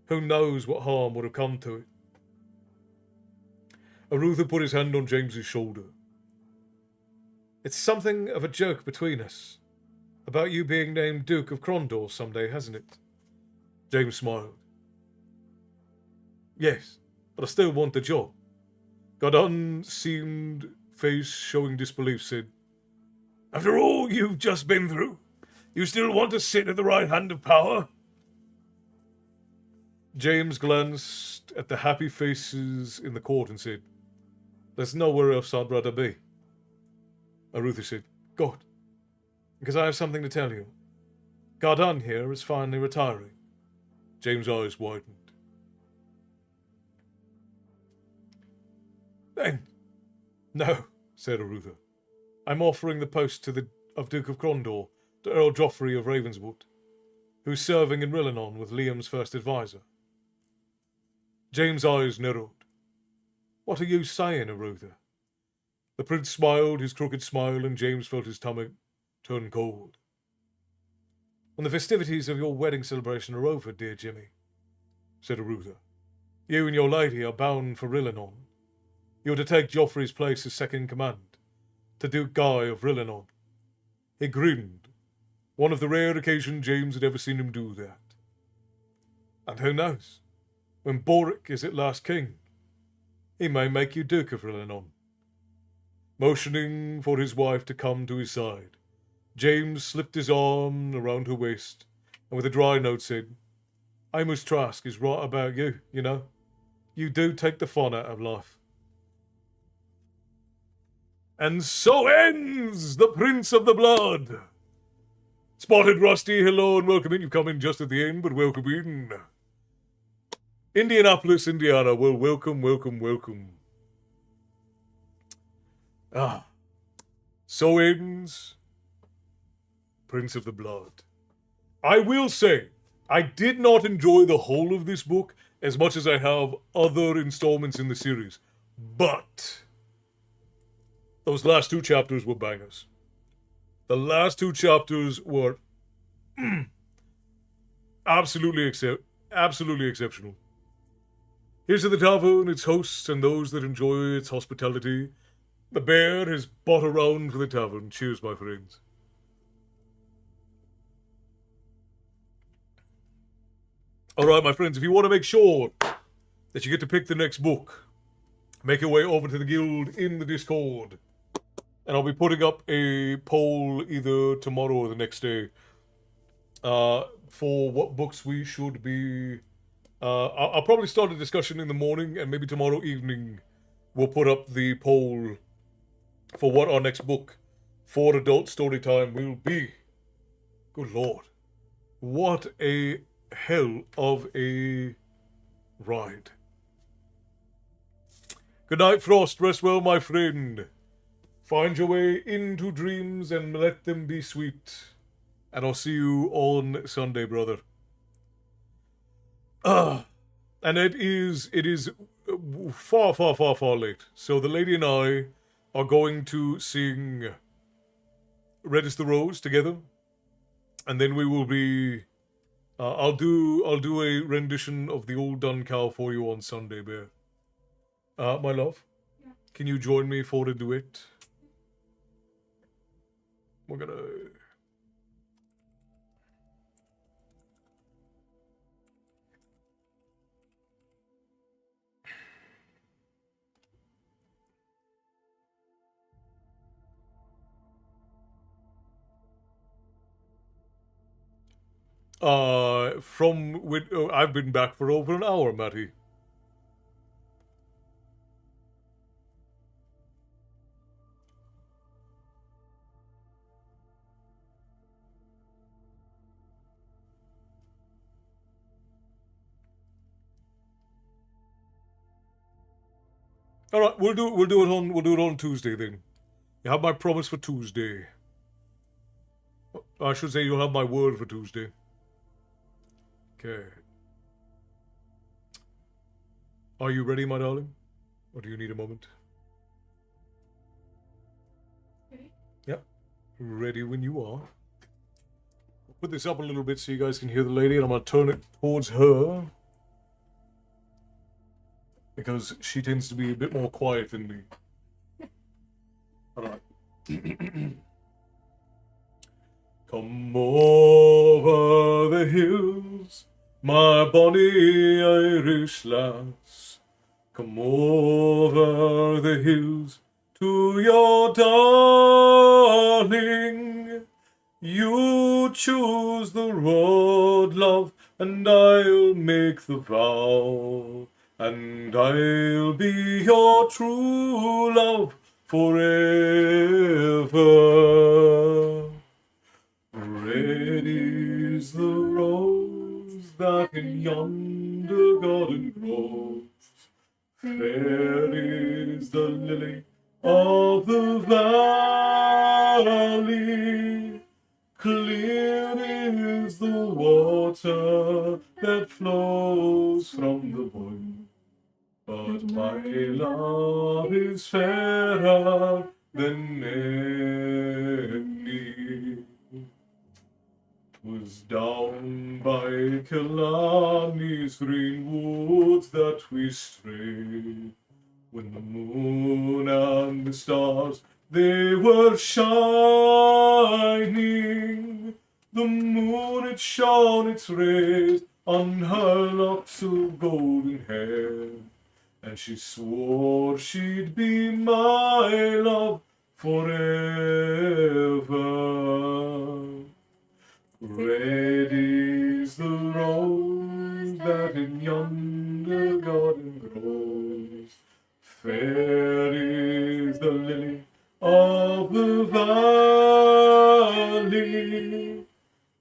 who knows what harm would have come to it." Arutha put his hand on James's shoulder. "It's something of a joke between us, about you being named Duke of Crondor someday, hasn't it?" James smiled. "Yes, but I still want the job." Godon seemed face showing disbelief, said, "After all you've just been through, you still want to sit at the right hand of power?" James glanced at the happy faces in the court and said, "There's nowhere else I'd rather be." Arutha said, "Good, because I have something to tell you. Godon here is finally retiring." James' eyes widened. "Then, no," said Arutha. "I'm offering the post of Duke of Crondor to Earl Joffrey of Ravenswood, who's serving in Rillanon with Liam's first advisor." James' eyes narrowed. "What are you saying, Arutha?" The prince smiled his crooked smile, and James felt his stomach turn cold. "When the festivities of your wedding celebration are over, dear Jimmy," said Arutha, "you and your lady are bound for Rillanon. You're to take Joffrey's place as second in command, to Duke Guy of Rillanon." He grinned, one of the rare occasions James had ever seen him do that. "And who knows, when Boric is at last king, he may make you Duke of Rillanon." Motioning for his wife to come to his side, James slipped his arm around her waist, and with a dry note said, "Amos Trask is right about you, you know. You do take the fun out of life." And so ends The Prince of the Blood. Spotted Rusty, hello and welcome in. You've come in just at the end, but welcome in. Indianapolis, Indiana, well, welcome, welcome, welcome. So ends Prince of the Blood. I will say, I did not enjoy the whole of this book as much as I have other installments in the series, but those last two chapters were bangers. The last two chapters were absolutely exceptional. Here's to the tavern, its hosts, and those that enjoy its hospitality. The bear has bought around for the tavern. Cheers, my friends. All right, my friends, if you want to make sure that you get to pick the next book, make your way over to the guild in the Discord. And I'll be putting up a poll either tomorrow or the next day for what books we should be... I'll probably start a discussion in the morning, and maybe tomorrow evening we'll put up the poll for what our next book for adult story time will be. Good Lord. What a hell of a ride. Good night, Frost. Rest well, my friend. Find your way into dreams and let them be sweet. And I'll see you on Sunday, brother. And it is far, far, far, far late. So the lady and I are going to sing Red is the Rose together. And then we will be... I'll do a rendition of the Old Dun Cow for you on Sunday, Bear. My love, yeah. Can you join me for the duet? We're gonna... I've been back for over an hour, Matty. All right, we'll do it on Tuesday then. You have my promise for Tuesday. I should say you'll have my word for Tuesday. Okay. Are you ready, my darling? Or do you need a moment? Ready? Yep. Ready when you are. I'll put this up a little bit so you guys can hear the lady, and I'm going to turn it towards her. Because she tends to be a bit more quiet than me. Alright. Come over the hills, my bonny Irish lass. Come over the hills to your darling. You choose the road, love, and I'll make the vow. And I'll be your true love forever. Red is the rose that in yonder garden grows. Fair is the lily of the valley. Clear is the water that flows from the wood. But my love is fairer than any. 'Twas down by Killarney's green woods that we strayed, when the moon and the stars, they were shining. The moon, it shone its rays on her locks of golden hair, and she swore she'd be my love forever. Red is the rose that in yonder garden grows. Fair is the lily of the valley.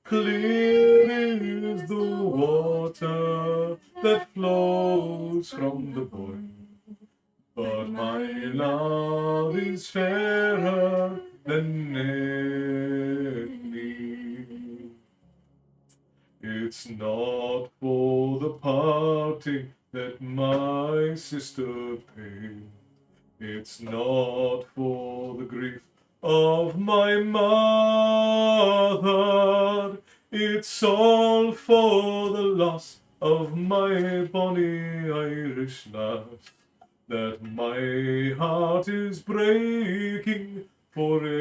Clear is the water that flows from the boy. But my love is fairer than any. It's not for the parting that my sister paid. It's not for the grief of my mother. It's all for the loss of my bonny Irish lass, that my heart is breaking forever.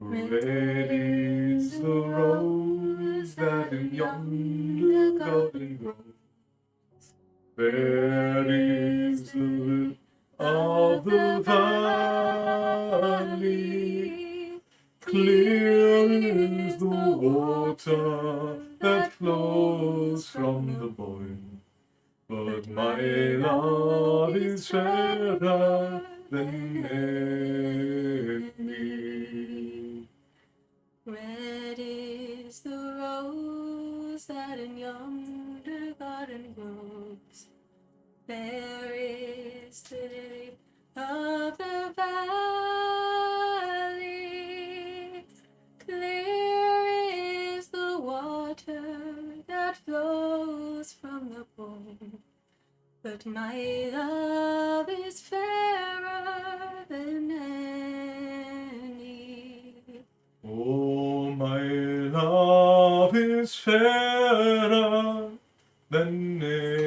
Red is the rose that in yonder garden grows. Fair is the lily of the valley. Clear is the water that flows from the boyne. But my love is fairer than any. Red is the rose that in yonder garden grows. Fair is the lily of the valley. Clear is the water that flows from the boyne. But my love is fairer than any. Oh, my love is fairer than any.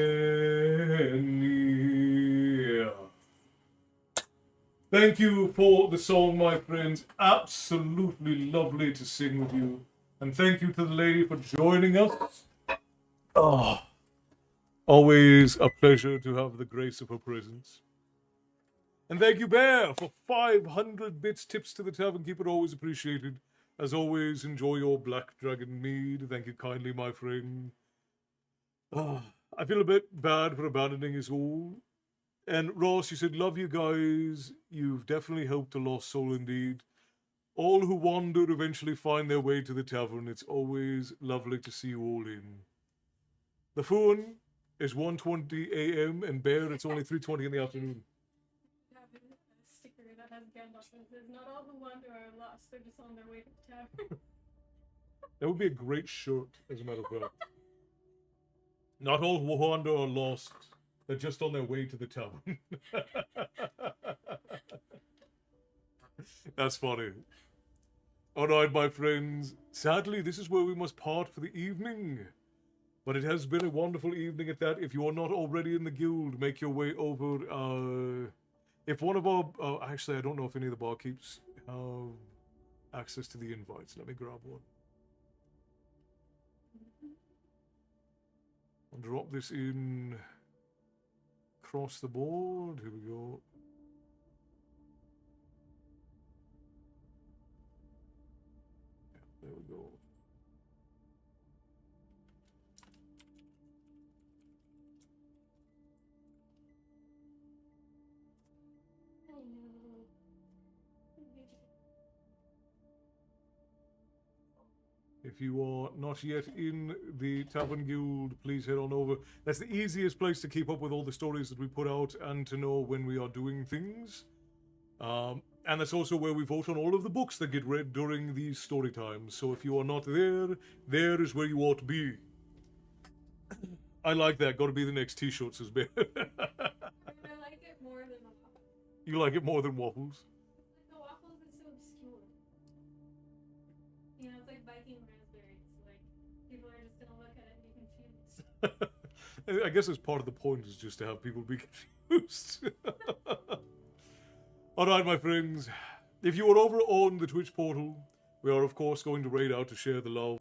Thank you for the song, my friends. Absolutely lovely to sing with you. And thank you to the lady for joining us. Oh, always a pleasure to have the grace of her presence. And thank you, Bear, for 500 bits. Tips to the tavern. Keep it always appreciated. As always, enjoy your Black Dragon mead. Thank you kindly, my friend. I feel a bit bad for abandoning us all. And Ross, you said, love you guys. You've definitely helped a lost soul indeed. All who wander eventually find their way to the tavern. It's always lovely to see you all in. The Foon, It's 1:20 a.m. and Bear, it's only 3:20 in the afternoon. Have a sticker that has Gandalf and says, "Not all who wander are lost; they're just on their way to the tavern." That would be a great shirt, as a matter of fact. Not all who wander are lost. They're just on their way to the tavern. That's funny. Alright, my friends. Sadly, this is where we must part for the evening. But it has been a wonderful evening at that. If you are not already in the guild, make your way over. If one of our... actually, I don't know if any of the barkeeps have access to the invites. Let me grab one. I'll drop this in across the board. Here we go. Yeah, there we go. If you are not yet in the Tavern Guild, please head on over. That's the easiest place to keep up with all the stories that we put out and to know when we are doing things. And that's also where we vote on all of the books that get read during these story times. So if you are not there, there is where you ought to be. I like that. Got to be the next t-shirt, says Ben. I like it more than waffles. You like it more than waffles? Like the waffles is so obscure. You know, it's like Viking raspberries. Like, people are just gonna look at it and be confused. I guess it's part of the point is just to have people be confused. Alright, my friends. If you are over on the Twitch portal, we are of course going to raid out to share the love.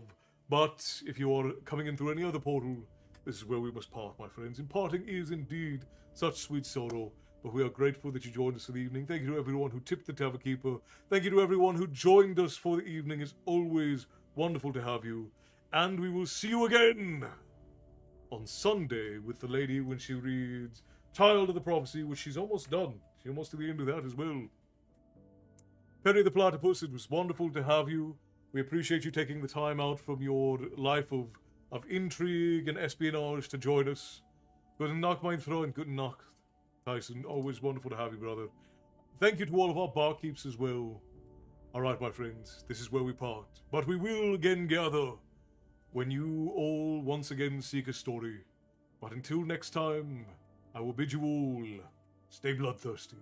But if you are coming in through any other portal, this is where we must part, my friends. And parting is indeed such sweet sorrow. But we are grateful that you joined us for the evening. Thank you to everyone who tipped the Tavern Keeper. Thank you to everyone who joined us for the evening. It's always wonderful to have you. And we will see you again on Sunday with the lady when she reads Child of the Prophecy, which she's almost done. She's almost to the end of that as well. Perry the Platypus, it was wonderful to have you. We appreciate you taking the time out from your life of intrigue and espionage to join us. Guten Nacht, mein Freund. Guten Nacht, Tyson. Always wonderful to have you, brother. Thank you to all of our barkeeps as well. Alright, my friends, this is where we part. But we will again gather when you all once again seek a story. But until next time, I will bid you all stay bloodthirsty.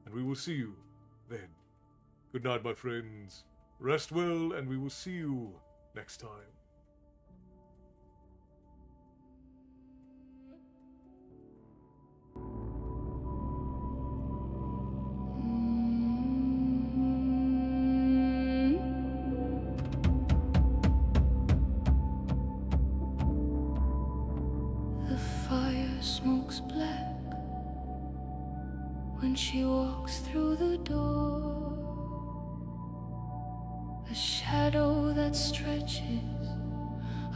And we will see you then. Good night, my friends. Rest well, and we will see you next time. The fire smokes black when she walks through the door. A shadow that stretches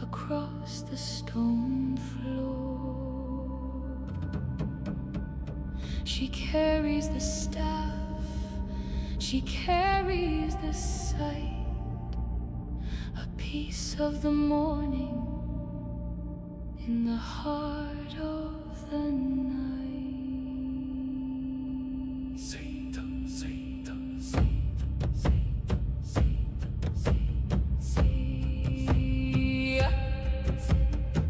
across the stone floor. She carries the staff, she carries the sight, a piece of the morning in the heart of the night. Satan, Satan, Satan, Satan, Satan, Satan, Satan.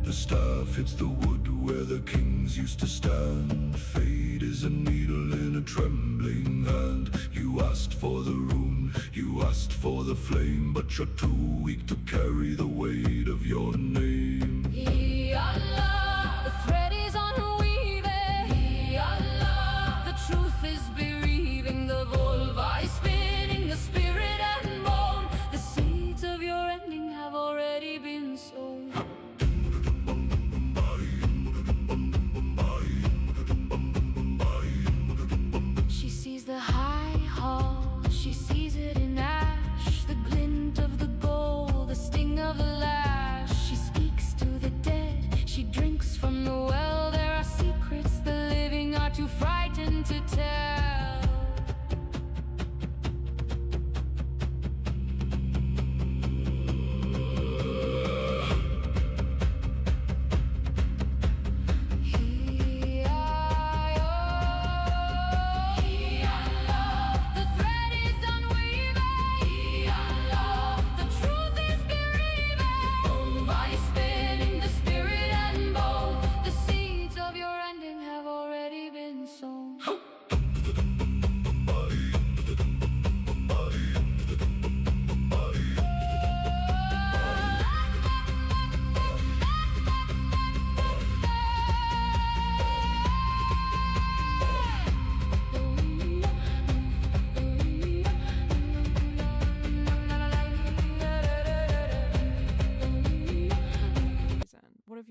The staff hits the wood where the kings used to stand. Fate is a needle in a trembling hand. You asked for the rune, you asked for the flame, but you're too weak to carry the weight of your name. Allah, the thread is unweaving. Allah, the truth is bereaving. The vulva is spinning, the spirit and bone. The seeds of your ending have already been sown. She sees the high hall, she sees it in ash, the glint of the gold, the sting of the lash. She speaks to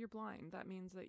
you're blind, that means that